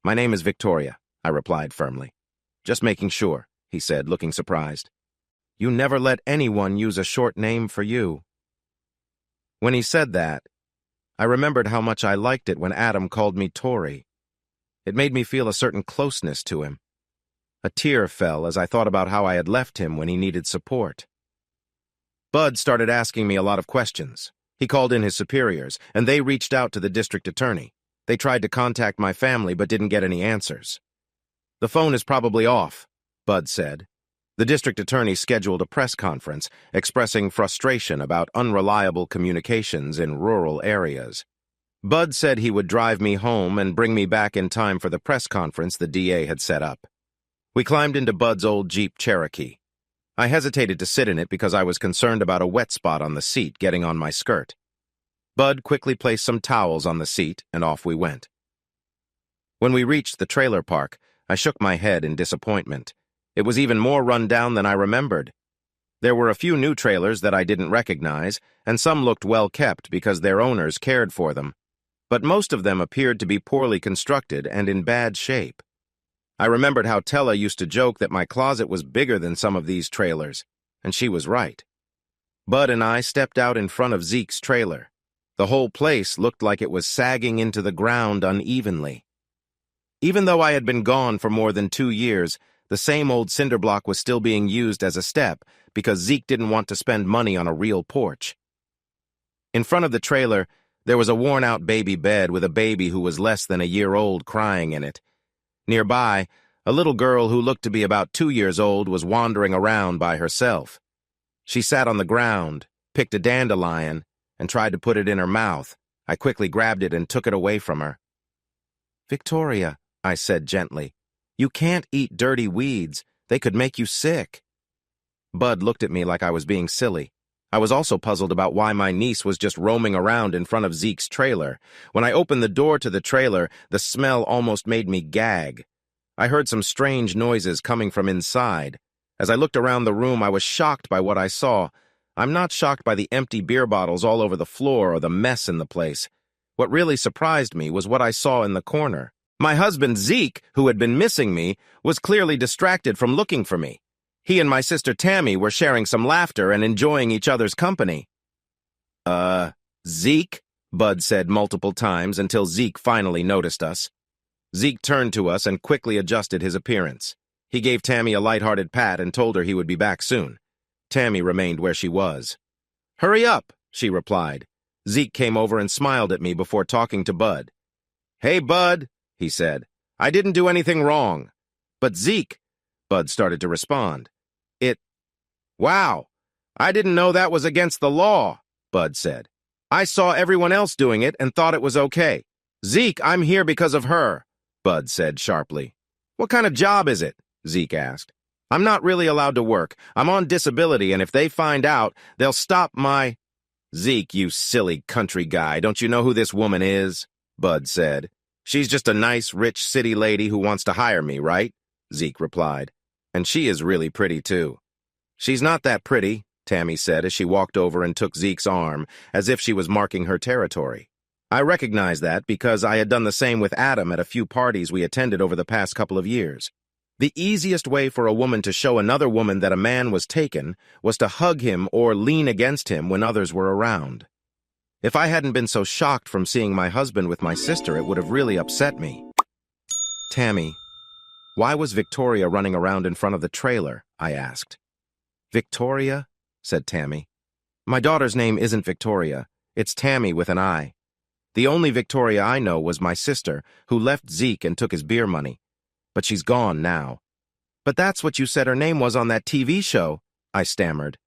"My name is Victoria," I replied firmly. "Just making sure," he said, looking surprised. "You never let anyone use a short name for you." When he said that, I remembered how much I liked it when Adam called me Tori. It made me feel a certain closeness to him. A tear fell as I thought about how I had left him when he needed support. Bud started asking me a lot of questions. He called in his superiors, and they reached out to the district attorney. They tried to contact my family but didn't get any answers. "The phone is probably off," Bud said. The district attorney scheduled a press conference, expressing frustration about unreliable communications in rural areas. Bud said he would drive me home and bring me back in time for the press conference the DA had set up. We climbed into Bud's old Jeep Cherokee. I hesitated to sit in it because I was concerned about a wet spot on the seat getting on my skirt. Bud quickly placed some towels on the seat, and off we went. When we reached the trailer park, I shook my head in disappointment. It was even more run down than I remembered. There were a few new trailers that I didn't recognize, and some looked well kept because their owners cared for them. But most of them appeared to be poorly constructed and in bad shape. I remembered how Tella used to joke that my closet was bigger than some of these trailers, and she was right. Bud and I stepped out in front of Zeke's trailer. The whole place looked like it was sagging into the ground unevenly. Even though I had been gone for more than 2 years, the same old cinder block was still being used as a step because Zeke didn't want to spend money on a real porch. In front of the trailer, there was a worn-out baby bed with a baby who was less than a year old crying in it. Nearby, a little girl who looked to be about 2 years old was wandering around by herself. She sat on the ground, picked a dandelion, and tried to put it in her mouth. I quickly grabbed it and took it away from her. "Victoria," I said gently, "you can't eat dirty weeds. They could make you sick." Bud looked at me like I was being silly. I was also puzzled about why my niece was just roaming around in front of Zeke's trailer. When I opened the door to the trailer, the smell almost made me gag. I heard some strange noises coming from inside. As I looked around the room, I was shocked by what I saw. I'm not shocked by the empty beer bottles all over the floor or the mess in the place. What really surprised me was what I saw in the corner. My husband, Zeke, who had been missing me, was clearly distracted from looking for me. He and my sister Tammy were sharing some laughter and enjoying each other's company. Zeke?" Bud said multiple times until Zeke finally noticed us. Zeke turned to us and quickly adjusted his appearance. He gave Tammy a light-hearted pat and told her he would be back soon. Tammy remained where she was. "Hurry up," she replied. Zeke came over and smiled at me before talking to Bud. "Hey, Bud," he said. "I didn't do anything wrong." "But Zeke," Bud started to respond. "Wow, I didn't know that was against the law," Bud said. "I saw everyone else doing it and thought it was okay." "Zeke, I'm here because of her," Bud said sharply. "What kind of job is it?" Zeke asked. "I'm not really allowed to work. I'm on disability, and if they find out, they'll stop my—" "Zeke, you silly country guy, don't you know who this woman is?" Bud said. "She's just a nice, rich city lady who wants to hire me, right?" Zeke replied. "And she is really pretty, too." "She's not that pretty," Tammy said as she walked over and took Zeke's arm, as if she was marking her territory. I recognized that because I had done the same with Adam at a few parties we attended over the past couple of years. The easiest way for a woman to show another woman that a man was taken was to hug him or lean against him when others were around. If I hadn't been so shocked from seeing my husband with my sister, it would have really upset me. "Tammy, why was Victoria running around in front of the trailer?" I asked. "Victoria?" said Tammy. "My daughter's name isn't Victoria. It's Tammy with an I. The only Victoria I know was my sister, who left Zeke and took his beer money. But she's gone now." "But that's what you said her name was on that TV show," I stammered.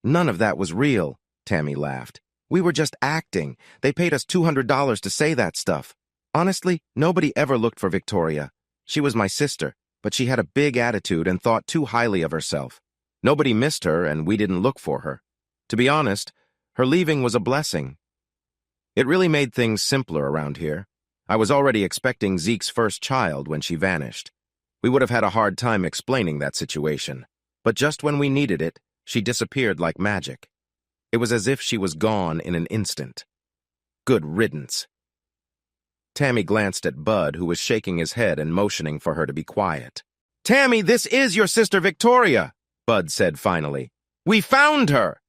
"None of that was real," Tammy laughed. "We were just acting. They paid us $200 to say that stuff. Honestly, nobody ever looked for Victoria. She was my sister, but she had a big attitude and thought too highly of herself. Nobody missed her, and we didn't look for her. To be honest, her leaving was a blessing. It really made things simpler around here. I was already expecting Zeke's first child when she vanished. We would have had a hard time explaining that situation. But just when we needed it, she disappeared like magic. It was as if she was gone in an instant. Good riddance." Tammy glanced at Bud, who was shaking his head and motioning for her to be quiet. "Tammy, this is your sister Victoria," Bud said finally. "We found her!"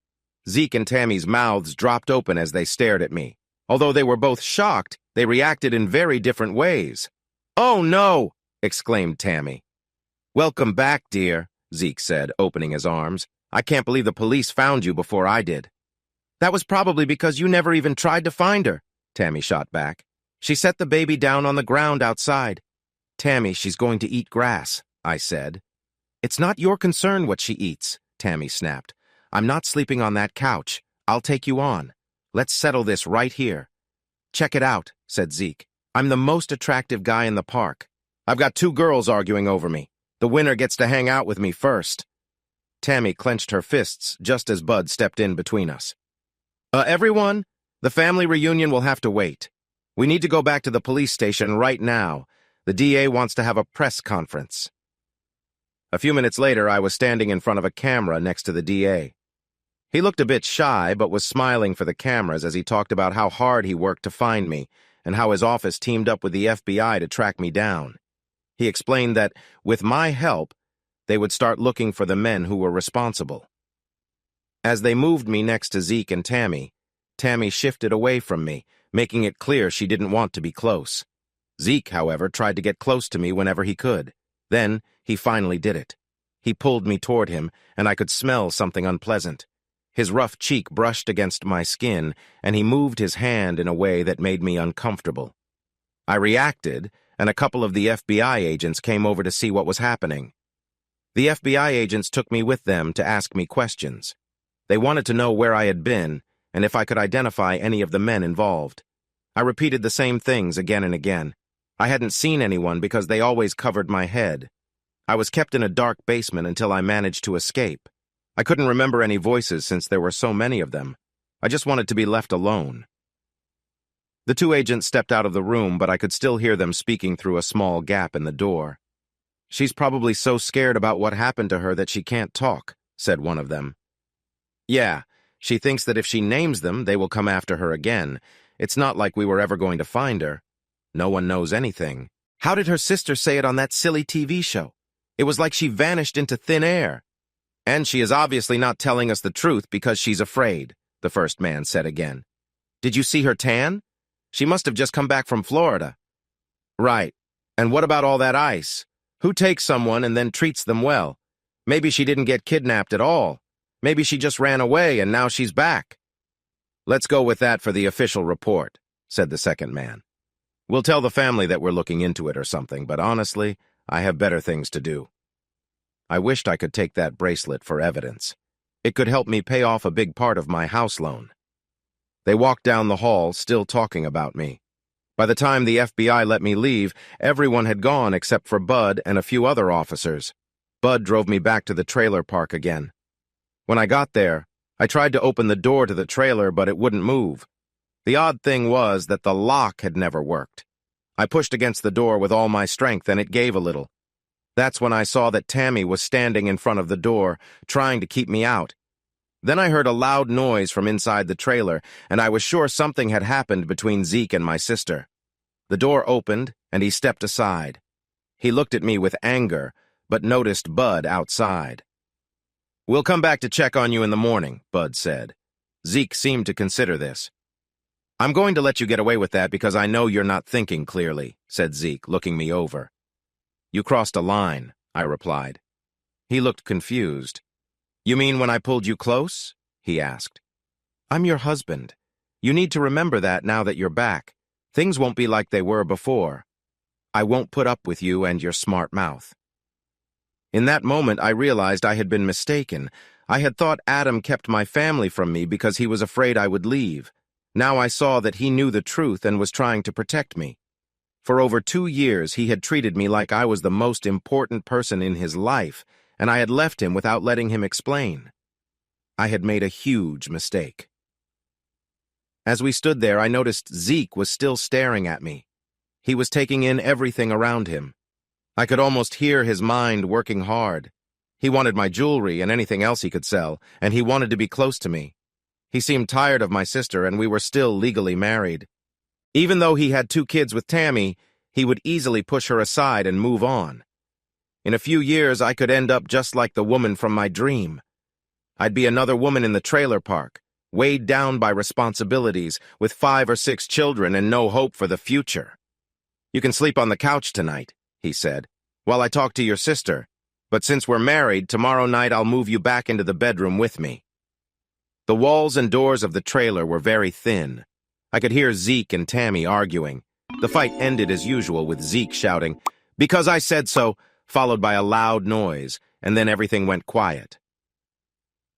Zeke and Tammy's mouths dropped open as they stared at me. Although they were both shocked, they reacted in very different ways. "Oh, no!" exclaimed Tammy. "Welcome back, dear," Zeke said, opening his arms. "I can't believe the police found you before I did." "That was probably because you never even tried to find her," Tammy shot back. "She set the baby down on the ground outside." "Tammy, she's going to eat grass," I said. "It's not your concern what she eats," Tammy snapped. "I'm not sleeping on that couch. I'll take you on. Let's settle this right here." "Check it out," said Zeke. "I'm the most attractive guy in the park. I've got 2 girls arguing over me. The winner gets to hang out with me first." Tammy clenched her fists just as Bud stepped in between us. Everyone, the family reunion will have to wait. We need to go back to the police station right now. The DA wants to have a press conference." A few minutes later, I was standing in front of a camera next to the DA. He looked a bit shy, but was smiling for the cameras as he talked about how hard he worked to find me and how his office teamed up with the FBI to track me down. He explained that, with my help, they would start looking for the men who were responsible. As they moved me next to Zeke and Tammy, Tammy shifted away from me, making it clear she didn't want to be close. Zeke, however, tried to get close to me whenever he could. Then, he finally did it. He pulled me toward him, and I could smell something unpleasant. His rough cheek brushed against my skin, and he moved his hand in a way that made me uncomfortable. I reacted, and a couple of the FBI agents came over to see what was happening. The FBI agents took me with them to ask me questions. They wanted to know where I had been and if I could identify any of the men involved. I repeated the same things again and again. I hadn't seen anyone because they always covered my head. I was kept in a dark basement until I managed to escape. I couldn't remember any voices since there were so many of them. I just wanted to be left alone. The two agents stepped out of the room, but I could still hear them speaking through a small gap in the door. "She's probably so scared about what happened to her that she can't talk," said one of them. "Yeah, she thinks that if she names them, they will come after her again. It's not like we were ever going to find her. No one knows anything. How did her sister say it on that silly TV show? It was like she vanished into thin air. And she is obviously not telling us the truth because she's afraid," the first man said again. "Did you see her tan? She must have just come back from Florida." "Right. And what about all that ice? Who takes someone and then treats them well? Maybe she didn't get kidnapped at all. Maybe she just ran away and now she's back." "Let's go with that for the official report," said the second man. "We'll tell the family that we're looking into it or something, but honestly, I have better things to do." I wished I could take that bracelet for evidence. It could help me pay off a big part of my house loan. They walked down the hall, still talking about me. By the time the FBI let me leave, everyone had gone except for Bud and a few other officers. Bud drove me back to the trailer park again. When I got there, I tried to open the door to the trailer, but it wouldn't move. The odd thing was that the lock had never worked. I pushed against the door with all my strength, and it gave a little. That's when I saw that Tammy was standing in front of the door, trying to keep me out. Then I heard a loud noise from inside the trailer, and I was sure something had happened between Zeke and my sister. The door opened, and he stepped aside. He looked at me with anger, but noticed Bud outside. "We'll come back to check on you in the morning," Bud said. Zeke seemed to consider this. "I'm going to let you get away with that because I know you're not thinking clearly," said Zeke, looking me over. "You crossed a line," I replied. He looked confused. "You mean when I pulled you close?" he asked. "I'm your husband. You need to remember that now that you're back. Things won't be like they were before. I won't put up with you and your smart mouth." In that moment, I realized I had been mistaken. I had thought Adam kept my family from me because he was afraid I would leave. Now I saw that he knew the truth and was trying to protect me. For over 2 years, he had treated me like I was the most important person in his life, and I had left him without letting him explain. I had made a huge mistake. As we stood there, I noticed Zeke was still staring at me. He was taking in everything around him. I could almost hear his mind working hard. He wanted my jewelry and anything else he could sell, and he wanted to be close to me. He seemed tired of my sister, and we were still legally married. Even though he had 2 kids with Tammy, he would easily push her aside and move on. In a few years, I could end up just like the woman from my dream. I'd be another woman in the trailer park, weighed down by responsibilities, with 5 or 6 children and no hope for the future. "You can sleep on the couch tonight," he said, "while I talk to your sister. But since we're married, tomorrow night I'll move you back into the bedroom with me." The walls and doors of the trailer were very thin. I could hear Zeke and Tammy arguing. The fight ended as usual with Zeke shouting, "Because I said so," followed by a loud noise, and then everything went quiet.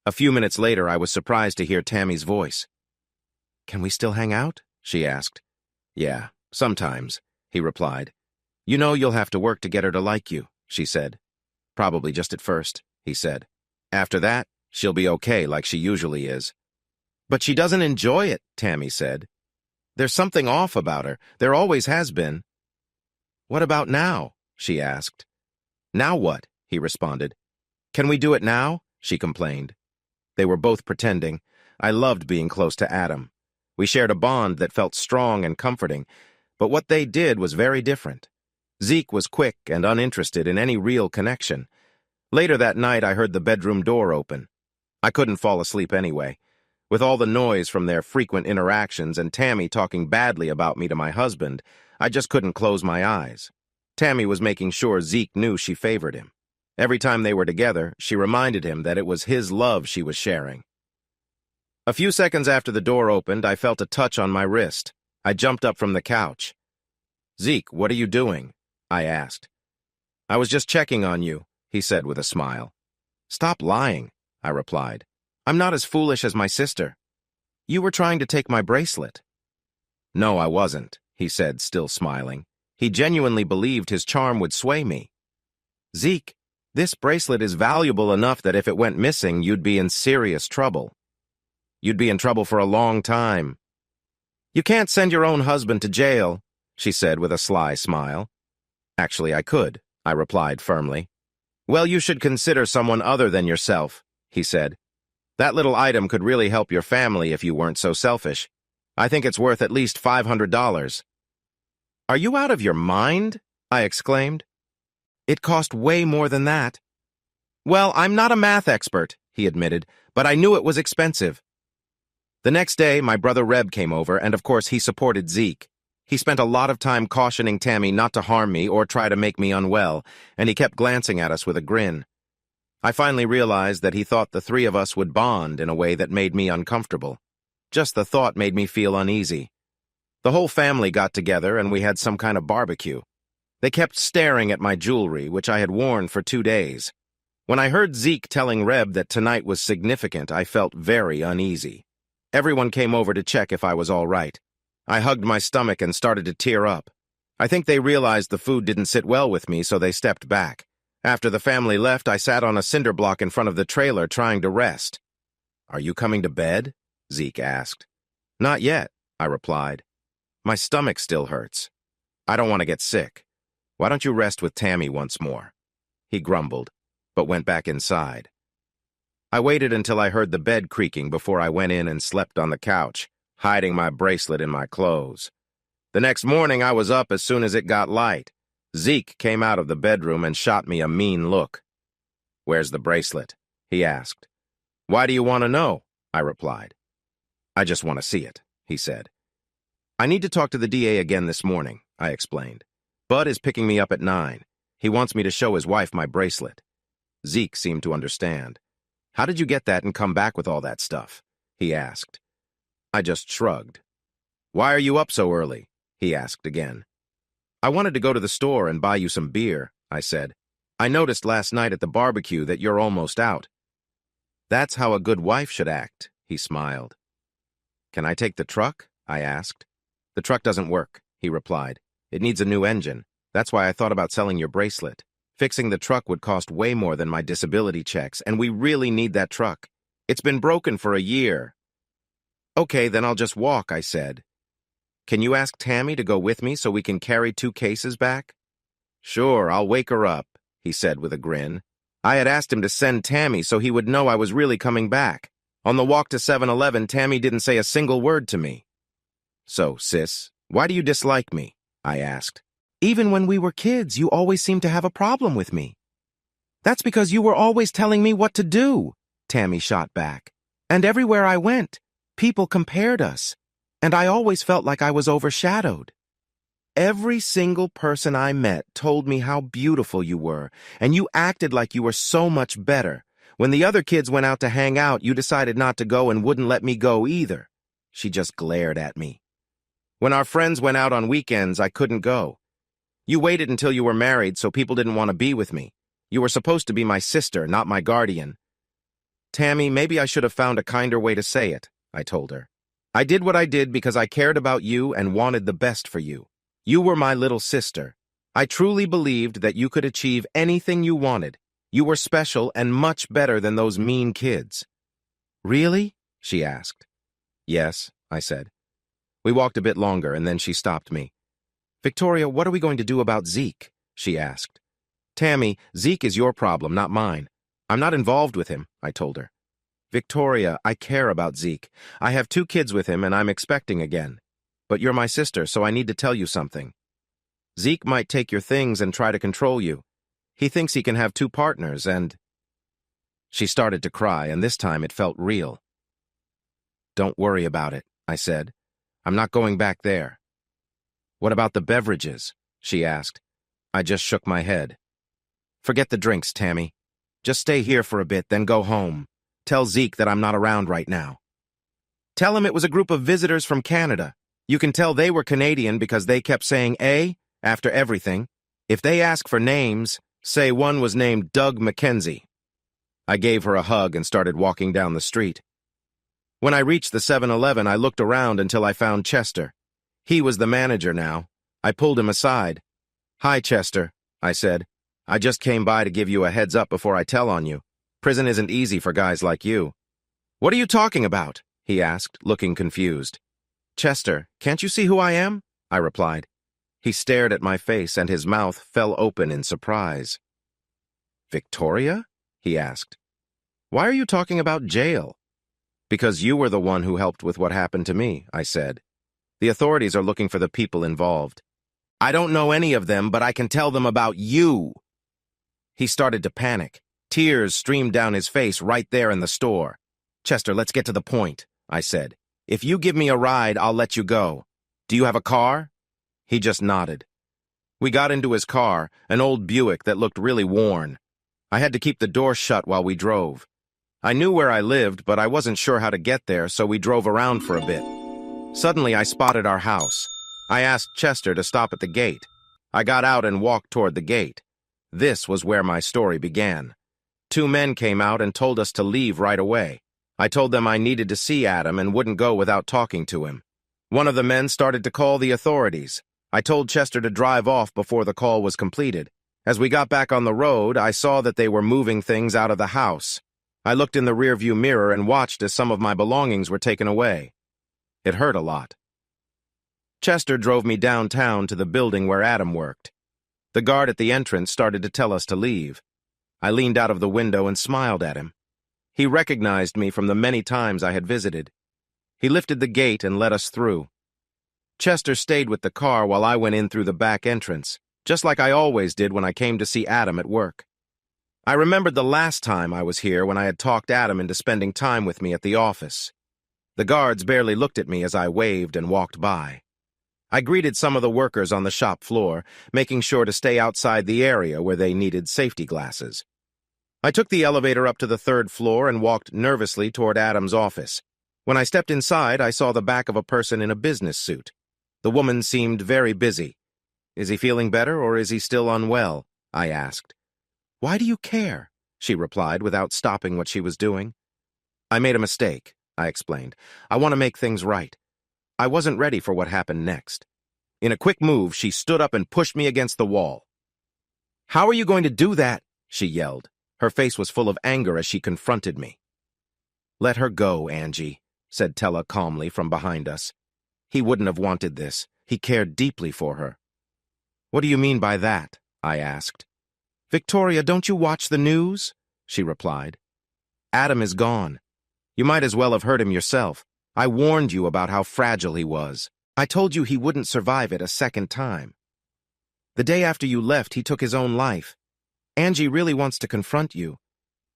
A few minutes later, I was surprised to hear Tammy's voice. "Can we still hang out?" she asked. "Yeah, sometimes," he replied. "You know you'll have to work to get her to like you," she said. "Probably just at first," he said. "After that, she'll be okay like she usually is." "But she doesn't enjoy it," Tammy said. "There's something off about her. There always has been." "What about now?" she asked. "Now what?" he responded. Can we do it now? She complained. They were both pretending. I loved being close to Adam. We shared a bond that felt strong and comforting, but what they did was very different. Zeke was quick and uninterested in any real connection. Later that night, I heard the bedroom door open. I couldn't fall asleep anyway. With all the noise from their frequent interactions and Tammy talking badly about me to my husband, I just couldn't close my eyes. Tammy was making sure Zeke knew she favored him. Every time they were together, she reminded him that it was his love she was sharing. A few seconds after the door opened, I felt a touch on my wrist. I jumped up from the couch. Zeke, what are you doing? I asked. I was just checking on you, he said with a smile. Stop lying, I replied. I'm not as foolish as my sister. You were trying to take my bracelet. No, I wasn't, he said, still smiling. He genuinely believed his charm would sway me. Zeke, this bracelet is valuable enough that if it went missing, you'd be in serious trouble. You'd be in trouble for a long time. You can't send your own husband to jail, she said with a sly smile. Actually, I could, I replied firmly. Well, you should consider someone other than yourself, he said. That little item could really help your family if you weren't so selfish. I think it's worth at least $500. Are you out of your mind? I exclaimed. It cost way more than that. Well, I'm not a math expert, he admitted, but I knew it was expensive. The next day, my brother Reb came over, and of course he supported Zeke. He spent a lot of time cautioning Tammy not to harm me or try to make me unwell, and he kept glancing at us with a grin. I finally realized that he thought the three of us would bond in a way that made me uncomfortable. Just the thought made me feel uneasy. The whole family got together and we had some kind of barbecue. They kept staring at my jewelry, which I had worn for 2 days. When I heard Zeke telling Reb that tonight was significant, I felt very uneasy. Everyone came over to check if I was all right. I hugged my stomach and started to tear up. I think they realized the food didn't sit well with me, so they stepped back. After the family left, I sat on a cinder block in front of the trailer trying to rest. Are you coming to bed? Zeke asked. Not yet, I replied. My stomach still hurts. I don't want to get sick. Why don't you rest with Tammy once more? He grumbled, but went back inside. I waited until I heard the bed creaking before I went in and slept on the couch, hiding my bracelet in my clothes. The next morning, I was up as soon as it got light. Zeke came out of the bedroom and shot me a mean look. Where's the bracelet? He asked. Why do you want to know? I replied. I just want to see it, he said. I need to talk to the DA again this morning, I explained. Bud is picking me up at 9. He wants me to show his wife my bracelet. Zeke seemed to understand. How did you get that and come back with all that stuff? He asked. I just shrugged. Why are you up so early? He asked again. I wanted to go to the store and buy you some beer, I said. I noticed last night at the barbecue that you're almost out. That's how a good wife should act, he smiled. Can I take the truck? I asked. The truck doesn't work, he replied. It needs a new engine. That's why I thought about selling your bracelet. Fixing the truck would cost way more than my disability checks, and we really need that truck. It's been broken for a year. Okay, then I'll just walk, I said. Can you ask Tammy to go with me so we can carry 2 cases back? Sure, I'll wake her up, he said with a grin. I had asked him to send Tammy so he would know I was really coming back. On the walk to 7-Eleven, Tammy didn't say a single word to me. So, sis, why do you dislike me? I asked. Even when we were kids, you always seemed to have a problem with me. That's because you were always telling me what to do, Tammy shot back. And everywhere I went, people compared us, and I always felt like I was overshadowed. Every single person I met told me how beautiful you were, and you acted like you were so much better. When the other kids went out to hang out, you decided not to go and wouldn't let me go either. She just glared at me. When our friends went out on weekends, I couldn't go. You waited until you were married so people didn't want to be with me. You were supposed to be my sister, not my guardian. Tammy, maybe I should have found a kinder way to say it, I told her. I did what I did because I cared about you and wanted the best for you. You were my little sister. I truly believed that you could achieve anything you wanted. You were special and much better than those mean kids. Really? She asked. Yes, I said. We walked a bit longer and then she stopped me. Victoria, what are we going to do about Zeke? She asked. Tammy, Zeke is your problem, not mine. I'm not involved with him, I told her. Victoria, I care about Zeke. I have 2 kids with him and I'm expecting again. But you're my sister, so I need to tell you something. Zeke might take your things and try to control you. He thinks he can have 2 partners and... She started to cry, and this time it felt real. Don't worry about it, I said. I'm not going back there. What about the beverages? She asked. I just shook my head. Forget the drinks, Tammy. Just stay here for a bit, then go home. Tell Zeke that I'm not around right now. Tell him it was a group of visitors from Canada. You can tell they were Canadian because they kept saying A after everything. If they ask for names, say one was named Doug Mackenzie. I gave her a hug and started walking down the street. When I reached the 7-Eleven, I looked around until I found Chester. He was the manager now. I pulled him aside. Hi, Chester, I said. I just came by to give you a heads up before I tell on you. Prison isn't easy for guys like you. What are you talking about? He asked, looking confused. Chester, can't you see who I am? I replied. He stared at my face and his mouth fell open in surprise. Victoria? He asked. Why are you talking about jail? Because you were the one who helped with what happened to me, I said. The authorities are looking for the people involved. I don't know any of them, but I can tell them about you. He started to panic. Tears streamed down his face right there in the store. Chester, let's get to the point, I said. If you give me a ride, I'll let you go. Do you have a car? He just nodded. We got into his car, an old Buick that looked really worn. I had to keep the door shut while we drove. I knew where I lived, but I wasn't sure how to get there, so we drove around for a bit. Suddenly, I spotted our house. I asked Chester to stop at the gate. I got out and walked toward the gate. This was where my story began. 2 men came out and told us to leave right away. I told them I needed to see Adam and wouldn't go without talking to him. One of the men started to call the authorities. I told Chester to drive off before the call was completed. As we got back on the road, I saw that they were moving things out of the house. I looked in the rearview mirror and watched as some of my belongings were taken away. It hurt a lot. Chester drove me downtown to the building where Adam worked. The guard at the entrance started to tell us to leave. I leaned out of the window and smiled at him. He recognized me from the many times I had visited. He lifted the gate and let us through. Chester stayed with the car while I went in through the back entrance, just like I always did when I came to see Adam at work. I remembered the last time I was here when I had talked Adam into spending time with me at the office. The guards barely looked at me as I waved and walked by. I greeted some of the workers on the shop floor, making sure to stay outside the area where they needed safety glasses. I took the elevator up to the 3rd floor and walked nervously toward Adam's office. When I stepped inside, I saw the back of a person in a business suit. The woman seemed very busy. Is he feeling better or is he still unwell? I asked. Why do you care? She replied without stopping what she was doing. I made a mistake, I explained. I want to make things right. I wasn't ready for what happened next. In a quick move, she stood up and pushed me against the wall. How are you going to do that? She yelled. Her face was full of anger as she confronted me. Let her go, Angie, said Tella calmly from behind us. He wouldn't have wanted this. He cared deeply for her. What do you mean by that? I asked. Victoria, don't you watch the news? She replied. Adam is gone. You might as well have heard him yourself. I warned you about how fragile he was. I told you he wouldn't survive it a second time. The day after you left, he took his own life. Angie really wants to confront you.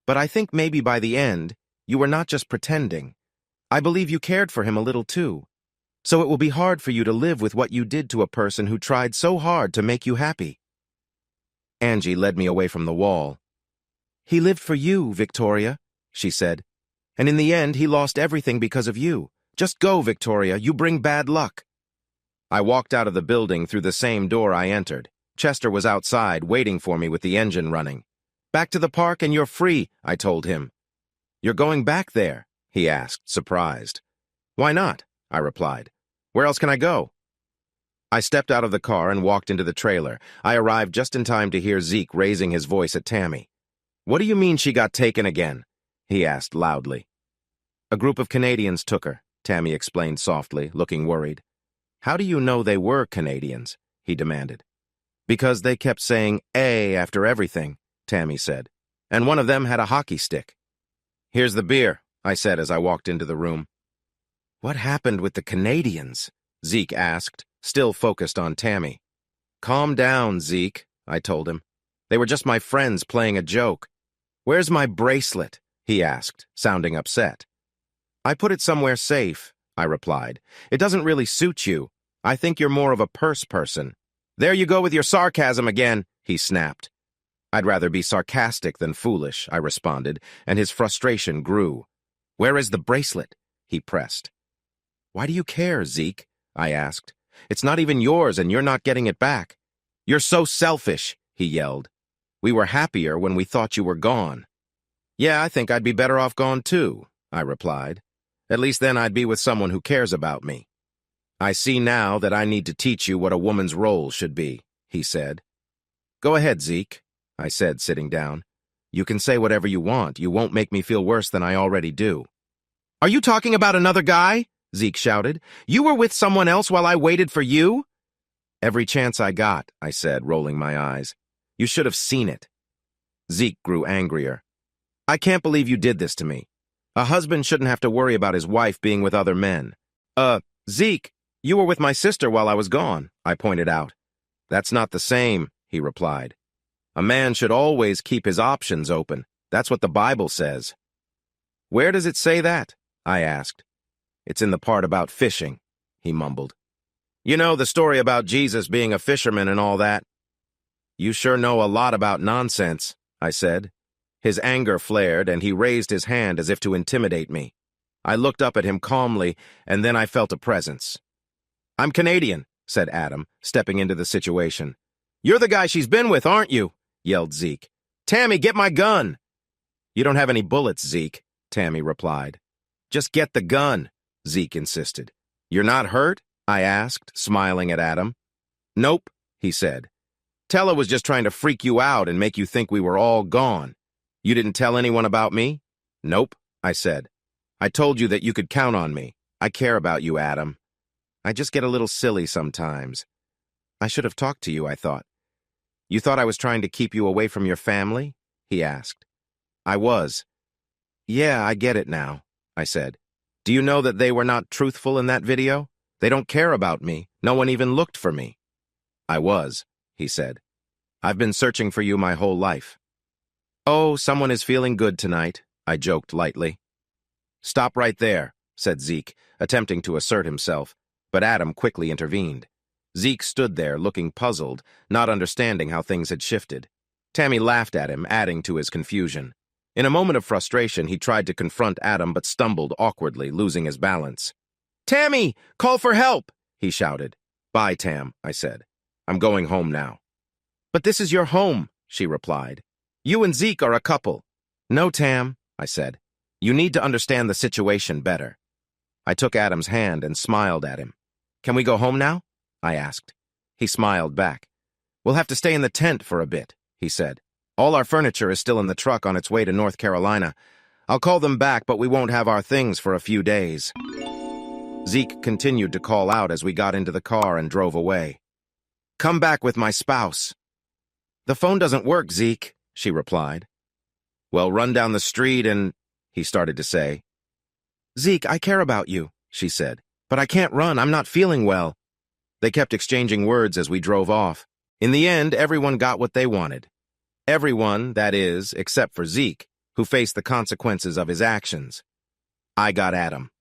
But I think maybe by the end, you were not just pretending. I believe you cared for him a little too. So it will be hard for you to live with what you did to a person who tried so hard to make you happy. Angie led me away from the wall. He lived for you, Victoria, she said. And in the end, he lost everything because of you. Just go, Victoria. You bring bad luck. I walked out of the building through the same door I entered. Chester was outside, waiting for me with the engine running. Back to the park and you're free, I told him. You're going back there? He asked, surprised. Why not? I replied. Where else can I go? I stepped out of the car and walked into the trailer. I arrived just in time to hear Zeke raising his voice at Tammy. What do you mean she got taken again? He asked loudly. A group of Canadians took her, Tammy explained softly, looking worried. How do you know they were Canadians? He demanded. Because they kept saying "A" after everything, Tammy said. And one of them had a hockey stick. Here's the beer, I said as I walked into the room. What happened with the Canadians? Zeke asked, still focused on Tammy. Calm down, Zeke, I told him. They were just my friends playing a joke. Where's my bracelet? He asked, sounding upset. I put it somewhere safe, I replied. It doesn't really suit you. I think you're more of a purse person. There you go with your sarcasm again, he snapped. I'd rather be sarcastic than foolish, I responded, and his frustration grew. Where is the bracelet? He pressed. Why do you care, Zeke? I asked. It's not even yours and you're not getting it back. You're so selfish, he yelled. We were happier when we thought you were gone. Yeah, I think I'd be better off gone too, I replied. At least then I'd be with someone who cares about me. I see now that I need to teach you what a woman's role should be, he said. Go ahead, Zeke, I said, sitting down. You can say whatever you want. You won't make me feel worse than I already do. Are you talking about another guy? Zeke shouted. You were with someone else while I waited for you? Every chance I got, I said, rolling my eyes. You should have seen it. Zeke grew angrier. I can't believe you did this to me. A husband shouldn't have to worry about his wife being with other men. Zeke, you were with my sister while I was gone, I pointed out. That's not the same, he replied. A man should always keep his options open. That's what the Bible says. Where does it say that? I asked. It's in the part about fishing, he mumbled. You know, the story about Jesus being a fisherman and all that. You sure know a lot about nonsense, I said. His anger flared, and he raised his hand as if to intimidate me. I looked up at him calmly, and then I felt a presence. I'm Canadian, said Adam, stepping into the situation. You're the guy she's been with, aren't you? Yelled Zeke. Tammy, get my gun! You don't have any bullets, Zeke, Tammy replied. Just get the gun, Zeke insisted. You're not hurt? I asked, smiling at Adam. Nope, he said. Tella was just trying to freak you out and make you think we were all gone. You didn't tell anyone about me? Nope, I said. I told you that you could count on me. I care about you, Adam. I just get a little silly sometimes. I should have talked to you, I thought. You thought I was trying to keep you away from your family? He asked. I was. Yeah, I get it now, I said. Do you know that they were not truthful in that video? They don't care about me. No one even looked for me. I was, he said. I've been searching for you my whole life. Oh, someone is feeling good tonight, I joked lightly. Stop right there, said Zeke, attempting to assert himself, but Adam quickly intervened. Zeke stood there looking puzzled, not understanding how things had shifted. Tammy laughed at him, adding to his confusion. In a moment of frustration, he tried to confront Adam but stumbled awkwardly, losing his balance. Tammy, call for help, he shouted. Bye, Tam, I said. I'm going home now. But this is your home, she replied. You and Zeke are a couple. No, Tam, I said. You need to understand the situation better. I took Adam's hand and smiled at him. Can we go home now? I asked. He smiled back. We'll have to stay in the tent for a bit, he said. All our furniture is still in the truck on its way to North Carolina. I'll call them back, but we won't have our things for a few days. Zeke continued to call out as we got into the car and drove away. Come back with my spouse. The phone doesn't work, Zeke, she replied. Well, run down the street and... he started to say. Zeke, I care about you, she said. But I can't run. I'm not feeling well. They kept exchanging words as we drove off. In the end, everyone got what they wanted. Everyone, that is, except for Zeke, who faced the consequences of his actions. I got Adam.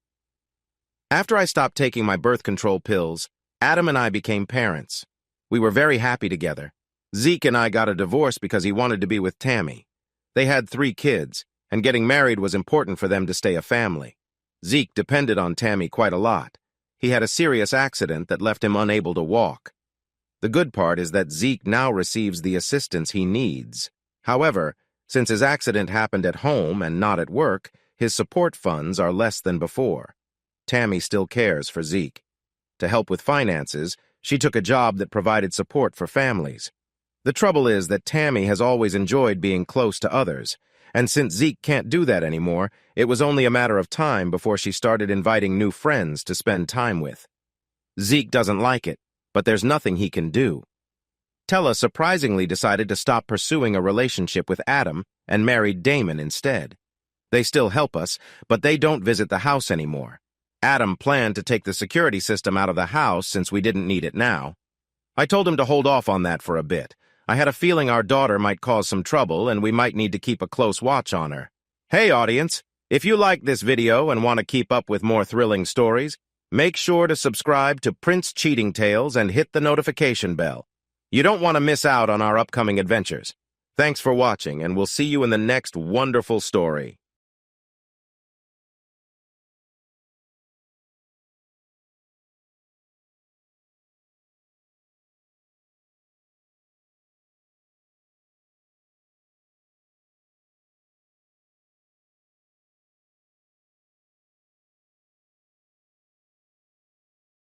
After I stopped taking my birth control pills, Adam and I became parents. We were very happy together. Zeke and I got a divorce because he wanted to be with Tammy. They had 3 kids, and getting married was important for them to stay a family. Zeke depended on Tammy quite a lot. He had a serious accident that left him unable to walk. The good part is that Zeke now receives the assistance he needs. However, since his accident happened at home and not at work, his support funds are less than before. Tammy still cares for Zeke. To help with finances, she took a job that provided support for families. The trouble is that Tammy has always enjoyed being close to others, and since Zeke can't do that anymore, it was only a matter of time before she started inviting new friends to spend time with. Zeke doesn't like it, but there's nothing he can do. Tella surprisingly decided to stop pursuing a relationship with Adam and married Damon instead. They still help us, but they don't visit the house anymore. Adam planned to take the security system out of the house since we didn't need it now. I told him to hold off on that for a bit. I had a feeling our daughter might cause some trouble and we might need to keep a close watch on her. Hey audience, if you like this video and want to keep up with more thrilling stories, make sure to subscribe to Prince Cheating Tales and hit the notification bell. You don't want to miss out on our upcoming adventures. Thanks for watching, and we'll see you in the next wonderful story.